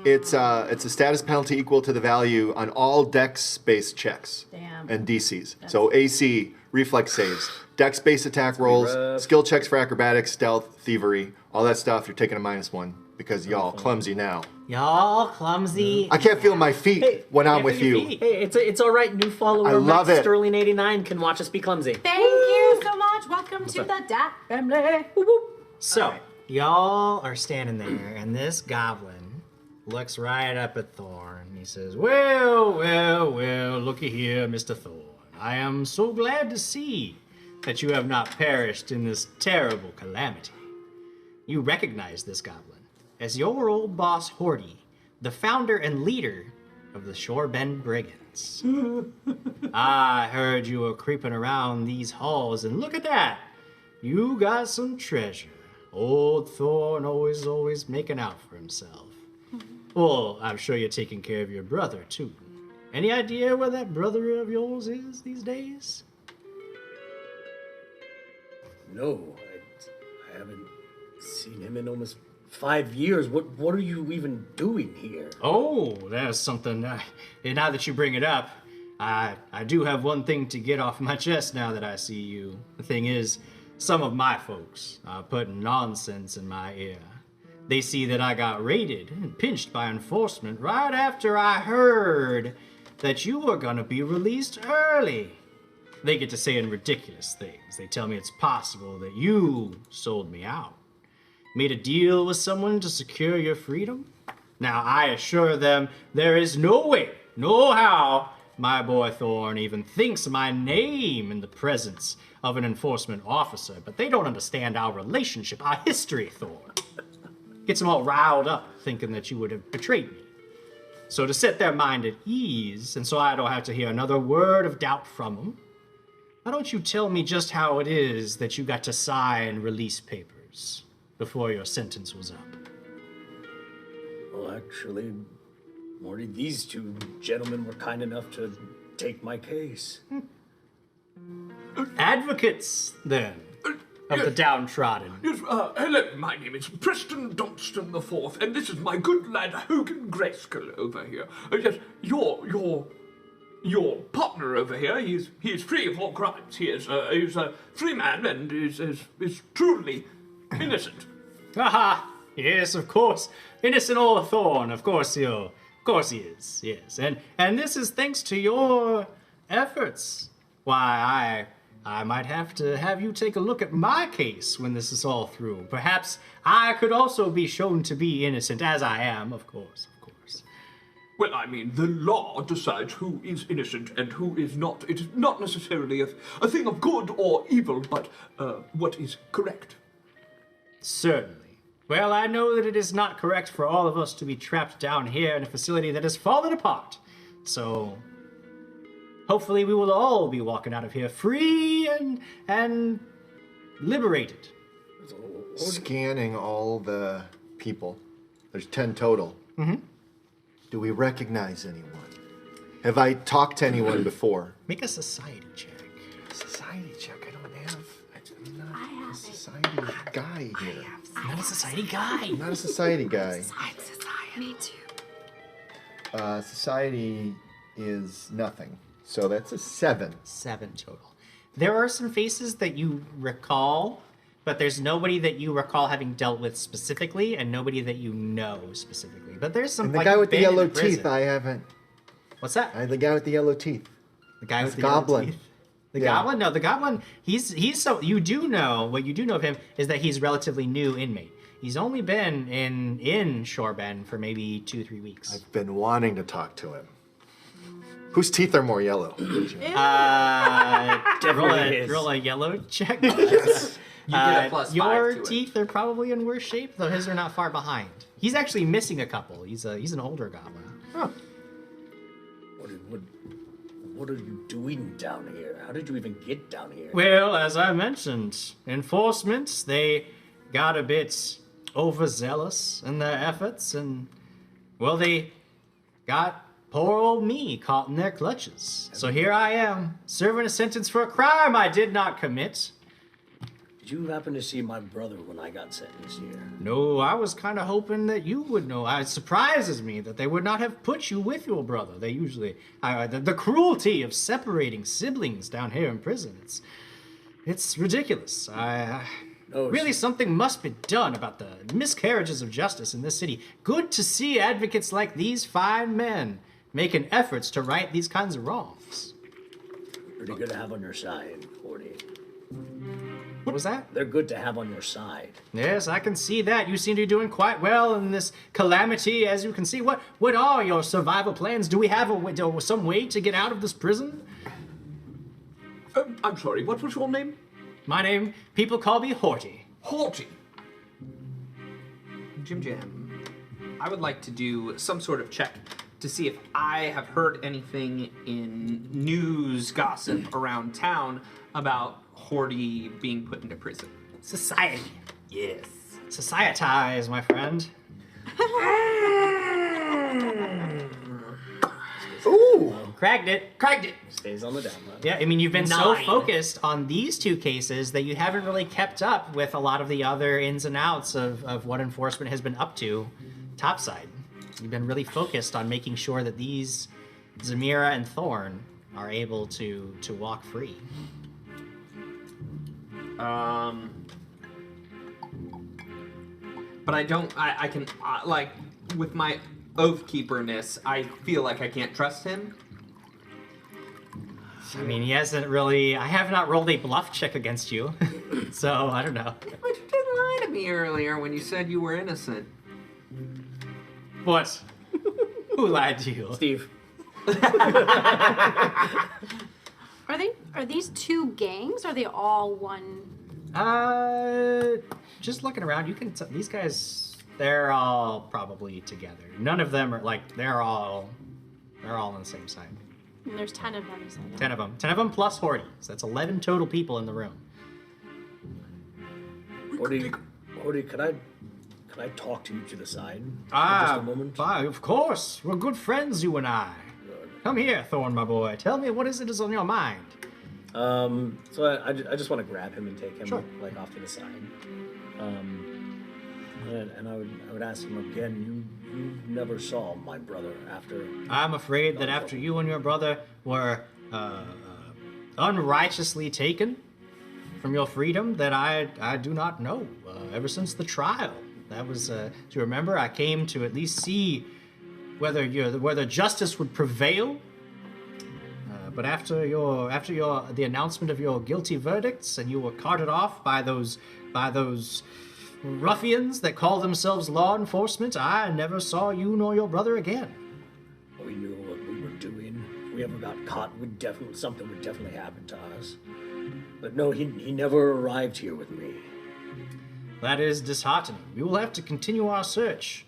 It's a status penalty equal to the value on all dex-based checks and DCs. So AC, reflex saves, dex-based attack rolls, skill checks for acrobatics, stealth, thievery, all that stuff. You're taking a -1 because y'all clumsy now. Y'all clumsy. I can't feel my feet when I'm with you. hey, it's all right. New follower, I love Max it. Sterling89 can watch us be clumsy. Thank you so much. Welcome to the DaT family. Woo woo. So, y'all are standing there, and this goblin looks right up at Thorne. He says, well, looky here, Mr. Thorne. I am so glad to see that you have not perished in this terrible calamity. You recognize this goblin as your old boss, Hortie, the founder and leader of the Shorebend Brigands. I heard you were creeping around these halls, and look at that. You got some treasure. Old Thorne always making out for himself. Well, I'm sure you're taking care of your brother, too. Any idea where that brother of yours is these days? No, I haven't seen him in almost 5 years. What are you even doing here? Oh, there's something. Now that you bring it up, I do have one thing to get off my chest now that I see you. The thing is, some of my folks are putting nonsense in my ear. They see that I got raided and pinched by enforcement right after I heard that you were gonna be released early. They get to saying ridiculous things. They tell me it's possible that you sold me out. Made a deal with someone to secure your freedom? Now, I assure them there is no way, no how, my boy Thorne even thinks my name in the presence of an enforcement officer, but they don't understand our relationship, our history, Thorne. Gets them all riled up, thinking that you would have betrayed me. So to set their mind at ease, and so I don't have to hear another word of doubt from them, why don't you tell me just how it is that you got to sign release papers before your sentence was up? Well, actually, Morty, these two gentlemen were kind enough to take my case. Advocates, then, of the downtrodden. Yes, hello, my name is Preston Donston IV, and this is my good lad Hogan Grayskull over here. Yes, your partner over here, he's free of all crimes. He's a free man and is truly innocent. Aha! Yes, of course. Innocent old Thorne, of course he is, yes. And this is thanks to your efforts. Why, I might have to have you take a look at my case when this is all through. Perhaps I could also be shown to be innocent, as I am, of course. Well, I mean, the law decides who is innocent and who is not. It is not necessarily a thing of good or evil, but what is correct. Certainly. Well, I know that it is not correct for all of us to be trapped down here in a facility that has fallen apart. So, hopefully we will all be walking out of here free and liberated. Scanning all the people. There's 10 total. Mm-hmm. Do we recognize anyone? Have I talked to anyone before? Make a society check. Society check. I don't have. I'm not a society guy here. Not a society guy. I'm not a society guy. I'm society. Me too. Society is nothing. So that's a 7. 7 total. There are some faces that you recall, but there's nobody that you recall having dealt with specifically, and nobody that you know specifically. But there's some. And the like, guy with the been in yellow prison. teeth, I haven't. What's that? The guy with the yellow teeth. The guy with the goblin. yellow teeth. The Yeah. goblin? No, the goblin. He's so you do know what you do know of him is that he's relatively new inmate. He's only been in Shorebend for maybe 2-3 weeks. I've been wanting to talk to him. Whose teeth are more yellow? Roll a yellow check. Yes. You get a +5 Your to it. teeth are probably in worse shape, though his are not far behind. He's actually missing a couple. He's an older goblin. Huh. What are you doing down here? How did you even get down here? Well, as I mentioned, enforcement, they got a bit overzealous in their efforts, and, well, they got poor old me caught in their clutches. So here I am, serving a sentence for a crime I did not commit. Did you happen to see my brother when I got sentenced here? No, I was kind of hoping that you would know. It surprises me that they would not have put you with your brother. They usually... the cruelty of separating siblings down here in prison, it's ridiculous. Really, something must be done about the miscarriages of justice in this city. Good to see advocates like these fine men making efforts to right these kinds of wrongs. Pretty good to have on your side, Hortie. What was that? They're good to have on your side. Yes, I can see that. You seem to be doing quite well in this calamity, as you can see. What are your survival plans? Do we have some way to get out of this prison? I'm sorry, what was your name? My name, people call me Hortie. Hortie. Jim, I would like to do some sort of check to see if I have heard anything in news gossip around town about Hortie being put into prison. Society. Yes. Societize, my friend. Ooh! Cracked it. Stays on the down low. Yeah, I mean, you've been so 9. focused on these 2 cases that you haven't really kept up with a lot of the other ins and outs of what enforcement has been up to topside. You've been really focused on making sure that these Zamira and Thorne are able to walk free. But I don't, I can, like, with my oath-keeperness, I feel like I can't trust him. I mean, he hasn't really, I have not rolled a bluff check against you, so I don't know. But you did lie to me earlier when you said you were innocent. What? Who lied to you? Steve. Are these 2 gangs? Or are they all one? Just looking around, you can these guys, they're all probably together. None of them are like, they're all on the same side. And there's 10 of them. So 10 of them. 10 of them plus Hortie. So that's 11 total people in the room. Hortie, could I talk to you to the side for Ah, just a moment? of course. We're good friends, you and I. Come here, Thorne, my boy. Tell me, what is it is on your mind? So I just want to grab him and take him like off to the side. And I would ask him again. You never saw my brother after. I'm afraid that after you and your brother were unrighteously taken from your freedom, that I do not know. Ever since the trial, that was. Do you remember? I came to at least see whether justice would prevail. But after the announcement of your guilty verdicts, and you were carted off by those ruffians that call themselves law enforcement, I never saw you nor your brother again. We knew what we were doing. If we ever got caught, something would definitely happen to us. But no, he never arrived here with me. That is disheartening. We will have to continue our search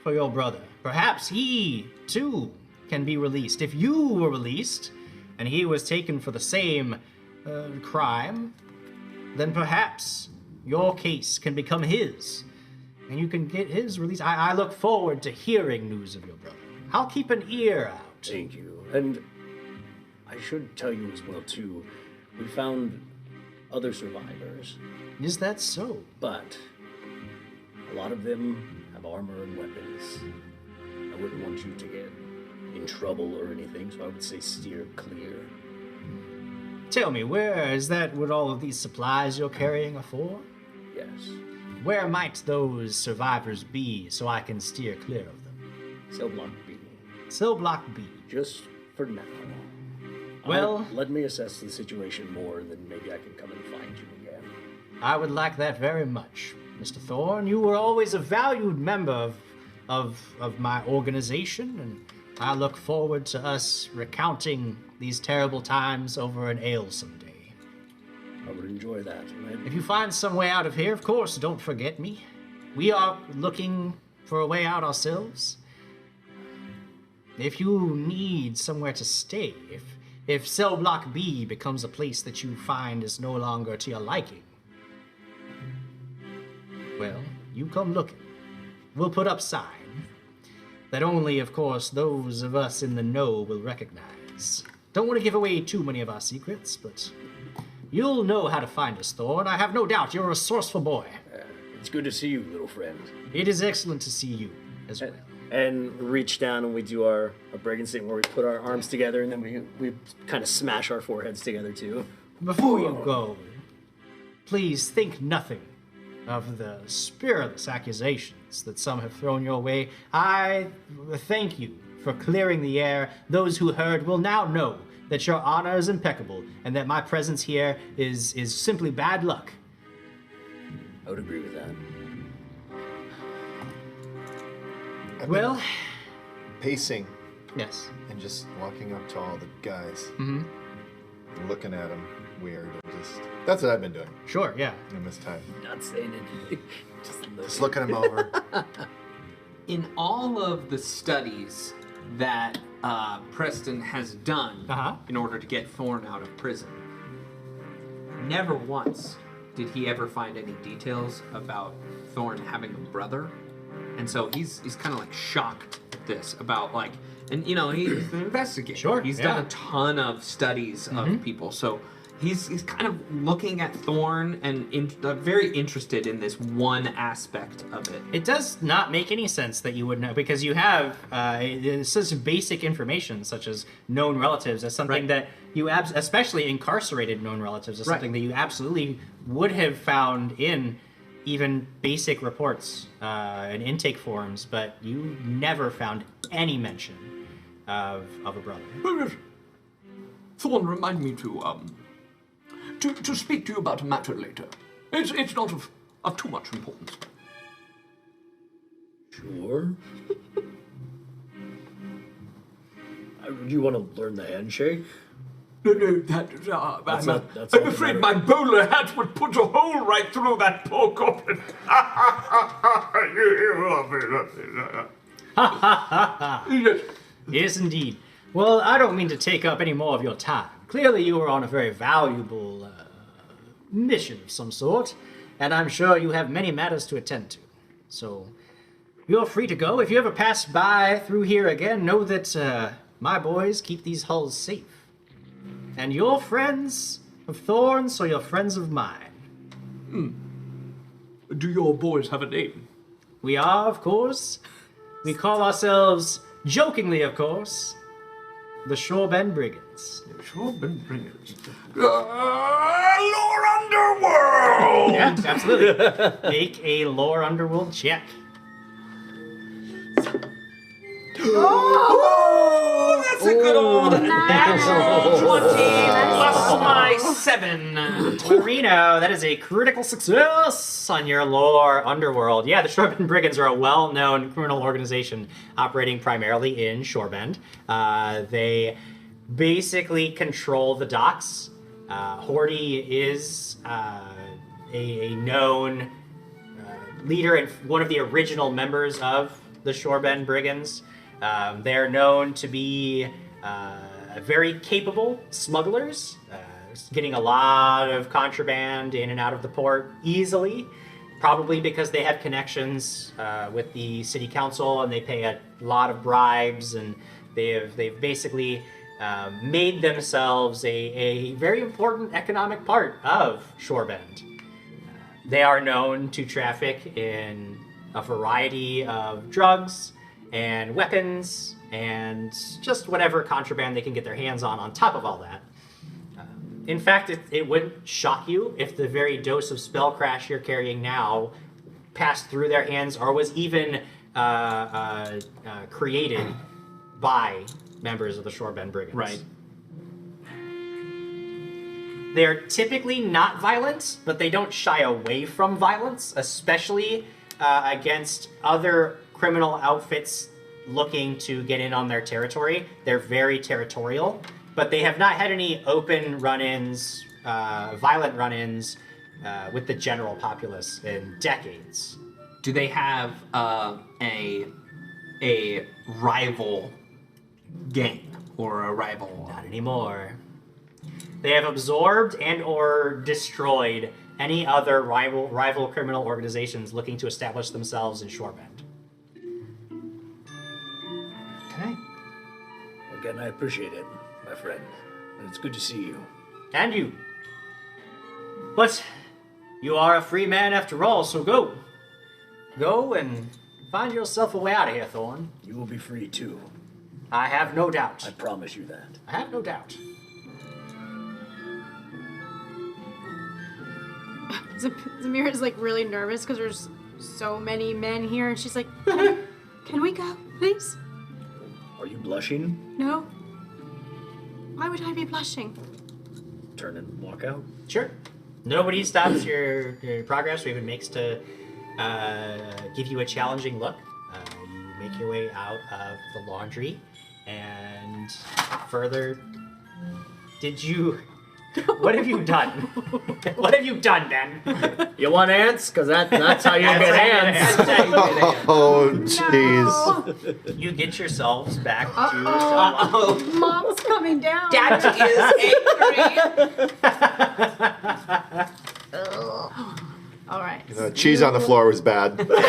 for your brother. Perhaps he, too, can be released. If you were released, and he was taken for the same crime, then perhaps your case can become his. and you can get his release. I look forward to hearing news of your brother. I'll keep an ear out. Thank you. And I should tell you as well, too, we found other survivors. Is that so? But a lot of them have armor and weapons. I wouldn't want you to get in trouble or anything, so I would say steer clear. Tell me, where is that what all of these supplies you're carrying are for? Yes. Where might those survivors be so I can steer clear of them? Cell block B. Cell block B. Just for now. Well, let me assess the situation more, and then maybe I can come and find you again. I would like that very much, Mr. Thorne. You were always a valued member of my organization, and I look forward to us recounting these terrible times over an ale someday. I would enjoy that. If you find some way out of here, of course, don't forget me. We are looking for a way out ourselves. If you need somewhere to stay, if cell block B becomes a place that you find is no longer to your liking, well, you come looking. We'll put up sign that only, of course, those of us in the know will recognize. Don't want to give away too many of our secrets, but you'll know how to find us, Thorne. I have no doubt you're a resourceful boy. It's good to see you, little friend. It is excellent to see you as well. And reach down and we do our brigand thing where we put our arms together and then we kind of smash our foreheads together too. Before you go, please think nothing of the spiritless accusations that some have thrown your way. I thank you for clearing the air. Those who heard will now know that your honor is impeccable and that my presence here is simply bad luck. I would agree with that. Well, pacing. Yes. And just walking up to all the guys. Mm-hmm. And looking at them weird. And that's what I've been doing. Sure, yeah. In this time. Not saying anything. Just looking them over. In all of the studies that Preston has done in order to get Thorne out of prison, never once did he ever find any details about Thorne having a brother. And so he's kind of like shocked at this about like, and you know, he's an investigator. Sure, he's done a ton of studies of people. So he's kind of looking at Thorne and very interested in this one aspect of it. It does not make any sense that you would know, because you have such basic information, such as known relatives, as something that you, especially incarcerated known relatives, is something that you absolutely would have found in even basic reports and intake forms, but you never found any mention of a brother. Thorne, remind me to speak to you about a matter later. It's not of too much importance. Sure. You want to learn the handshake? No, I'm afraid my bowler hat would put a hole right through that poor goblin. Yes, indeed. Well, I don't mean to take up any more of your time. Clearly you are on a very valuable mission of some sort, and I'm sure you have many matters to attend to. So, you're free to go. If you ever pass by through here again, know that my boys keep these hulls safe. And you're friends of Thorne, so you're friends of mine. Do your boys have a name? We are, of course. We call ourselves, jokingly of course, the Shorebend Brigands. The Shorebend Brigands. Lore Underworld! Yeah, absolutely. Make a Lore Underworld check. Oh, that's a good old natural 20 plus my 7. Torino, that is a critical success on your Lore Underworld. Yeah, the Shorebend Brigands are a well-known criminal organization operating primarily in Shorebend. They basically control the docks. Hortie is a known leader and one of the original members of the Shorebend Brigands. They're known to be very capable smugglers, getting a lot of contraband in and out of the port easily. Probably because they have connections with the city council and they pay a lot of bribes, and they've basically made themselves a very important economic part of Shorebend. They are known to traffic in a variety of drugs and weapons and just whatever contraband they can get their hands on top of all that. In fact, it wouldn't shock you if the very dose of spell crash you're carrying now passed through their hands or was even created by members of the Shorebend Brigands. Right. They're typically not violent, but they don't shy away from violence, especially against other criminal outfits looking to get in on their territory. They're very territorial, but they have not had any open run-ins, violent run-ins with the general populace in decades. Do they have a rival gang or a rival? Not anymore. They have absorbed and or destroyed any other rival criminal organizations looking to establish themselves in Shorebend. Okay. Again, I appreciate it, my friend. And it's good to see you. And you. But you are a free man after all, so go. Go and find yourself a way out of here, Thorne. You will be free too. I have no doubt. I promise you that. I have no doubt. Zamira's like really nervous because there's so many men here, and she's like, can we go, please? Are you blushing? No. Why would I be blushing? Turn and walk out? Sure. Nobody stops your progress or even makes to give you a challenging look. You make your way out of the laundry and further. Did you... What have you done? What have you done, Ben? You want ants? Because that's how you get ants. Oh, jeez. You get yourselves back to... Mom's coming down. Dad is angry. All right. The cheese on the floor was bad. Bubba.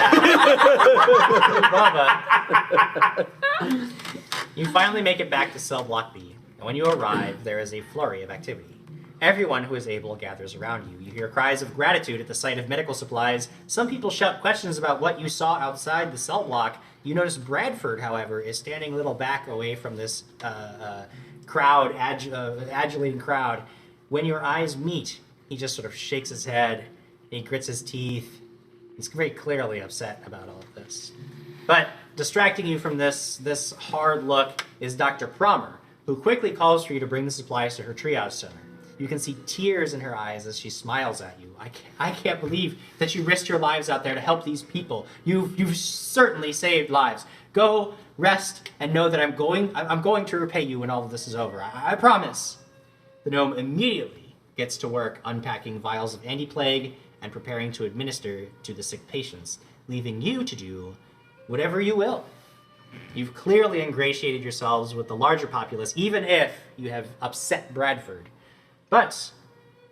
You finally make it back to cell block B, and when you arrive, there is a flurry of activity. Everyone who is able gathers around you. You hear cries of gratitude at the sight of medical supplies. Some people shout questions about what you saw outside the cell block. You notice Bradford, however, is standing a little back away from this crowd, adulating crowd. When your eyes meet, he just sort of shakes his head, he grits his teeth. He's very clearly upset about all of this. But distracting you from this hard look is Dr. Promer, who quickly calls for you to bring the supplies to her triage center. You can see tears in her eyes as she smiles at you. I can't believe that you risked your lives out there to help these people. You've certainly saved lives. Go, rest, and know that I'm going to repay you when all of this is over. I promise. The gnome immediately gets to work unpacking vials of anti-plague and preparing to administer to the sick patients, leaving you to do whatever you will. You've clearly ingratiated yourselves with the larger populace, even if you have upset Bradford. But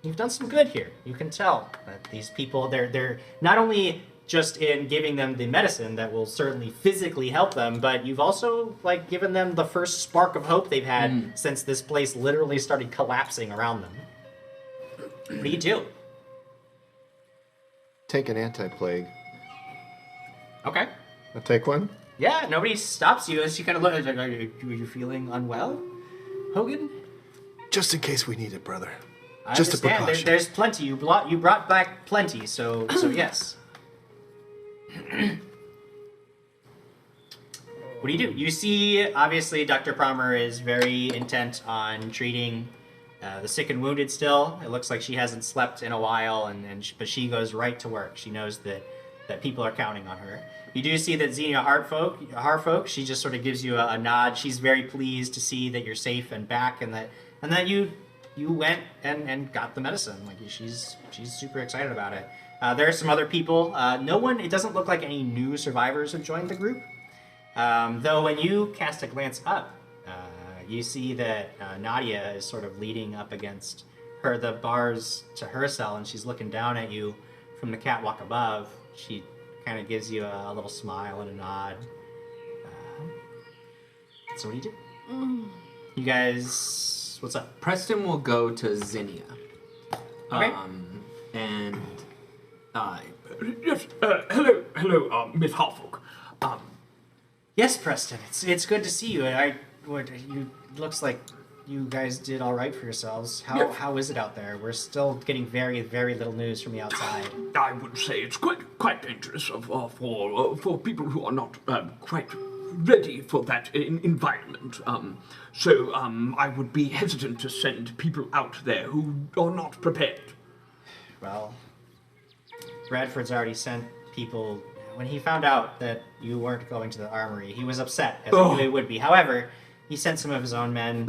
you've done some good here. You can tell that these people, they're not only just in giving them the medicine that will certainly physically help them, but you've also given them the first spark of hope they've had since this place literally started collapsing around them. What do you do? Take an anti-plague. Okay. I'll take one. Yeah, nobody stops you as you kind of look. Are you feeling unwell, Hogan? Just in case we need it, brother. I Just a understand. precaution. There's plenty. You brought back plenty, so yes. What do you do? You see, obviously, Dr. Promer is very intent on treating the sick and wounded still. It looks like she hasn't slept in a while, but she goes right to work. She knows that people are counting on her. You do see that Xenia Harfolk, she just sort of gives you a nod. She's very pleased to see that you're safe and back, and that you went and got the medicine. She's super excited about it. There are some other people. It doesn't look like any new survivors have joined the group. Though when you cast a glance up, you see that Nadia is sort of leaning up against the bars to her cell, and she's looking down at you. from the catwalk above, she kind of gives you a little smile and a nod. So what do you do? You guys, what's up? Preston will go to Zinnia. Okay. And Yes, hello, Miss Harfolk. Yes, Preston. It's good to see you. Looks like you guys did all right for yourselves. How is it out there? We're still getting very, very little news from the outside. I would say it's quite dangerous for people who are not quite ready for that environment. So I would be hesitant to send people out there who are not prepared. Well, Bradford's already sent people. When he found out that you weren't going to the armory, he was upset, as I knew he would be. However, he sent some of his own men.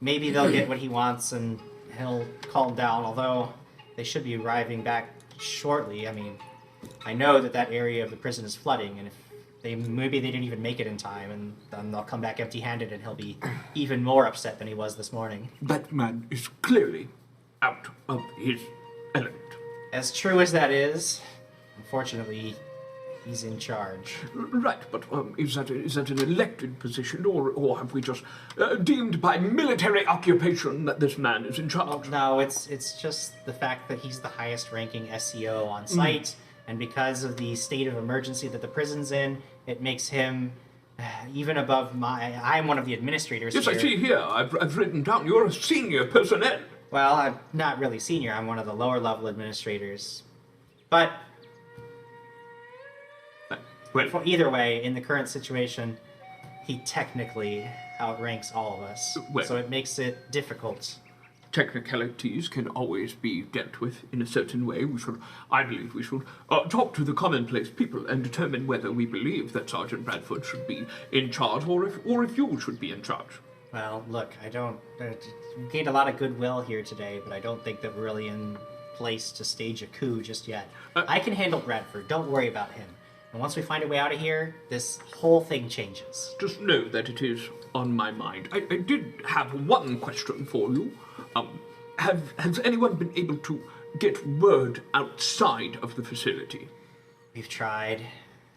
Maybe they'll get what he wants and he'll calm down, although they should be arriving back shortly. I mean, I know that area of the prison is flooding, and if maybe they didn't even make it in time, and then they'll come back empty-handed, and he'll be even more upset than he was this morning. That man is clearly out of his element. As true as that is, unfortunately, he's in charge. Right, but is that an elected position, or have we just deemed by military occupation that this man is in charge? No, it's just the fact that he's the highest-ranking SEO on site, and because of the state of emergency that the prison's in, it makes him even above I'm one of the administrators Yes, here. I see here. I've written down you're a senior personnel. Well, I'm not really senior. I'm one of the lower-level administrators. But either way, in the current situation, he technically outranks all of us. So it makes it difficult. Technicalities can always be dealt with in a certain way. I believe we should talk to the commonplace people and determine whether we believe that Sergeant Bradford should be in charge, or if you should be in charge. Well, look, we gained a lot of goodwill here today, but I don't think that we're really in place to stage a coup just yet. I can handle Bradford. Don't worry about him. And once we find a way out of here, this whole thing changes. Just know that it is on my mind. I did have one question for you. Has anyone been able to get word outside of the facility? We've tried.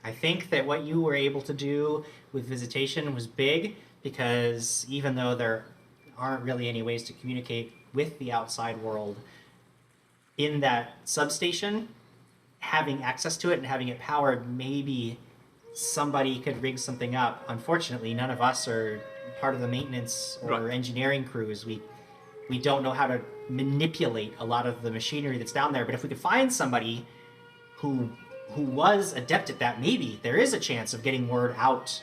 I think that what you were able to do with visitation was big, because even though there aren't really any ways to communicate with the outside world, in that substation, having access to it and having it powered, maybe somebody could rig something up. Unfortunately, none of us are part of the maintenance or engineering crews. We don't know how to manipulate a lot of the machinery that's down there, but if we could find somebody who was adept at that, maybe there is a chance of getting word out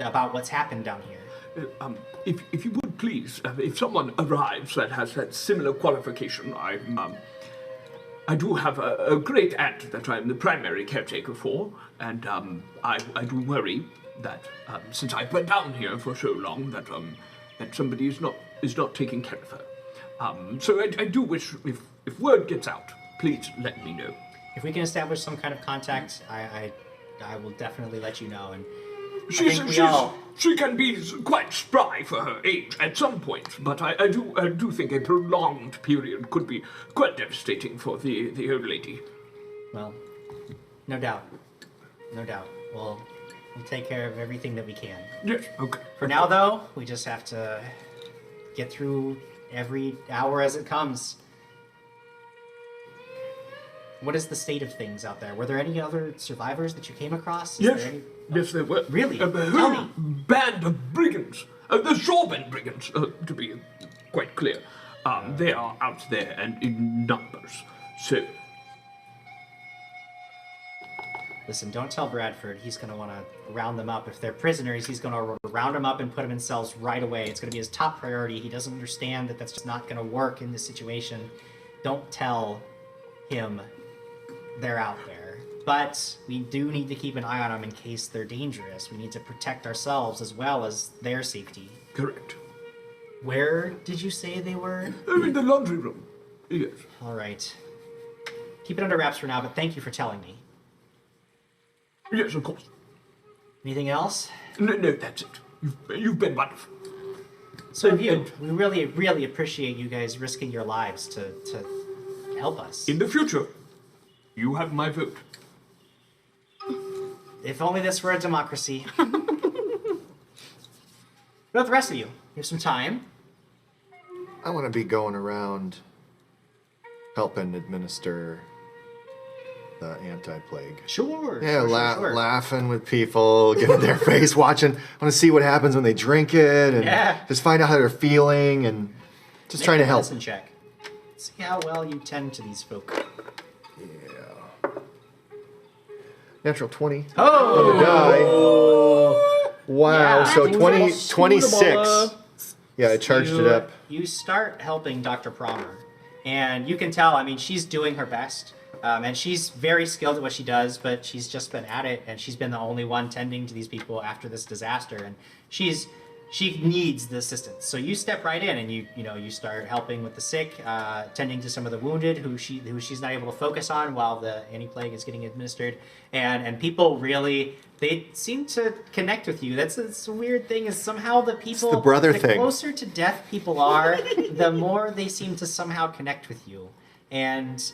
about what's happened down here. If you would please, if someone arrives that has that similar qualification, I do have a great aunt that I'm the primary caretaker for, and I do worry that since I've been down here for so long, that somebody is not taking care of her. So I do wish, if word gets out, please let me know. If we can establish some kind of contact, I will definitely let you know. And she can be quite spry for her age at some point, but I do think a prolonged period could be quite devastating for the old lady. Well, no doubt. No doubt. We'll take care of everything that we can. Yes, okay. For now, though, we just have to get through every hour as it comes. What is the state of things out there? Were there any other survivors that you came across? Yes, there were. Really? A whole band of brigands. The Shorebend brigands, to be quite clear. They are out there and in numbers. So... Listen, don't tell Bradford. He's going to want to round them up. If they're prisoners, he's going to round them up and put them in cells right away. It's going to be his top priority. He doesn't understand that that's just not going to work in this situation. Don't tell him they're out there. But we do need to keep an eye on them in case they're dangerous. We need to protect ourselves as well as their safety. Correct. Where did you say they were? In the laundry room. Yes. All right. Keep it under wraps for now, but thank you for telling me. Yes, of course. Anything else? No, that's it. You've been wonderful. So have you. We really, really appreciate you guys risking your lives to help us. In the future, You have my vote. If only this were a democracy. What about the rest of you? You have some time. I want to be going around helping administer the anti-plague. Sure. Yeah, sure. laughing with people, getting their face, watching. I want to see what happens when they drink it, and just find out how they're feeling, and just trying to help. Medicine check. See how well you tend to these folk. Yeah. Natural 20. Oh! On the die. Wow. Yeah. So 26. Yeah, I charged it up. You start helping Dr. Promer, and you can tell, I mean, she's doing her best. And she's very skilled at what she does, but she's just been at it, and she's been the only one tending to these people after this disaster, and she needs the assistance. So you step right in, and you start helping with the sick, tending to some of the wounded who she's not able to focus on while the anti-plague is getting administered, and people really, they seem to connect with you. That's a weird thing, is somehow the people, the brother thing. Closer to death people are, the more they seem to somehow connect with you, and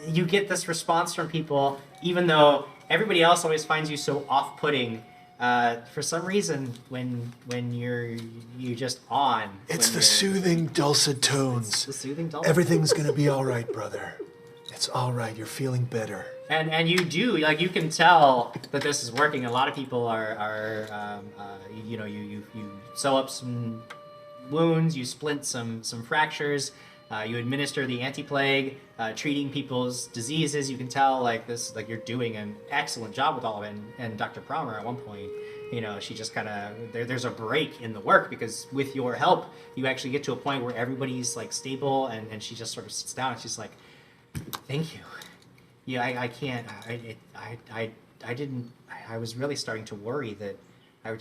you get this response from people, even though everybody else always finds you so off-putting. For some reason, when you're just on, it's the soothing, dulcet tones. It's the soothing, dulcet. Everything's gonna be all right, brother. It's all right. You're feeling better. And you do, like, you can tell that this is working. A lot of people are you sew up some wounds, you splint some fractures. You administer the anti-plague, treating people's diseases. You can tell, like, you're doing an excellent job with all of it. And Dr. Promer, at one point, she just kind of, there's a break in the work, because with your help, you actually get to a point where everybody's, like, stable, and she just sort of sits down and she's like, thank you. Yeah, I can't, I was really starting to worry that I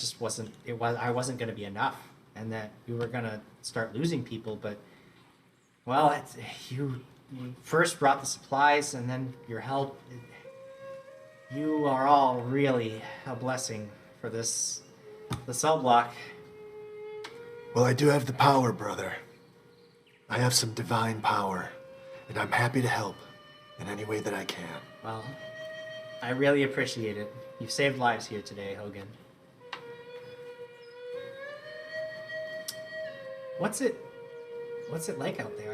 wasn't going to be enough, and that we were going to start losing people, but well, you first brought the supplies, and then your help. You are all really a blessing for the cell block. Well, I do have the power, brother. I have some divine power, and I'm happy to help in any way that I can. Well, I really appreciate it. You've saved lives here today, Hogan. What's it like out there?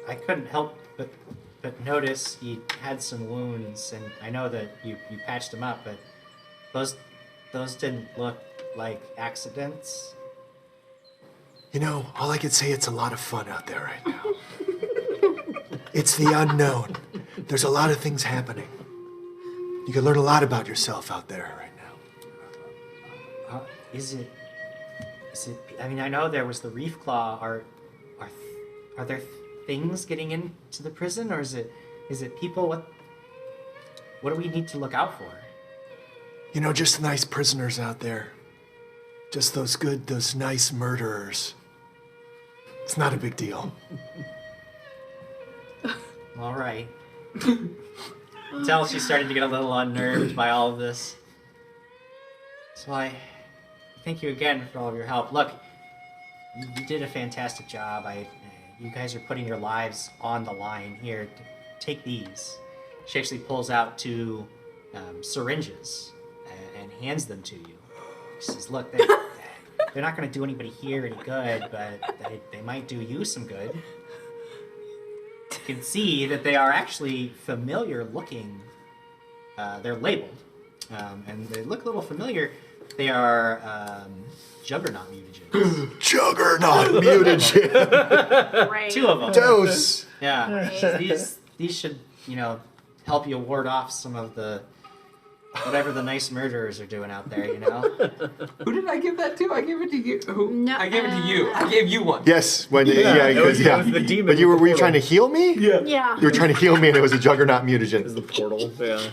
I couldn't help but notice you had some wounds, and I know that you patched them up, but those didn't look like accidents. All I can say, it's a lot of fun out there right now. It's the unknown. There's a lot of things happening. You can learn a lot about yourself out there right now. Is it? I mean, I know there was the reef claw. Are there things getting into the prison, or is it people? What do we need to look out for? Just nice prisoners out there. Just those nice murderers. It's not a big deal. All right. Until she's starting to get a little unnerved by all of this. So I thank you again for all of your help. Look, you did a fantastic job. You guys are putting your lives on the line here. Take these. She actually pulls out 2 syringes and hands them to you. She says, look, they're not going to do anybody here any good, but they might do you some good. You can see that they are actually familiar looking. They're labeled, and they look a little familiar. They are Juggernaut mutagens. Juggernaut mutagen. Great. 2 of them. Dose. Yeah. These should, help you ward off some of the whatever the nice murderers are doing out there, Who did I give that to? I gave it to you. Who? No, I gave it to you. I gave you one. Yes, when That was the demon. But were you trying to heal me? Yeah. You were trying to heal me, and it was a Juggernaut mutagen. The portal, yeah.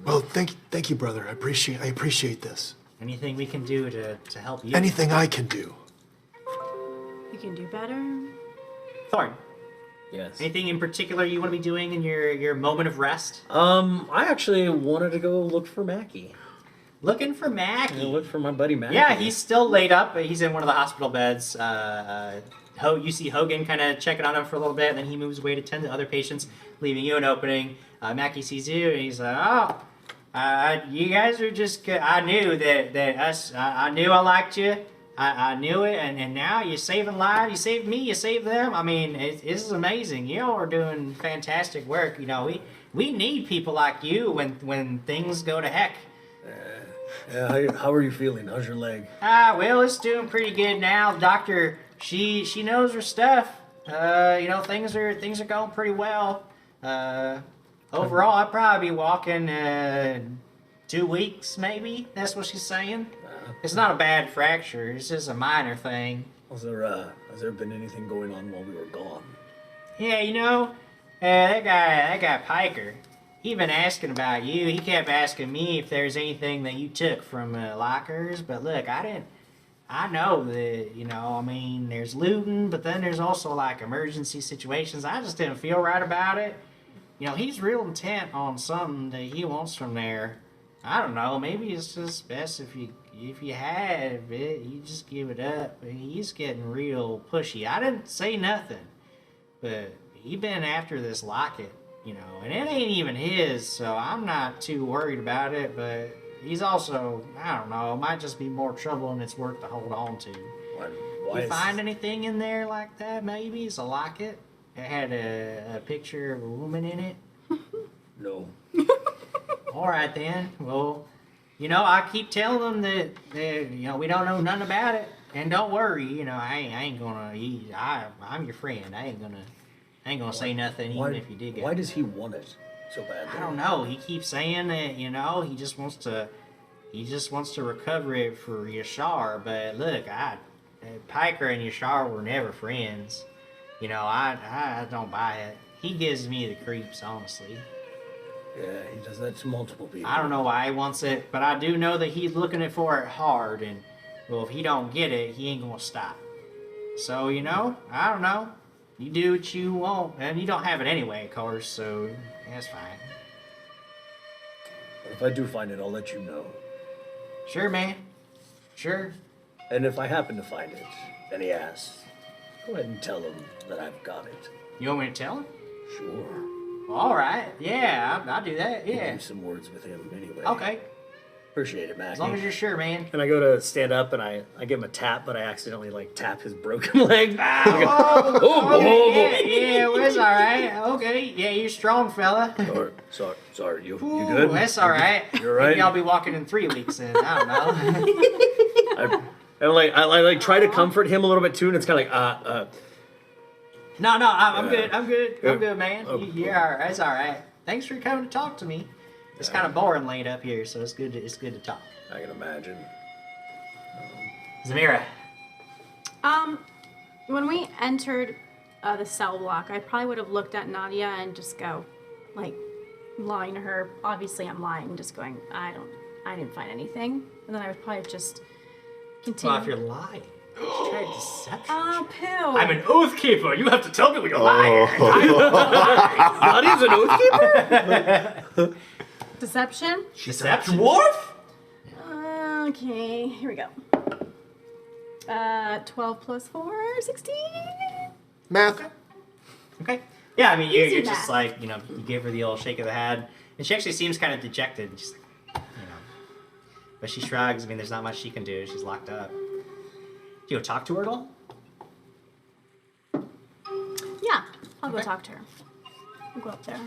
Well, thank you, brother. I appreciate this. Anything we can do to help you? Anything I can do. You can do better. Thorne. Yes. Anything in particular you want to be doing in your moment of rest? I actually wanted to go look for Mackie. Looking for Mackie. Look for my buddy Mackie. Yeah, he's still laid up. He's in one of the hospital beds, You see Hogan kind of checking on him for a little bit, and then he moves away to tend to other patients, leaving you an opening. Mackie sees you, and he's like, "Oh, you guys are just good. I knew that us. I knew I liked you. I knew it, and now you're saving lives. You saved me. You saved them. I mean, this is amazing. Y'all are doing fantastic work. You know, we need people like you when things go to heck." Yeah, how are you feeling? How's your leg? Well, it's doing pretty good now. The doctor, she knows her stuff. You know, things are going pretty well. Overall, I'd probably be walking 2 weeks, maybe. That's what she's saying. It's not a bad fracture. It's just a minor thing. Has there been anything going on while we were gone? Yeah, you know, that guy Piker. He been asking about you. He kept asking me if there's anything that you took from lockers. But look, I know that, you know, I mean, there's looting, but then there's also like emergency situations. I just didn't feel right about it. You know, he's real intent on something that he wants from there. I don't know. Maybe it's just best if you have it, you just give it up. He's getting real pushy. I didn't say nothing, but he been after this locket. You know, and it ain't even his, so I'm not too worried about it, but he's also, I don't know, it might just be more trouble and it's worth to hold on to. Why you find anything in there like that, maybe? It's a locket. It had a picture of a woman in it. No. All right, then. Well, you know, I keep telling them that you know, we don't know nothing about it. And don't worry, you know, I ain't gonna, I'm your friend. I ain't gonna say nothing even if you did get it. Why does he want it so badly? I don't know. He keeps saying that, you know, he just wants to recover it for Yashar. But look, Piker and Yashar were never friends. You know, I don't buy it. He gives me the creeps, honestly. Yeah, he does that to multiple people. I don't know why he wants it, but I do know that he's looking for it hard, and well, if he don't get it, he ain't gonna stop. So, you know, I don't know. You do what you want, and you don't have it anyway, of course, so that's fine. If I do find it, I'll let you know. Sure, man. Sure. And if I happen to find it, and he asks, go ahead and tell him that I've got it. You want me to tell him? Sure. All right. Yeah, I'll do that. Yeah. Do some words with him anyway. Okay. Appreciate it, Mac. As long as you're sure, man. And I go to stand up and I give him a tap, but I accidentally like tap his broken leg. Yeah, well, it's all right. Okay, yeah, you're strong, fella. Sorry, you Ooh, good? That's all right. You're right. Maybe I'll be walking in 3 weeks then. I don't know. I try to comfort him a little bit too, and it's kind of like No, I'm good. I'm good, man. You're all right. That's all right. Thanks for coming to talk to me. It's kind of boring laid up here, so it's good to talk. I can imagine. Zamira. When we entered the cell block, I probably would have looked at Nadia and just go, like, lying to her. Obviously, I'm lying, just going, I didn't find anything. And then I would probably just continue. Well, if you're lying. Try deception. Oh, poo. I'm an oath keeper. You have to tell me when you're lying. Nadia's an oath keeper? Deception? She's a dwarf? Okay, here we go. 12 plus 4, 16. Math. Okay. Yeah, I mean, Easy you're math. just like, you know, you give her the old shake of the head, and she actually seems kind of dejected. She's like, you know. But she shrugs. I mean, there's not much she can do. She's locked up. Do you go talk to her at all? Yeah, I'll go talk to her. I'll go up there.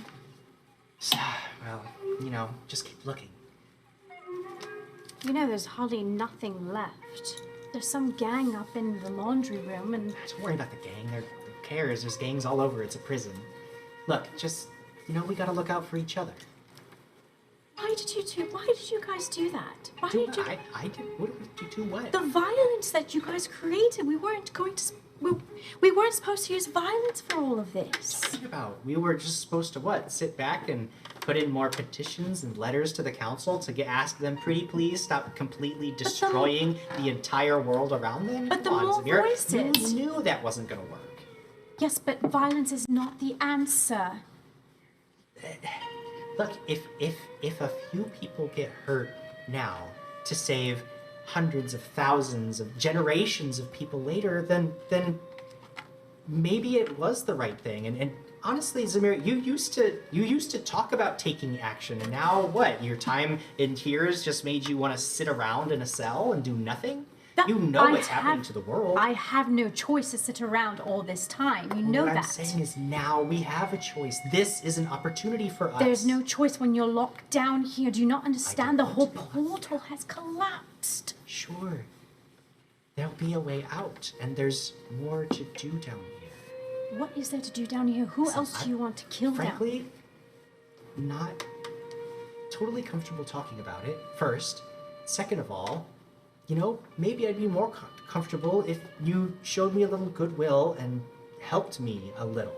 Well, you know, just keep looking. You know, there's hardly nothing left. There's some gang up in the laundry room, and Don't worry about the gang. Who cares? There's gangs all over. It's a prison. Look, just, you know, we gotta look out for each other. why did you guys do that? Why did you? I did. What did you do? What? The violence that you guys created. We weren't supposed to use violence for all of this. What are you about? We were just supposed to what? Sit back and put in more petitions and letters to the council to ask them, pretty please stop completely destroying the entire world around them? But the Come on, more Zamira. voices. You knew that wasn't gonna work. Yes, but violence is not the answer. Look, if a few people get hurt now to save hundreds of thousands of generations of people later, then maybe it was the right thing. And honestly, Zamir, you used to talk about taking action, and now what? Your time in tears just made you want to sit around in a cell and do nothing? You know what's happening to the world. I have no choice to sit around all this time. You know that. What I'm saying is now we have a choice. This is an opportunity for us. There's no choice when you're locked down here. Do you not understand? The whole portal has collapsed. Sure. There'll be a way out, and there's more to do down here. What is there to do down here? Who else do you want to kill down? Frankly, not totally comfortable talking about it, first. Second of all, you know, maybe I'd be more comfortable if you showed me a little goodwill and helped me a little.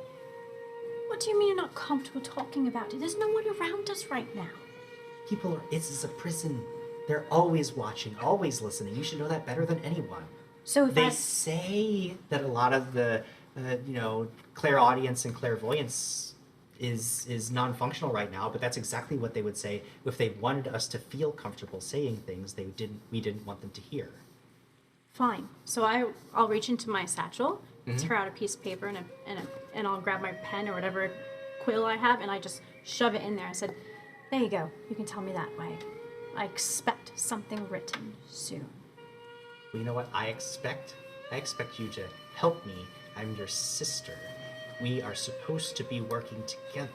What do you mean you're not comfortable talking about it? There's no one around us right now. This is a prison. They're always watching, always listening. You should know that better than anyone. So they say that a lot of the, clairaudience and clairvoyance is non-functional right now, but that's exactly what they would say if they wanted us to feel comfortable saying things we didn't want them to hear. Fine. So I'll reach into my satchel, tear out a piece of paper, and I'll grab my pen or whatever quill I have, and I just shove it in there. I said, there you go. You can tell me that way. I expect something written soon. Well, you know what I expect? I expect you to help me. I'm your sister. We are supposed to be working together.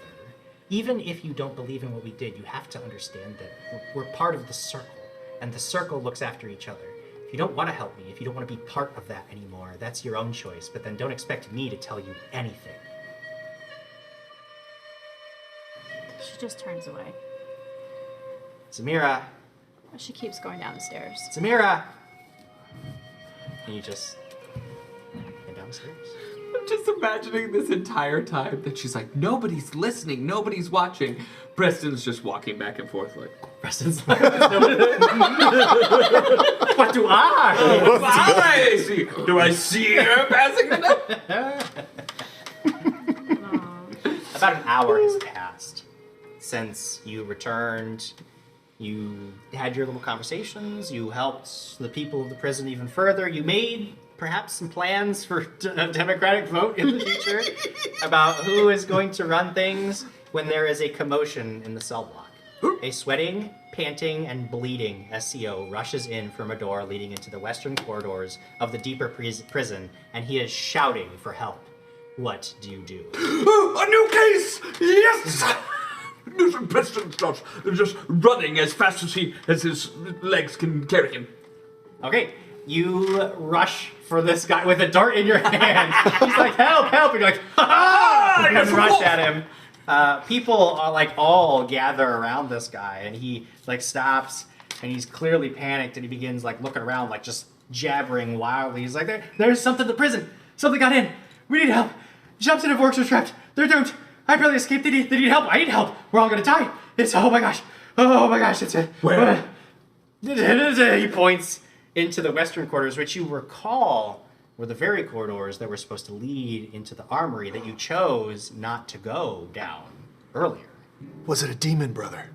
Even if you don't believe in what we did, you have to understand that we're part of the circle, and the circle looks after each other. If you don't want to help me, if you don't want to be part of that anymore, that's your own choice, but then don't expect me to tell you anything. She just turns away. Zamira. She keeps going down the stairs. Zamira! And you just head downstairs. I'm just imagining this entire time that she's like, nobody's listening, nobody's watching. Preston's just walking back and forth like, Preston's like, what do I see? Do I see her passing the note? About an hour has passed since you returned. You had your little conversations. You helped the people of the prison even further. You made perhaps some plans for a democratic vote in the future about who is going to run things when there is a commotion in the cell block. A sweating, panting, and bleeding SCO rushes in from a door leading into the western corridors of the deeper prison, and he is shouting for help. What do you do? A new case! Yes! Preston starts just running as fast as his legs can carry him. Okay, you rush for this guy with a dart in your hand. He's like, help, help! And you're like, ha! And you rush at him. People are like all gather around this guy, and he like stops, and he's clearly panicked, and he begins like looking around, like just jabbering wildly. He's like, there's something in the prison. Something got in. We need help. Jumps and works are trapped. They're doomed. I barely escaped. They need help. I need help. We're all gonna die. It's oh my gosh. It's a where? He points into the western quarters, which you recall were the very corridors that were supposed to lead into the armory that you chose not to go down earlier. Was it a demon, brother?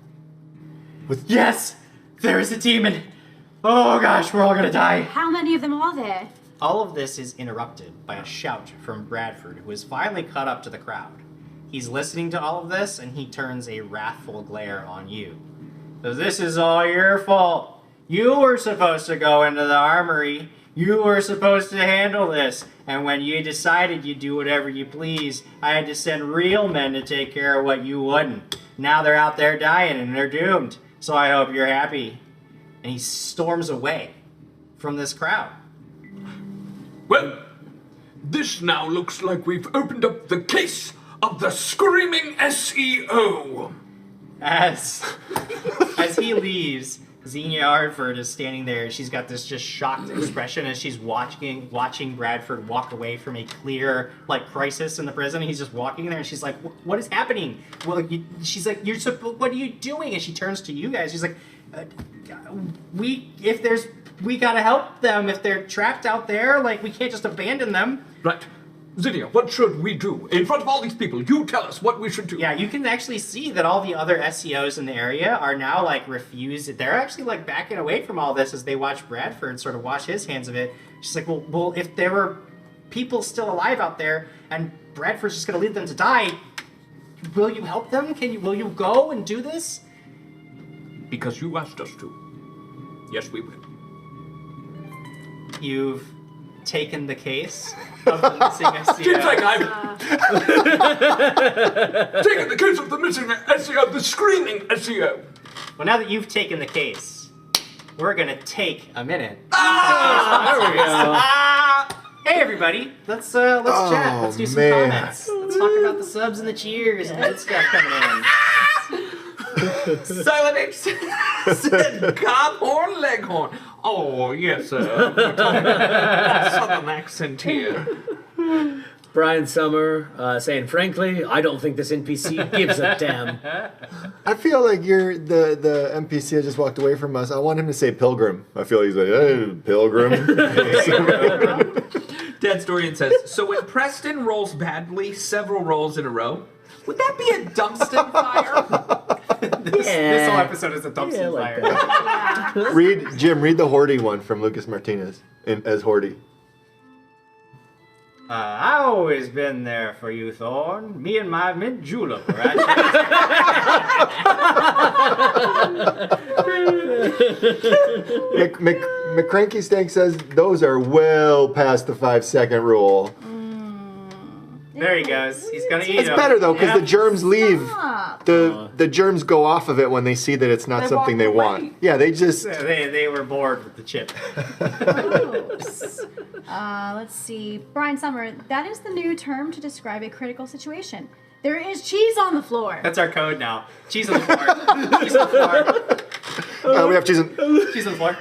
Yes, there is a demon. Oh gosh, we're all gonna die. How many of them are there? All of this is interrupted by a shout from Bradford, who has finally caught up to the crowd. He's listening to all of this, and he turns a wrathful glare on you. So this is all your fault. You were supposed to go into the armory. You were supposed to handle this. And when you decided you'd do whatever you please, I had to send real men to take care of what you wouldn't. Now they're out there dying, and they're doomed. So I hope you're happy. And he storms away from this crowd. Well, this now looks like we've opened up the case of the screaming SEO. As he leaves, Xenia Hartford is standing there. She's got this just shocked expression as she's watching Bradford walk away from a clear crisis in the prison. He's just walking there, and she's like, "What is happening?" Well, she's like, "What are you doing?" And she turns to you guys. She's like, "We gotta help them if they're trapped out there. We can't just abandon them." Right. Zinnia, what should we do? In front of all these people, you tell us what we should do. Yeah, you can actually see that all the other SCOs in the area are now, refused. They're actually, backing away from all this as they watch Bradford sort of wash his hands of it. She's like, well, if there were people still alive out there, and Bradford's just gonna leave them to die. Will you help them? Will you go and do this? Because you asked us to. Yes, we will. You've taken the case of the missing SEO. Seems like I've taken the case of the missing SEO, the screaming SEO. Well, now that you've taken the case, we're gonna take a minute. There we go. Hey everybody, let's chat. Let's do some comments. Let's talk about the subs and the cheers and good stuff coming in. Silent H said cob horn, leghorn. Oh, yes, sir. Southern accent here. Brian Summer saying, frankly, I don't think this NPC gives a damn. I feel like you're the NPC that just walked away from us. I want him to say pilgrim. I feel he's like, hey, pilgrim. Dead Storian says, so when Preston rolls badly several rolls in a row, would that be a dumpster fire? This whole episode is a dumpster fire. Jim, read the Hortie one from Lucas Martinez as Hortie. I always been there for you, Thorne. Me and my mint julep, right? McCranky Stank says those are well past the 5-second rule. There he goes. He's gonna eat It's them. better though, because Yep. the germs leave. The germs go off of it when they see that it's not They something they walk away. want. Yeah, they just. They were bored with the chip. Let's see. Brian Summer, that is the new term to describe a critical situation. There is cheese on the floor. That's our code now. Cheese on the floor. Cheese on the floor. We have cheese on Cheese on the floor.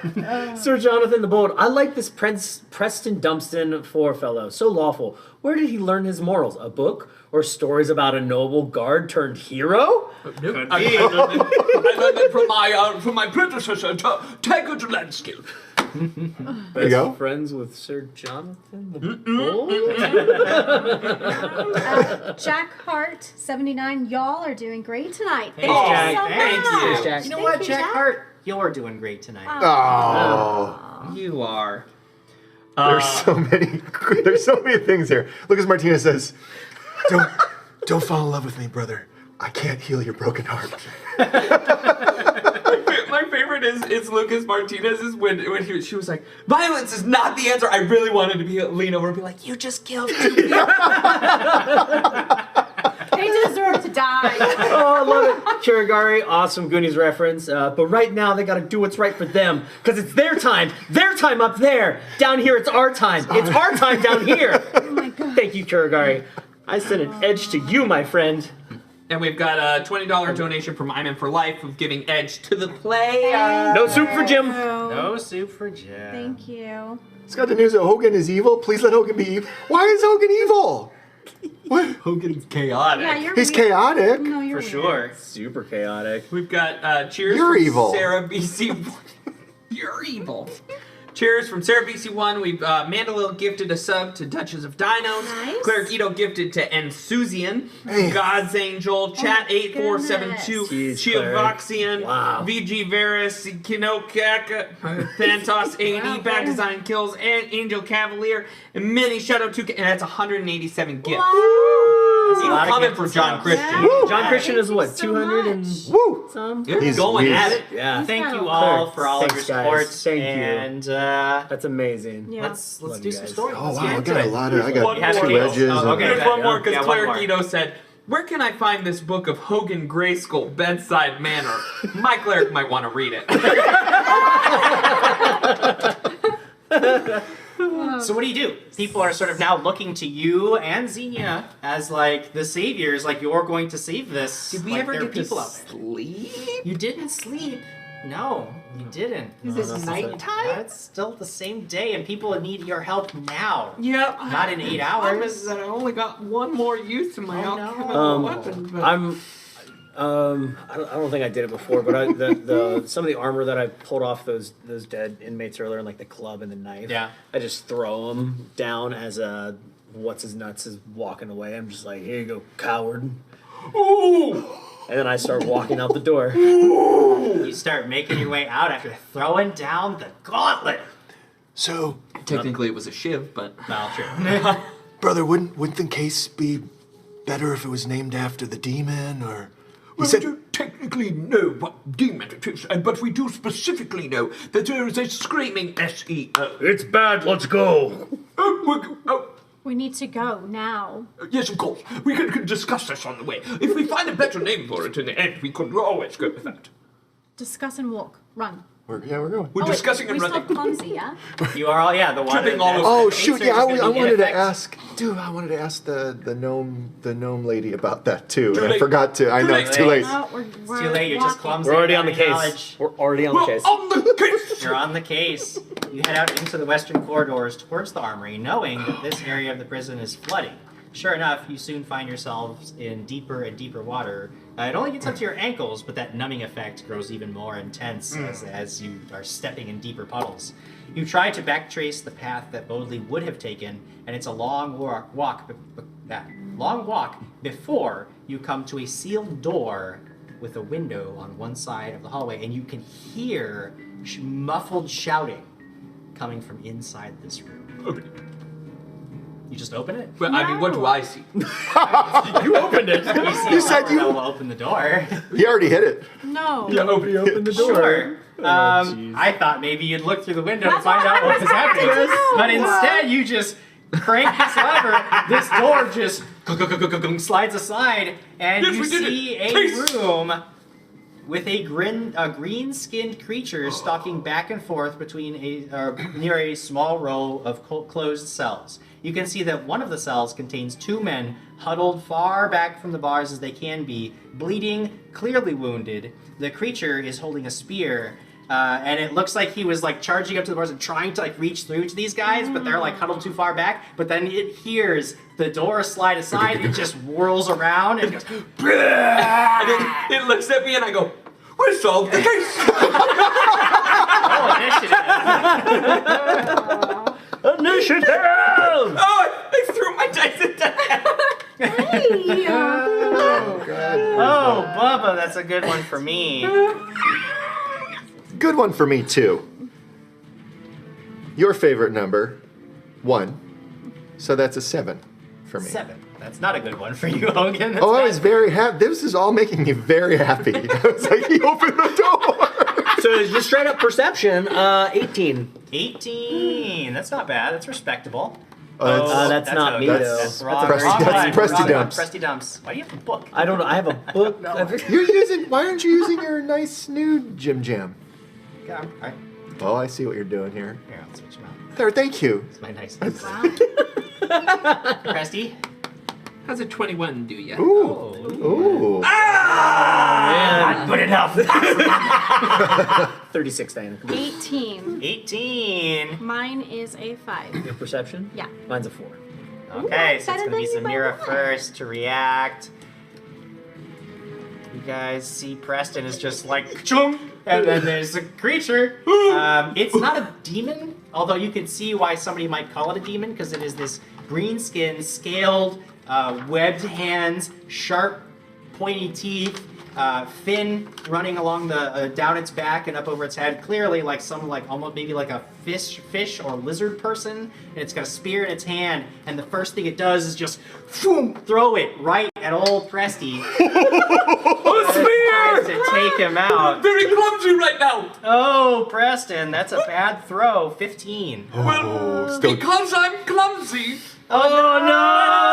Sir Jonathan the Bold, I like this Preston Dumpston fellow. So lawful. Where did he learn his morals? A book? Or stories about a noble guard turned hero? Nope. I learned it from my predecessor, Taggart Landskill. There you go. Friends with Sir Jonathan the Bold. Jack Hart, 79. Y'all are doing great tonight. Thanks, Thank Jack. you so Thank much. you. Jack. You know Thank what, you, Jack Jack. Hart? You're doing great tonight. Oh. You are. There's so many things here. Lucas Martinez says, Don't fall in love with me, brother. I can't heal your broken heart. My favorite is Lucas Martinez is when she was like, violence is not the answer. I really wanted to lean over and be like, you just killed two people. They deserve to die. Oh, I love it. Kirigari, awesome Goonies reference. But right now, they gotta do what's right for them. Because it's their time. Their time up there. Down here, it's our time. It's our time down here. Oh my god. Thank you, Kirigari. I send an edge to you, my friend. And we've got a $20 donation from I'm In For Life of giving edge to the play. No soup for Jim. No soup for Jim. Thank you. it's got the news that Hogan is evil. Please let Hogan be evil. Why is Hogan evil? What? Hogan's chaotic. Yeah, you're He's weird. chaotic. No, you're For weird. sure. Super chaotic. We've got cheers You're from evil. Sarah BC. You're evil. Cheers from Sarah BC1. We've Mandalil gifted a sub to Duchess of Dinos. Nice. Cleric Ito gifted to Ensusian. Hey. God's Angel. Chat 8472. Huge cleric. Chiovoxian. Wow. VG Varus. Kinokak. Thantos 80. Bad Design Kills. And Angel Cavalier. And many Shadow 2. And that's 187 gifts. That's a Keep lot of coming gifts for and John subs. Christian. Yeah. John Christian is what, Thank you so 200 and much. Woo! some? He's Going at it. Yeah. Thank you Cleric. all for all of your Thanks, guys. support. Thank you. And That's amazing. Yeah. let's Love do you some guys. stories. Oh Let's wow, get I into got a it. lot of. I One got more. two edges. Oh, okay. There's one more because Yeah, one Cleric more. Ito said, where can I find this book of Hogan Grayskull Bedside Manor? My cleric might want to read it. So what do? People are sort of now looking to you and Xenia as like the saviors, like you're going to save this. Did we like, ever there are get to people out there. sleep? You didn't sleep. No, you didn't. Is this nighttime? It's still the same day, and people need your help now. Yep. Not in 8 I hours. that I only got one more use of my Oh, alchemical weapon. But I don't think I did it before, but some of the armor that I pulled off those dead inmates earlier, like the club and the knife. Yeah. I just throw them down as what's his nuts is walking away. I'm just like, here you go, coward. Ooh! And then I start walking out the door. You start making your way out after throwing down the gauntlet. So, Technically, it was a shiv, but no, true. Brother, wouldn't the case be better if it was named after the demon, or? We don't technically know what demon it is, but we do specifically know that there is a screaming SEO. It's bad, let's go. We need to go now. Yes, of course. We can discuss this on the way. If we find a better name for it in the end, we could always go with that. Discuss and walk. Run. We're going. We're discussing and We're still running. clumsy, yeah? You are all, the water. Tripping all over. Oh shoot! Yeah, I wanted to ask. Dude, I wanted to ask the gnome lady about that too. Too And I late. forgot to. I know it's too late. No, It's too late. You're just clumsy. We're already on the Having case. knowledge. We're already on the case. On the case! You're on the case. You head out into the western corridors towards the armory, knowing that this area of the prison is flooding. Sure enough, you soon find yourselves in deeper and deeper water. It only gets up to your ankles, but that numbing effect grows even more intense as you are stepping in deeper puddles. You try to backtrace the path that Bodley would have taken, and it's a long walk before you come to a sealed door with a window on one side of the hallway, and you can hear muffled shouting coming from inside this room. Open it. You just open it? Well, I mean, what do I see? You opened it. You said you will open the door. He already hit it. No. Yeah, open the door. Sure. I thought maybe you'd look through the window to find out what was happening, but instead you just crank this lever. This door just slides aside, and you see a room with a green-skinned creature stalking back and forth between near a small row of closed cells. You can see that one of the cells contains two men huddled far back from the bars as they can be, bleeding, clearly wounded. The creature is holding a spear, and it looks like he was like charging up to the bars and trying to like reach through to these guys, but they're like huddled too far back. But then it hears the door slide aside, and it just whirls around and goes, And it looks at me and I go, we solved the case! Initiative! Oh, I threw my dice at that. Hey! Oh god. "Oh, Bubba, that's a good one for me." Good one for me too. Your favorite number, 1. So that's a 7 for me. 7. That's not a good one for you, Hogan. That's Oh, I bad. was very happy. This is all making me very happy. I was like, he opened the door. So it's just straight up perception, 18. 18. That's not bad. That's respectable. That's not me, Hogan. though. That's wrong. That's Wrong one. Presty Wrong one. dumps. Presty dumps. Why do you have a book? I don't know. I have a book. You're using. Why aren't you using your nice new Jim Jam? Yeah, all right. Oh, I see what you're doing here. Here, I'll switch them out. There, thank you. It's my nice. Wow. Presty? How's a 21 do ya? Ooh. Ooh. Not good enough. 36, Diana. 18. 18. Mine is a 5. Your perception? Yeah. Mine's a 4. Okay, Ooh, so it's better gonna be than you by Samira one. first to react. You guys see Preston is just like chung, and then there's a creature. It's not a demon, although you can see why somebody might call it a demon because it is this green skin, scaled, webbed hands, sharp, pointy teeth, fin running along the down its back and up over its head. Clearly, like some almost maybe like a fish or lizard person. And it's got a spear in its hand, and the first thing it does is just throw it right at old Presty. A spear! To take him out. I'm very clumsy right now. Oh, Preston, that's a bad throw. 15. Well, because I'm clumsy. Oh no!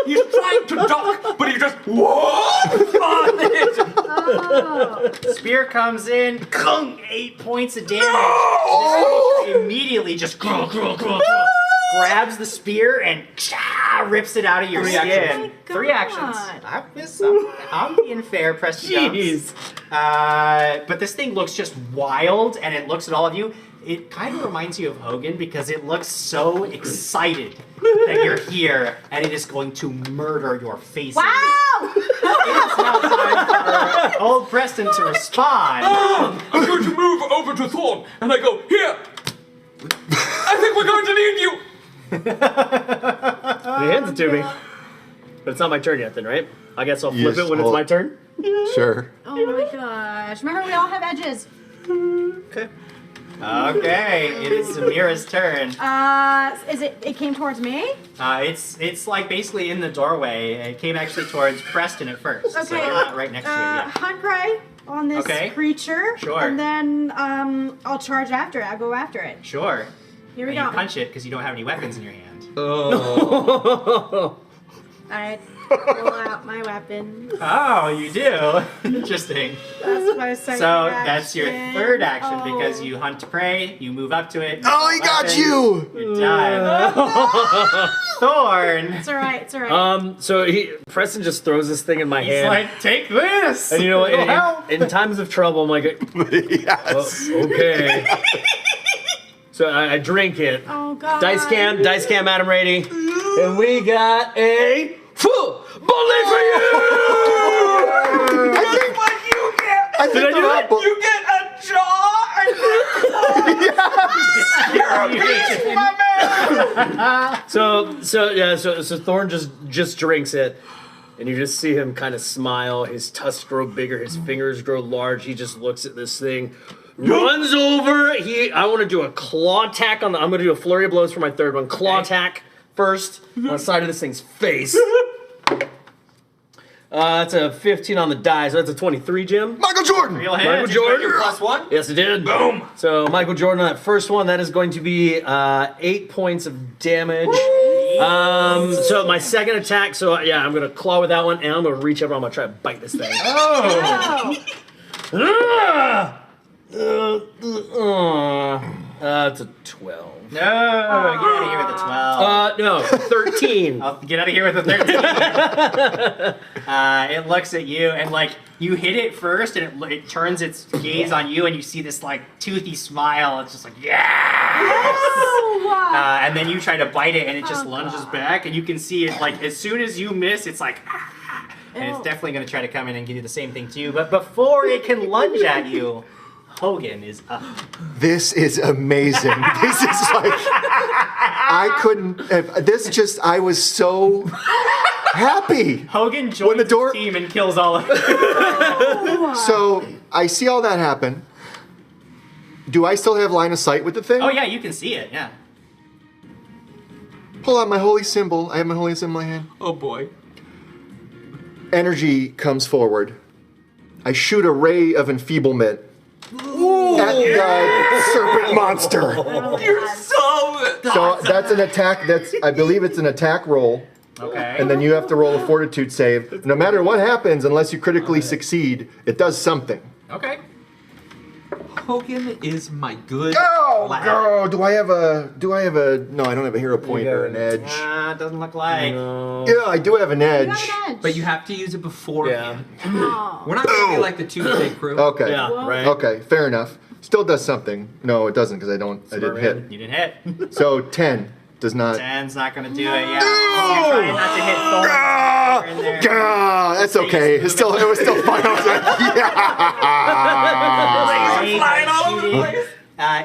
He's trying to duck, but he just on it. Oh. Spear comes in, 8 points of damage. No! This immediately just grabs the spear and rips it out of your skin. Oh 3 actions. I'm being fair, Preston. Jeez. But this thing looks just wild, and it looks at all of you. It kind of reminds you of Hogan because it looks so excited that you're here, and it is going to murder your faces. Wow! It is now time for old Preston to respond. I'm going to move over to Thorne, and I go, here! I think we're going to need you! He hands it to me. But it's not my turn yet then, right? I guess I'll flip Yes, it when it's my turn? Sure. Oh my gosh. Remember, we all have edges. Okay. Okay, it is Zamira's turn. Is it? It came towards me. It's like basically in the doorway. It came actually towards Preston at first. Okay. So you're not right next to it. Yeah. Hunt prey on this creature. Sure. And then I'll charge after it. I'll go after it. Sure. Here we and go. You punch it because you don't have any weapons in your hand. Oh. I pull out my weapon. Oh, you do? Interesting. That's my second So action. that's your third action because you hunt prey, you move up to it. Oh, he got you! You're done. Thorne. It's alright, it's alright. So Preston just throws this thing in my He's hand. like, take this! And you know what? It'll help. In times of trouble, I'm like, yes. Okay. So I drink it. Oh god. Dice cam, Adam Rady. And we got a full bullet for you! That's what you get! Did I do that? You get a jaw and So Thorne just drinks it, and you just see him kind of smile. His tusks grow bigger, his fingers grow large. He just looks at this thing, runs over. I want to do a claw attack on I'm going to do a flurry of blows for my third one. Claw attack first on the side of this thing's face. That's a 15 on the die, so that's a 23, Jim. Michael Jordan! Real hand. Michael Jordan. Your +1? Yes, it did. Boom. So Michael Jordan on that first one, that is going to be 8 points of damage. So my second attack, so yeah, I'm gonna claw with that one, and I'm gonna reach over, I'm gonna try to bite this thing. Oh! It's a 12. No, get out of here with the 12. No, 13. I'll get out of here with the 13. It looks at you and like you hit it first and it turns its gaze on you and you see this like toothy smile. It's just like, yeah! And then you try to bite it and it just lunges back and you can see it like as soon as you miss, it's like, and it's definitely going to try to come in and give you the same thing to you. But before it can lunge at you, Hogan is up. This is amazing. This is like, I couldn't, I was so happy. Hogan joins the team and kills all of them. So I see all that happen. Do I still have line of sight with the thing? Oh yeah, you can see it, yeah. Pull out my holy symbol. I have my holy symbol in my hand. Oh boy. Energy comes forward. I shoot a ray of enfeeblement at the serpent monster. You're So that's an attack. I believe it's an attack roll. Okay. And then you have to roll a fortitude save. No matter what happens, unless you critically succeed, it does something. Okay. Hogan is my good lad. Go! Do I have a? No, I don't have a hero point or an edge. Doesn't look like. Yeah, I do have an edge. But you have to use it beforehand. Oh. We're not gonna be like the Tuesday crew. Okay. Yeah, right. Okay, fair enough. Still does something. No, it doesn't because I didn't hit. You didn't hit. So 10 does not. 10's not gonna do it. Yeah. You're trying not to hit Thorne. In there. That's okay. It was still fine. I was like, yeah. Flying all over the place.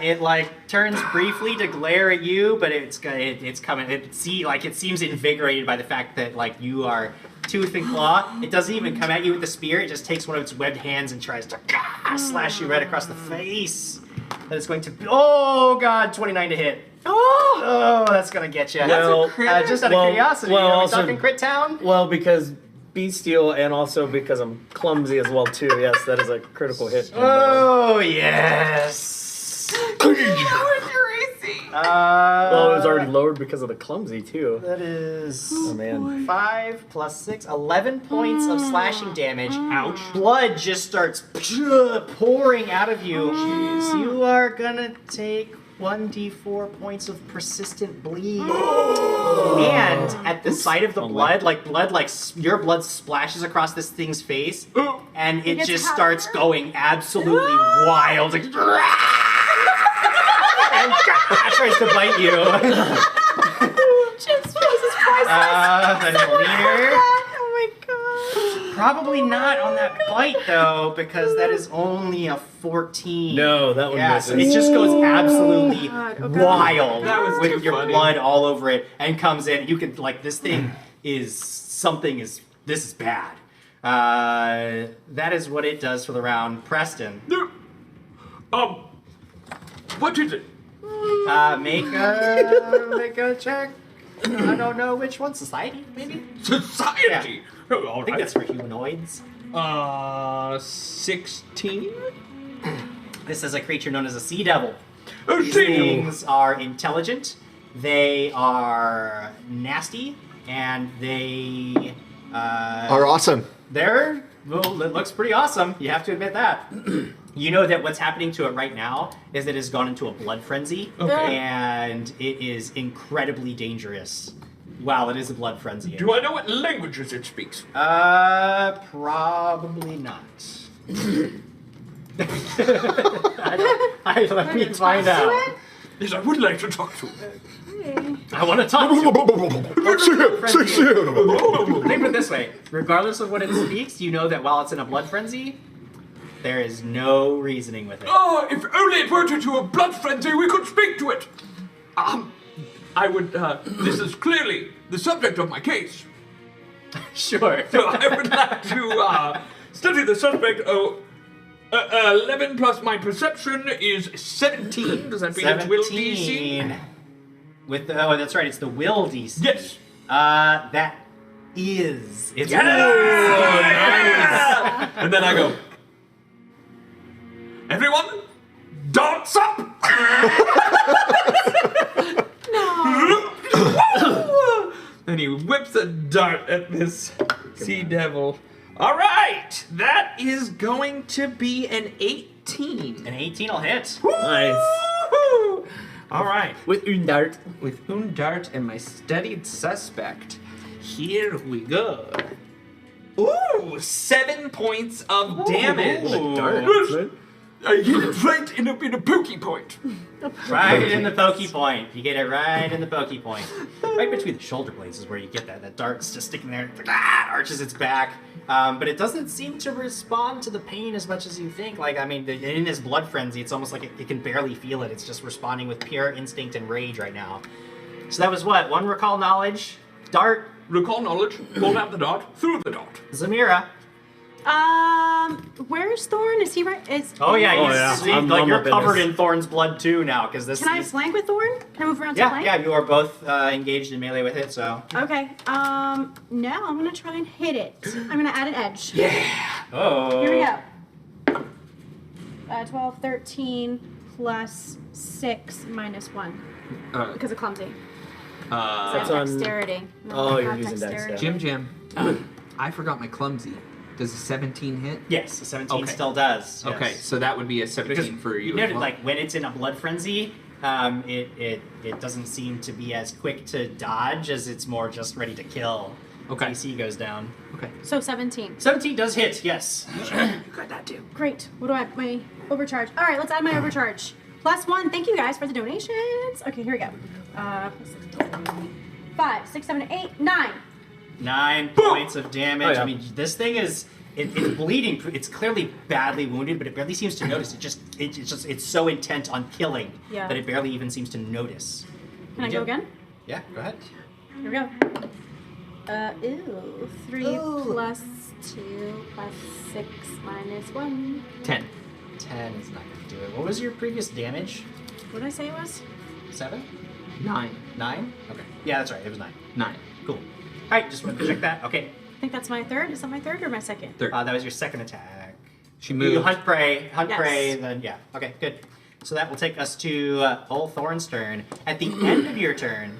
It like turns briefly to glare at you, but it's coming. It seems invigorated by the fact that like you are tooth and claw. It doesn't even come at you with the spear. It just takes one of its webbed hands and tries to slash you right across the face. That is going to be, oh god, 29 to hit. Oh, that's gonna get you. Well, just out of curiosity, are we also, talking crit town? Well, because bestial and also because I'm clumsy as well too. Yes, that is a critical hit. Oh yes. Well, it was already lowered because of the clumsy too. That is 5 plus 6, 11 points of slashing damage. Ouch. Blood just starts pouring out of you. Jeez. You are gonna take 1d4 points of persistent bleed. And at the sight of the blood, your blood splashes across this thing's face, and it just starts going absolutely wild. And tries to bite you. Chips versus priceless. The leader. Oh my god. Probably not on that bite though, because that is only a 14. No, that one so misses. it just goes absolutely wild That was with too your funny. blood all over it, and comes in. You can this thing is this is bad. That is what it does for the round. Preston. What is it? Make a check. I don't know which one. Society, maybe? Society? Yeah. Oh, all I think right. that's for humanoids. 16. This is a creature known as a sea devil. A These sea devil. things are intelligent. They are nasty, and they Are awesome. Well, it looks pretty awesome. You have to admit that. You know that what's happening to it right now is that it has gone into a blood frenzy, Okay. and it is incredibly dangerous. Wow, it is a blood frenzy. Do I know what languages it speaks? Probably not. Let me find out. Yes, I would like to talk to it. I want to talk to Think of it this way. Regardless of what it speaks, you know that while it's in a blood frenzy, there is no reasoning with it. Oh, if only it were to a blood frenzy, we could speak to it. I would, this is clearly the subject of my case. Sure. So I would like to, study the suspect. 11 plus my perception is 17. Does that mean it's will DC? With the, oh, that's right. It's the will DC. Yes. That is. It's Yes! Nice. And then I go, everyone, dance up! Then he whips a dart at this sea devil. All right, that is going to be an 18. An 18 will hit. Nice. All right. With un dart. With un dart and my studied suspect. Here we go. Ooh, 7 points of damage. I hit it right in a pokey point. Right in the pokey point. You get it right in the pokey point. Right between the shoulder blades is where you get that. That dart's just sticking there. It's like, arches its back. But it doesn't seem to respond to the pain as much as you think. Like, I mean, in this blood frenzy, it's almost like it can barely feel it. It's just responding with pure instinct and rage right now. So that was what? 1 recall knowledge, dart. Recall knowledge, pulled out the dart, threw the dart. Zamira. Where's Thorne? Is he right? Oh yeah, I'm you're up in covered this. in Thorne's blood too now, because this. Can I flank with Thorne? Can I move around to Yeah, flank? yeah, you are both engaged in melee with it, so. Okay. Now I'm gonna try and hit it. I'm gonna add an edge. Oh. Here we go. 12, 13 plus 6 minus 1 because of clumsy. That's So on- dexterity. Oh, you're Not using dex, dexterity. yeah. Jim, I forgot my clumsy. Does a 17 hit? Yes, a 17 Okay. still does. Yes. Okay, so that would be a 17 for you. You as noted, well. like, when it's in a blood frenzy, it doesn't seem to be as quick to dodge as it's more just ready to kill. Okay. AC goes down. Okay. So 17. 17 does hit, yes. You got that too. Great. What do I have? My overcharge. All right, let's add my overcharge. Plus 1. Thank you guys for the donations. Okay, here we go. 5, 6, 7, 8, 9. 9 points of damage. Oh, yeah. I mean, this thing is it's bleeding. It's clearly badly wounded, but it barely seems to notice. It's so intent on killing Yeah. that it barely even seems to notice. Can I go again? Yeah, go ahead. Here we go. 3 plus 2 plus 6 minus 1. 10. 10 is not going to do it. What was your previous damage? What did I say it was? 7? 9. 9? Okay. Yeah, that's right. It was 9. 9. Cool. All right, just wanted to check that. Okay. I think that's my third. Is that my third or my second? Third. That was your second attack. She You moved. hunt prey, Yes. then yeah. Okay, good. So that will take us to old Thorne's turn. At the end of your turn,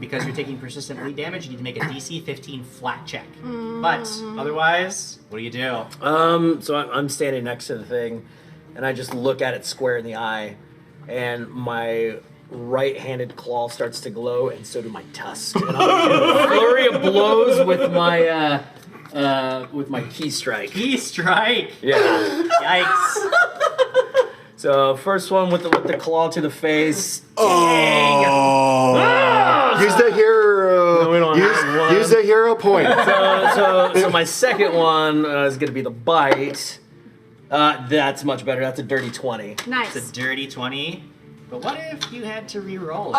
because you're taking persistent bleed damage, you need to make a DC 15 flat check. But otherwise, what do you do? So I'm standing next to the thing, and I just look at it square in the eye, and my right-handed claw starts to glow, and so do my tusk. And I'm in a flurry of blows with my key strike. Key strike. Yeah. Yikes. So first one with the claw to the face. Use the hero. No, we don't have one. Use the hero point. So my second one is going to be the bite. That's much better. That's a dirty 20. Nice. It's a dirty 20. But what if you had to re-roll? Give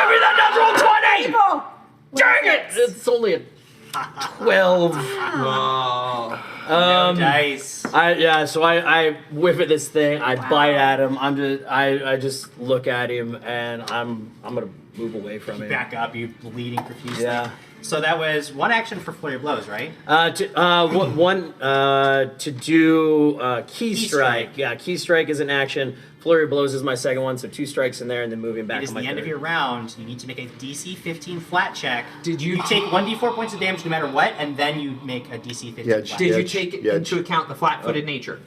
me that natural 20! Dang it! It's only a 12. No dice. So I whip at this thing. I bite at him. I just look at him, and I'm gonna move away from him. Back up. You bleeding profusely. Yeah. So that was one action for flurry of blows, right? To do key strike. Yeah, key strike is an action. Flurry of blows is my second one, so 2 strikes in there, and then moving back. It is on my the end third. of your round. You need to make a DC 15 flat check. You take 1d4 points of damage no matter what, and then you make a DC 15 flat check. Did you take into account the flat-footed nature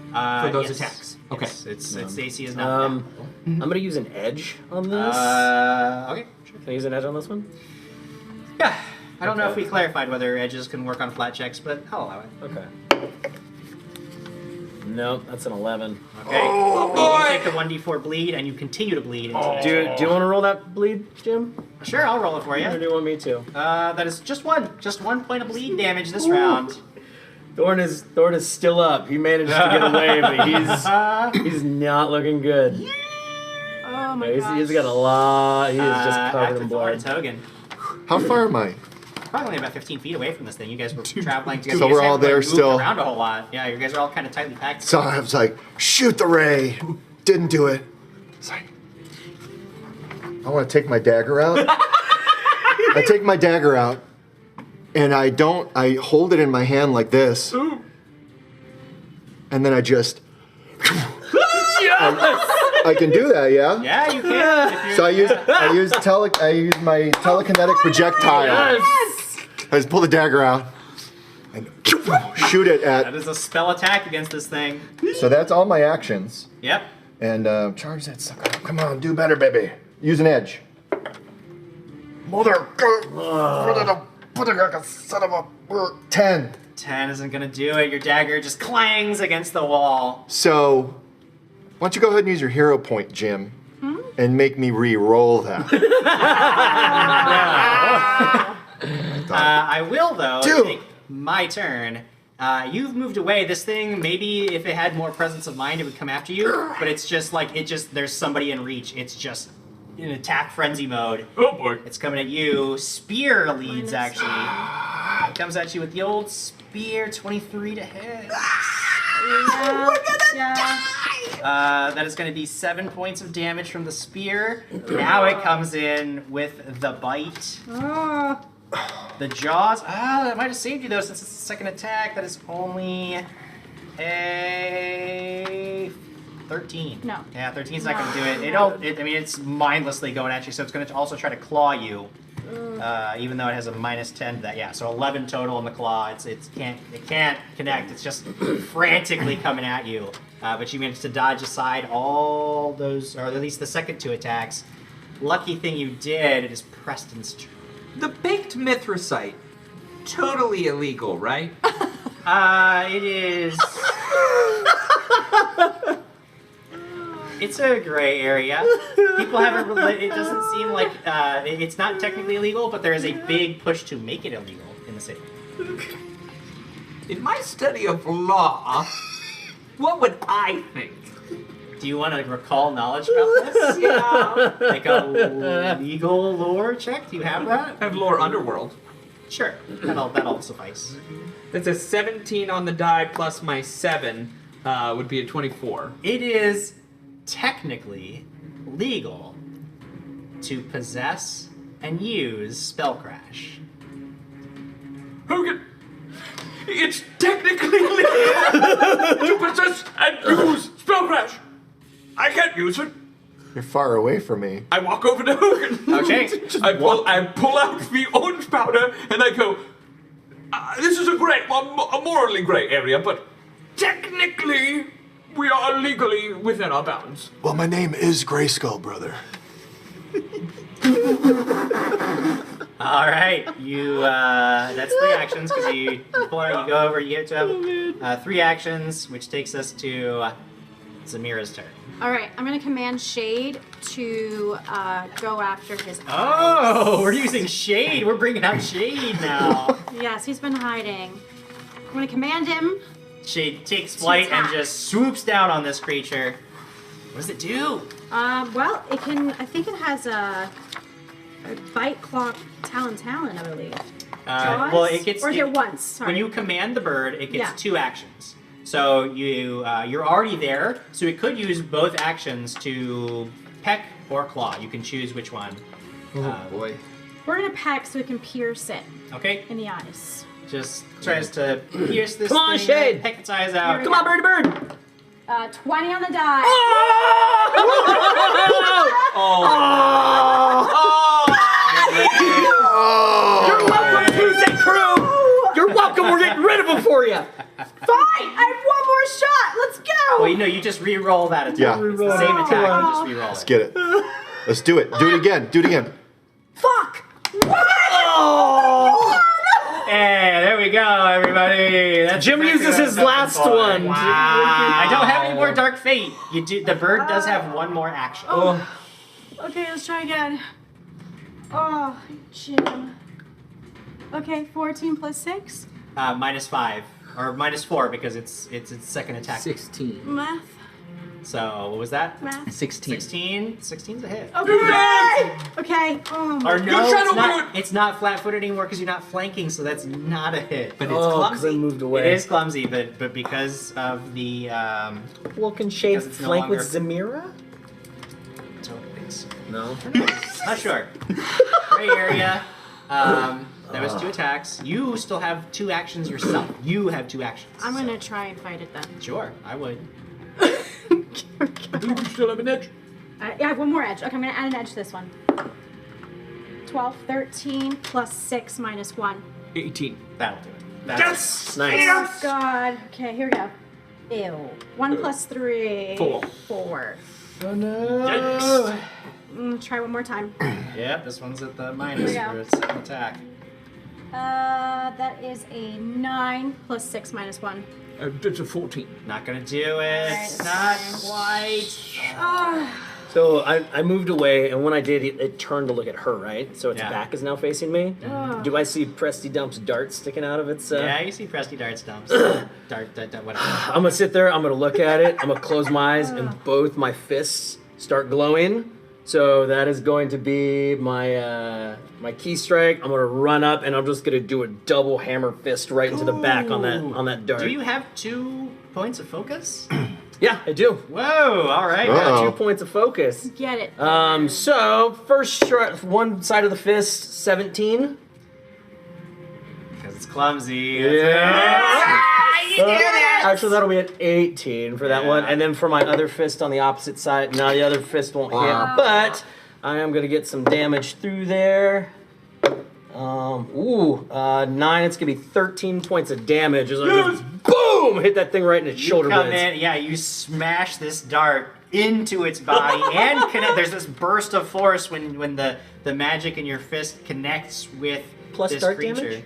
for those yes. attacks? Okay. Its AC is not. I'm gonna use an edge on this. Okay. Can I use an edge on this one? Yeah. I don't know if we clarified whether edges can work on flat checks, but I'll allow it. Okay. No, that's an 11. Okay. You take the 1d4 bleed, and you continue to bleed. Into Do you want to roll that bleed, Jim? Sure, I'll roll it for you. Or do you want me to? That is just 1 point of bleed damage this round. Thorne is still up. He managed to get away, but he's not looking good. Oh my He's gosh. got a lot. He is just covered in blood. It's Hogan. How far am I? Probably about 15 feet away from this thing. You guys were traveling together. So You guys we're all haven't, there moved still. around a whole lot. Yeah, you guys are all kind of tightly packed. So I was like, shoot the ray. Didn't do it. It's like, I want to take my dagger out. I take my dagger out, and I hold it in my hand like this. And then I just... I can do that, yeah? Yeah, you can. So I use my telekinetic projectile. Yes. I just pull the dagger out and shoot it That at. is a spell attack against this thing. So that's all my actions. Yep. And charge that sucker. Come on, do better, baby. Use an edge. Mother. Son of a. 10. 10 isn't going to do it. Your dagger just clangs against the wall. So, why don't you go ahead and use your hero point, Jim, and make me re-roll that. I will, though, Dude. take my turn. You've moved away. This thing, maybe if it had more presence of mind, it would come after you. But it's just like, there's somebody in reach. It's just in attack frenzy mode. Oh boy. It's coming at you. Spear leads, actually. It comes at you with the old spear, 23 to hit. That is going to be 7 points of damage from the spear. Now it comes in with the bite. The jaws. That might have saved you though, since it's the second attack. That is only a 13. No. Yeah, 13's not going to do it. I mean, it's mindlessly going at you, so it's going to also try to claw you. Even though it has a -10 to that. Yeah, so 11 total on the claw. It can't connect. It's just frantically coming at you. But you managed to dodge aside all those, or at least the second 2 attacks. Lucky thing you did. It is Preston's turn. The baked mithracite, totally illegal, right? It is. It's a gray area. People haven't. It doesn't seem like it's not technically illegal, but there is a big push to make it illegal in the city. In my study of law, what would I think? Do you want to recall knowledge about this? Yeah. Like a legal lore check? Do you have that? I have lore underworld. Sure, that'll suffice. That's a 17 on the die plus my 7 would be a 24. It is technically legal to possess and use Spell Crash. Hogan, it's technically legal to possess and use Spell Crash. I can't use it. You're far away from me. I walk over to Hogan. Okay. I pull out the orange powder and I go, this is a morally gray area, but technically we are legally within our bounds. Well, my name is Grayskull, brother. All right, that's 3 actions because you pull out, you go over, you get to have 3 actions, which takes us to Zamira's turn. All right, I'm gonna command Shade to go after his. Oh, we're using Shade. We're bringing out Shade now. Yes, he's been hiding. I'm gonna command him. Shade takes flight and just swoops down on this creature. What does it do? Well, it can. I think it has a bite, claw, talon, I believe. Well, it gets. Or is it once? Sorry. When you command the bird, it gets 2 actions. So you're already there. So it could use both actions to peck or claw. You can choose which one. Oh boy. We're gonna peck so we can pierce it. Okay. In the eyes. Just tries to pierce this Come on, thing, Shade. peck its eyes out. Come on, birdie bird. 20 on the die. You're welcome, Tuesday crew. You're welcome. We're getting rid of him for you. Fine, I have one more shot. Let's go. Well, you just re-roll that attack. Yeah. It's the same attack. You just re-roll Let's it. get it. Let's do it. Do it again. Do it again. Fuck. What? Oh. Hey, there we go, everybody. That's Jim exactly uses what his I'm looking last for. one. Wow. I don't have any more Dark Fate. You do. The bird does have one more action. Oh. Okay, let's try again. Oh, Jim. Okay, 14 plus 6. -5 or -4 because it's its second attack. 16. Math. So what was that? Math. 16. 16's a hit. Okay. Okay. Oh my Or no, it's not flat-footed anymore because you're not flanking, so that's not a hit. But it's because I moved away. It is clumsy, but because of the Well, can Shade because it's no flank with longer- Zamira? don't think so. No. Not sure. Gray area. That was 2 attacks. You still have 2 actions yourself. You have 2 actions. I'm gonna try and fight it then. Sure, I would. I believe you still have an edge. Yeah, I have one more edge. Okay, I'm gonna add an edge to this one. 12, 13 plus 6 minus 1. 18. That'll do it. Yes! Nice. Oh God. Okay, here we go. Ew. 1 plus 3. 4. 4. Oh no! Try one more time. Yep, this one's at the minus Here we go. for its second attack. That is a 9 plus 6 minus 1. It's a 14. Not gonna do it. Alright, Not fine. quite. So I moved away, and when I did, it turned to look at her, right? So its Yeah. back is now facing me. Oh. Do I see Presty Dump's dart sticking out of its... Yeah, you see Presty Dart's dumps. Dart, whatever. I'm gonna sit there, I'm gonna look at it, I'm gonna close my eyes, and both my fists start glowing. So that is going to be my my key strike. I'm gonna run up, and I'm just gonna do a double hammer fist right into the back on that dart. Do you have 2 points of focus? Yeah, I do. Whoa! All right. Yeah, 2 points of focus. Get it. So first strike, one side of the fist, 17. Because it's clumsy. Actually, that'll be at 18 for that one. And then for my other fist on the opposite side, now the other fist won't hit, but I am going to get some damage through there. 9, it's going to be 13 points of damage as I just, boom, hit that thing right in its shoulder Come blades. in, yeah, you smash this dart into its body and connect. There's this burst of force when the magic in your fist connects with Plus this dart creature. damage?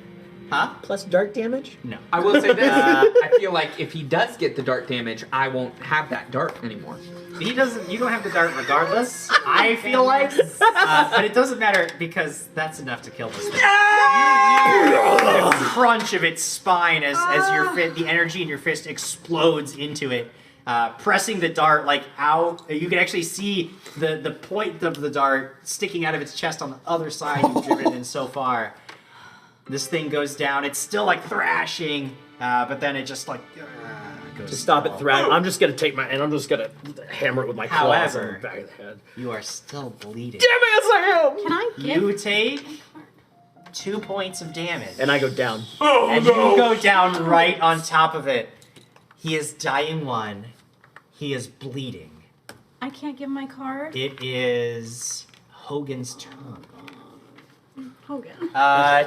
Huh? Plus dart damage? No. I will say this. I feel like if he does get the dart damage, I won't have that dart anymore. He doesn't. You don't have the dart regardless. I feel like, but it doesn't matter because that's enough to kill this thing. The crunch of its spine as the energy in your fist explodes into it, pressing the dart like out. You can actually see the point of the dart sticking out of its chest on the other side. You've driven it in so far. This thing goes down. It's still like thrashing, but then it just like goes. To stop it thrashing, I'm just gonna take and I'm just gonna hammer it with my claws on the back of the head. You are still bleeding. Damn it, yes I am! Can I get... You take 2 points of damage. And I go down. And you go down right on top of it. He is dying 1. He is bleeding. I can't give my card. It is Hogan's turn. Hogan.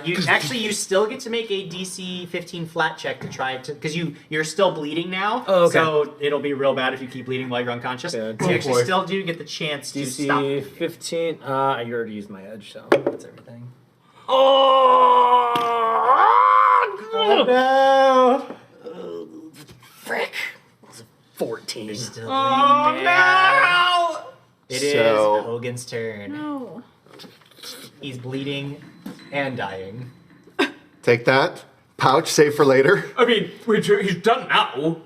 You still get to make a DC 15 flat check to try to, because you're still bleeding now. Oh, okay. So it'll be real bad if you keep bleeding while you're unconscious. Yeah. So you actually still do get the chance to stop. DC 15. I already used my edge, so that's everything. Oh no! Frick. It was a 14. You're still bleeding, man. It is So- Hogan's turn. No. He's bleeding and dying. Take that. Pouch, save for later. I mean, he's done now.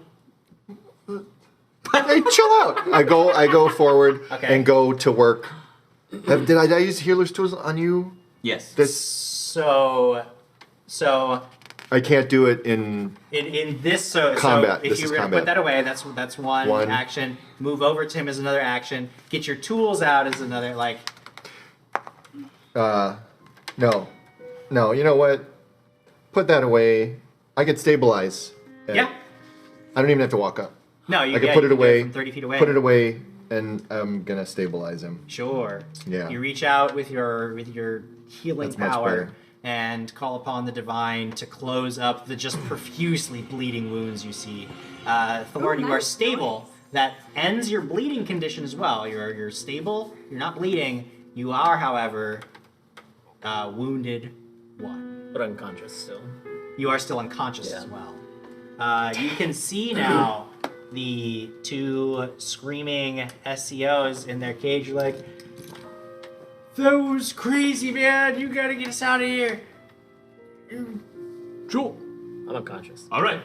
Hey, chill out. I go forward Okay. and go to work. Did I use healer's tools on you? Yes. This So I can't do it in this combat. So if This you is were to combat. put that away, that's one action. Move over to him is another action. Get your tools out is another No. You know what? Put that away. I could stabilize. Yeah. I don't even have to walk up. No, I can put it away. From 30 feet away. Put it away, and I'm gonna stabilize him. Sure. Yeah. You reach out with your healing That's much power better. and call upon the divine to close up the just profusely bleeding wounds you see. Thorne, you are stable. That ends your bleeding condition as well. You're stable. You're not bleeding. You are, however, wounded 1. But unconscious still. You are still unconscious as well. You can see now the 2 screaming SCOs in their cage. You're like, that was crazy, man. You gotta get us out of here. Sure. I'm unconscious. All right.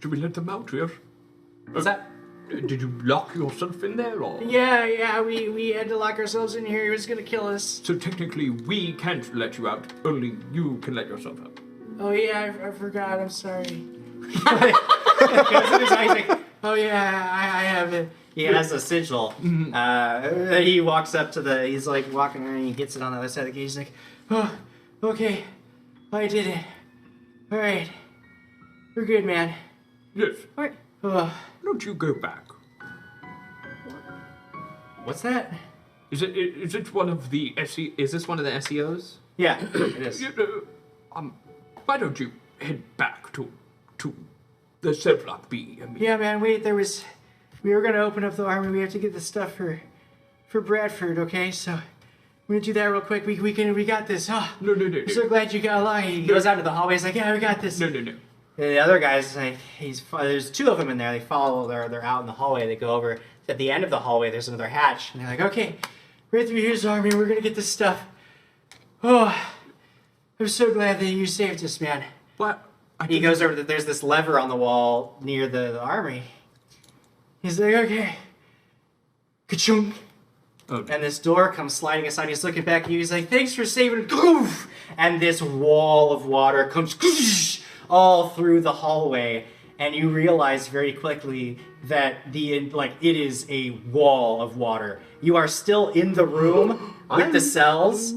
Should we let them out here? What's that? Did you lock yourself in there, or? Yeah, we had to lock ourselves in here. He was gonna kill us. So technically, we can't let you out. Only you can let yourself out. Oh yeah, I forgot. I'm sorry. He's like, oh yeah, I have it. He has a sigil. He walks up to he's like walking around and he gets it on the other side of the cage. He's like, oh, okay, I did it. All right, we're good, man. Yes. All right. Don't you go back. What's that? Is it one of the SE? Is this one of the SEOs? Yeah, it is. Why don't you head back to the cell block B? Yeah, man. Wait, we were gonna open up the armory. We have to get the stuff for Bradford. Okay, so we're gonna do that real quick. We got this. Oh, no. I'm so glad you got along. He goes out to the hallway. He's like, yeah, we got this. No. And the other guys, like, there's 2 of them in there. They follow. They're out in the hallway. They go over at the end of the hallway. There's another hatch, and they're like, okay, right through here's the armory. We're gonna get this stuff. Oh, I'm so glad that you saved us, man. What? He goes over. There's this lever on the wall near the armory. He's like, okay, ka-chunk. Oh. And this door comes sliding aside. He's looking back at you. He's like, thanks for saving. Goof! And this wall of water comes all through the hallway. And you realize very quickly that it is a wall of water. You are still in the room with the cells.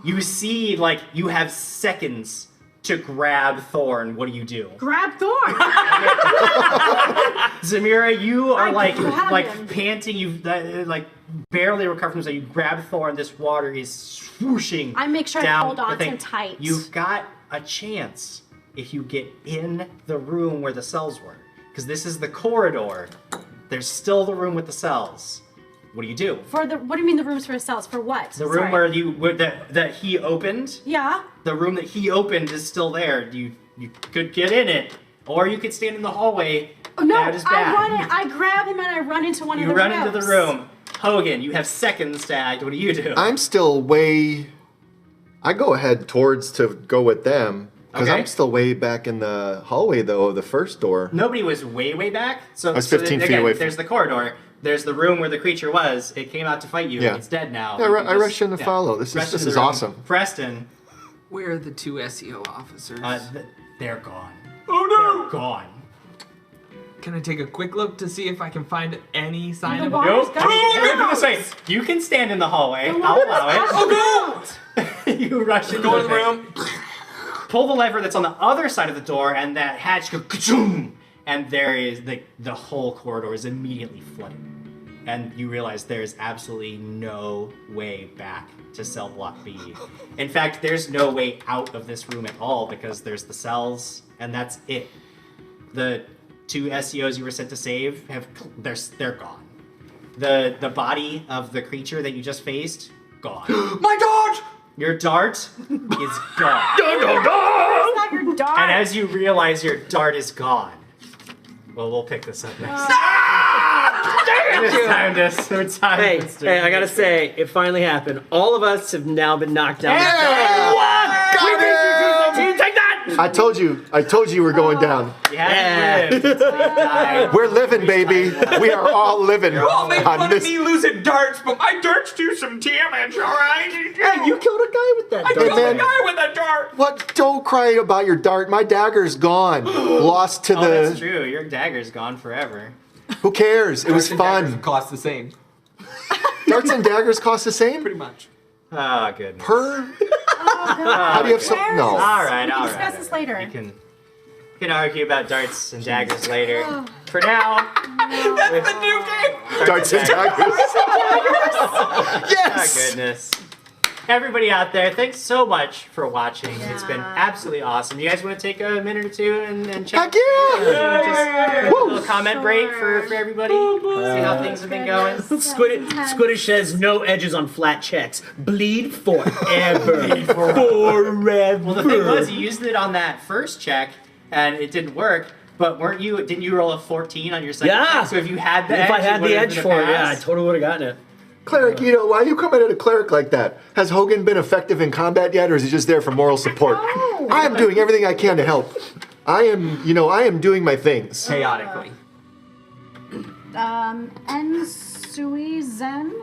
You see, you have seconds to grab Thorne. What do you do? Grab Thorne! Zamira, you are grab him. panting. You've barely recovered from yourself. You grab Thorne. This water is swooshing. I make sure down I hold on the to thing. him tight. You've got a chance if you get in the room where the cells were, because this is the corridor. There's still the room with the cells. What do you do? What do you mean the rooms for cells? For what? The room where that he opened. Yeah. The room that he opened is still there. You could get in it, or you could stand in the hallway. No, That is bad. I grab him and I run into one of You the run rooms. into the room. Hogan, you have seconds to act. What do you do? I'm still I go ahead to go with them. Because Okay. I'm still way back in the hallway, though, of the first door. Nobody was way back. So I was 15 feet again, away from- There's the corridor. There's the room where the creature was. It came out to fight you. Yeah. It's dead now. Yeah, You can I rush in to follow. This rush is into the room. awesome. Preston, Where are the 2 SEO officers? they're gone. Oh no! They're gone. Can I take a quick look to see if I can find any sign The of water's Nope. gone. Here, put it this way. You can stand in the hallway. The I'll water's allow it. out. You rush into Go in the thing. room. Pull the lever that's on the other side of the door, and that hatch goes ka-choom, and there is the whole corridor is immediately flooded, and you realize there's absolutely no way back to cell block B. In fact, there's no way out of this room at all because there's the cells, and that's it. The 2 SEOs you were sent to save they're gone. The body of the creature that you just faced, gone. My dart! Your dart is gone. It's not your dart. And as you realize your dart is gone, well, we'll pick this up next. It's time to Hey, I gotta say, it finally happened. All of us have now been knocked down. Yeah! What? Got Take that! I told you we're going down. You haven't lived until you died. We're living, baby. We are all living You're all making on fun this. of me losing darts, but my darts do some damage, alright? Hey, you killed a guy with that I dart. killed a guy with a dart! What? Don't cry about your dart. My dagger's gone. Lost to Oh, the. that's true. Your dagger's gone forever. Who cares? It was Darts and daggers fun. cost the same. Darts and daggers cost the same? Pretty much. Oh, goodness. Per? How do you have some? No. All right, We all can right. discuss this later. You can argue about darts and daggers later. For now, That's the new game! Darts and daggers. Oh, Yes! goodness. Everybody out there, thanks so much for watching. It's been absolutely awesome. You guys want to take a minute or two and check? Heck yeah! Just a little comment break for everybody. See how things have been going. Squiddish says no edges on flat checks. Bleed forever. Forever. Well, the thing was, you used it on that first check, and it didn't work. But didn't you roll a 14 on your second check? So if you had the edge, if I had it the would've edge been a for it, yeah, I pass. totally would have gotten it. Cleric Ito, why are you coming at a cleric like that? Has Hogan been effective in combat yet, or is he just there for moral support? I am doing everything I can to help. I am doing my things. Chaotically.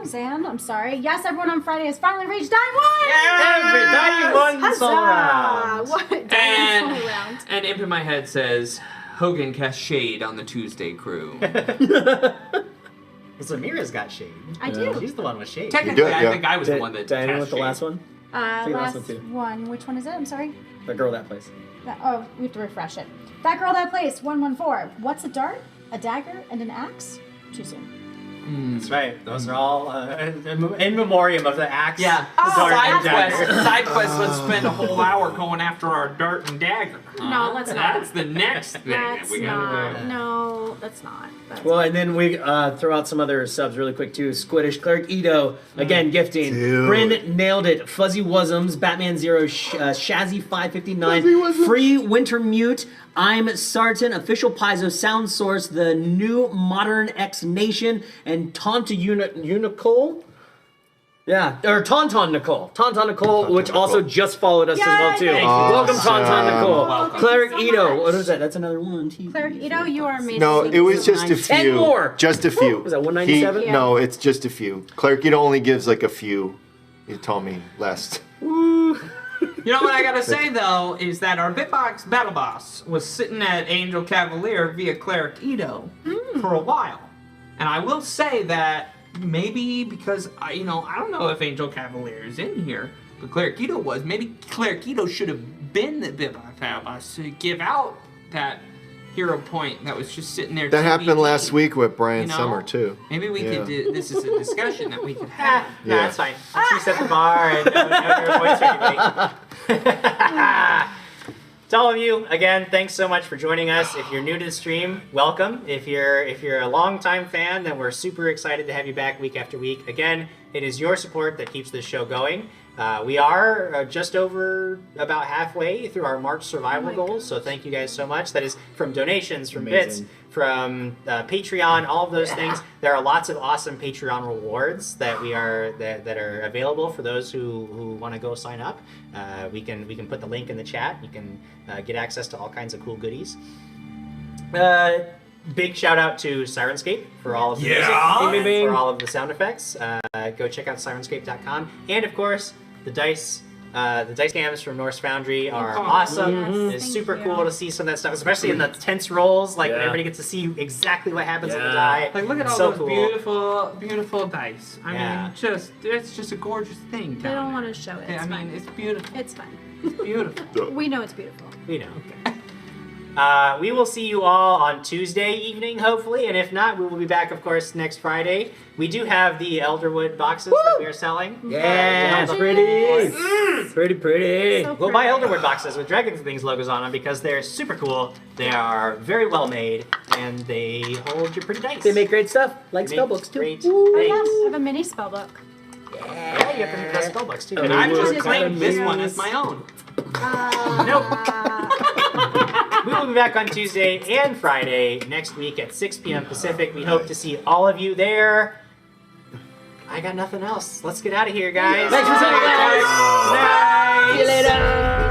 Zan, I'm sorry. Yes, everyone on Friday has finally reached Dying One! Every Dying One's Huzzah! all around. What? Dying One's all around. And Imp in my head says, Hogan cast shade on the Tuesday crew. So Mira's got shade. I do. She's the one with shade. Technically, I think I was the one that Diana cast with the shade. last one? Last last one, too. one. Which one is it? I'm sorry. The girl that plays. We have to refresh it. That girl that plays 114. What's a dart, a dagger, and an axe? Too soon. That's right. Those are all in memoriam of the axe. Yeah. the dart, Side and dagger. quest. Side quest. Let's spend a whole hour going after our dart and dagger. No, let's not. That's the next thing that That's we gotta not. do. No, that's not. That's Well, and then we throw out some other subs really quick too. Squiddish, Cleric Ito, again gifting. Dude. Bryn nailed it. Fuzzy Wuzzums, Batman Zero, Shazzy 559, Free Winter Mute. I'm Sarton, Official Paizo Sound Source, The New Modern X Nation, and Tonta Unicole. Yeah, or Tauntaun Nicole. Tauntaun Nicole, which also just followed us as well too. Welcome Tauntaun Nicole. Welcome. Cleric Thank you so Ito. much. What is that? That's another one. Cleric Ito, you are amazing. No, Thank it you was so just a much. few. 10 more. Just a few. Was that 197? No, it's just a few. Cleric Ito only gives like a few. He told me last. You know what I gotta say though is that our Bitbox battle boss was sitting at Angel Cavalier via Cleric Ito for a while, and I will say that maybe because I don't know if Angel Cavalier is in here, but Cleric Ito was. Maybe Cleric Ito should have been the Bitbox battle boss to give out that hero point that was just sitting there. That happened TBD. last week with Brian You know, Summer too. Maybe we Yeah. could do. This is a discussion that we could have. No, that's fine. Let's reset the bar and no hero points for anybody. To all of you, again, thanks so much for joining us. If you're new to the stream, welcome. If you're a longtime fan, then we're super excited to have you back week after week. Again, it is your support that keeps this show going. We are just over about halfway through our March survival goals, so thank you guys so much. That is from donations, from Amazing. bits, from Patreon, all of those things. There are lots of awesome Patreon rewards that that are available for those who want to go sign up. We can put the link in the chat. You can get access to all kinds of cool goodies. Big shout out to Sirenscape for all of the music, and for all of the sound effects. Go check out sirenscape.com, and of course the dice cams from Norse Foundry are awesome. Yes, It's thank super you. cool to see some of that stuff, especially in the tense rolls, like when everybody gets to see exactly what happens in the die. Like, look at It's all so those cool. beautiful dice. I Yeah. mean, it's just a gorgeous thing. They don't want to show it. It's I fine. mean, it's beautiful. It's fine. It's beautiful. We know it's beautiful. We know. We will see you all on Tuesday evening, hopefully, and if not, we will be back, of course, next Friday. We do have the Elderwood boxes that we are selling. Yeah, So pretty. Pretty. So we'll buy Elderwood boxes with Dragon Things logos on them because they're super cool. They are very well made, and they hold your pretty dice. They make great stuff, like They make spellbooks too. Great Oh, things. yeah, I have a mini spell book. Yeah, you have the spellbooks too. And I've just Just claimed like this yours. one as my own. We will be back on Tuesday and Friday next week at 6 p.m. Pacific. We hope to see all of you there. I got nothing else. Let's get out of here, guys. Thanks for saying, guys. Good night. See you later.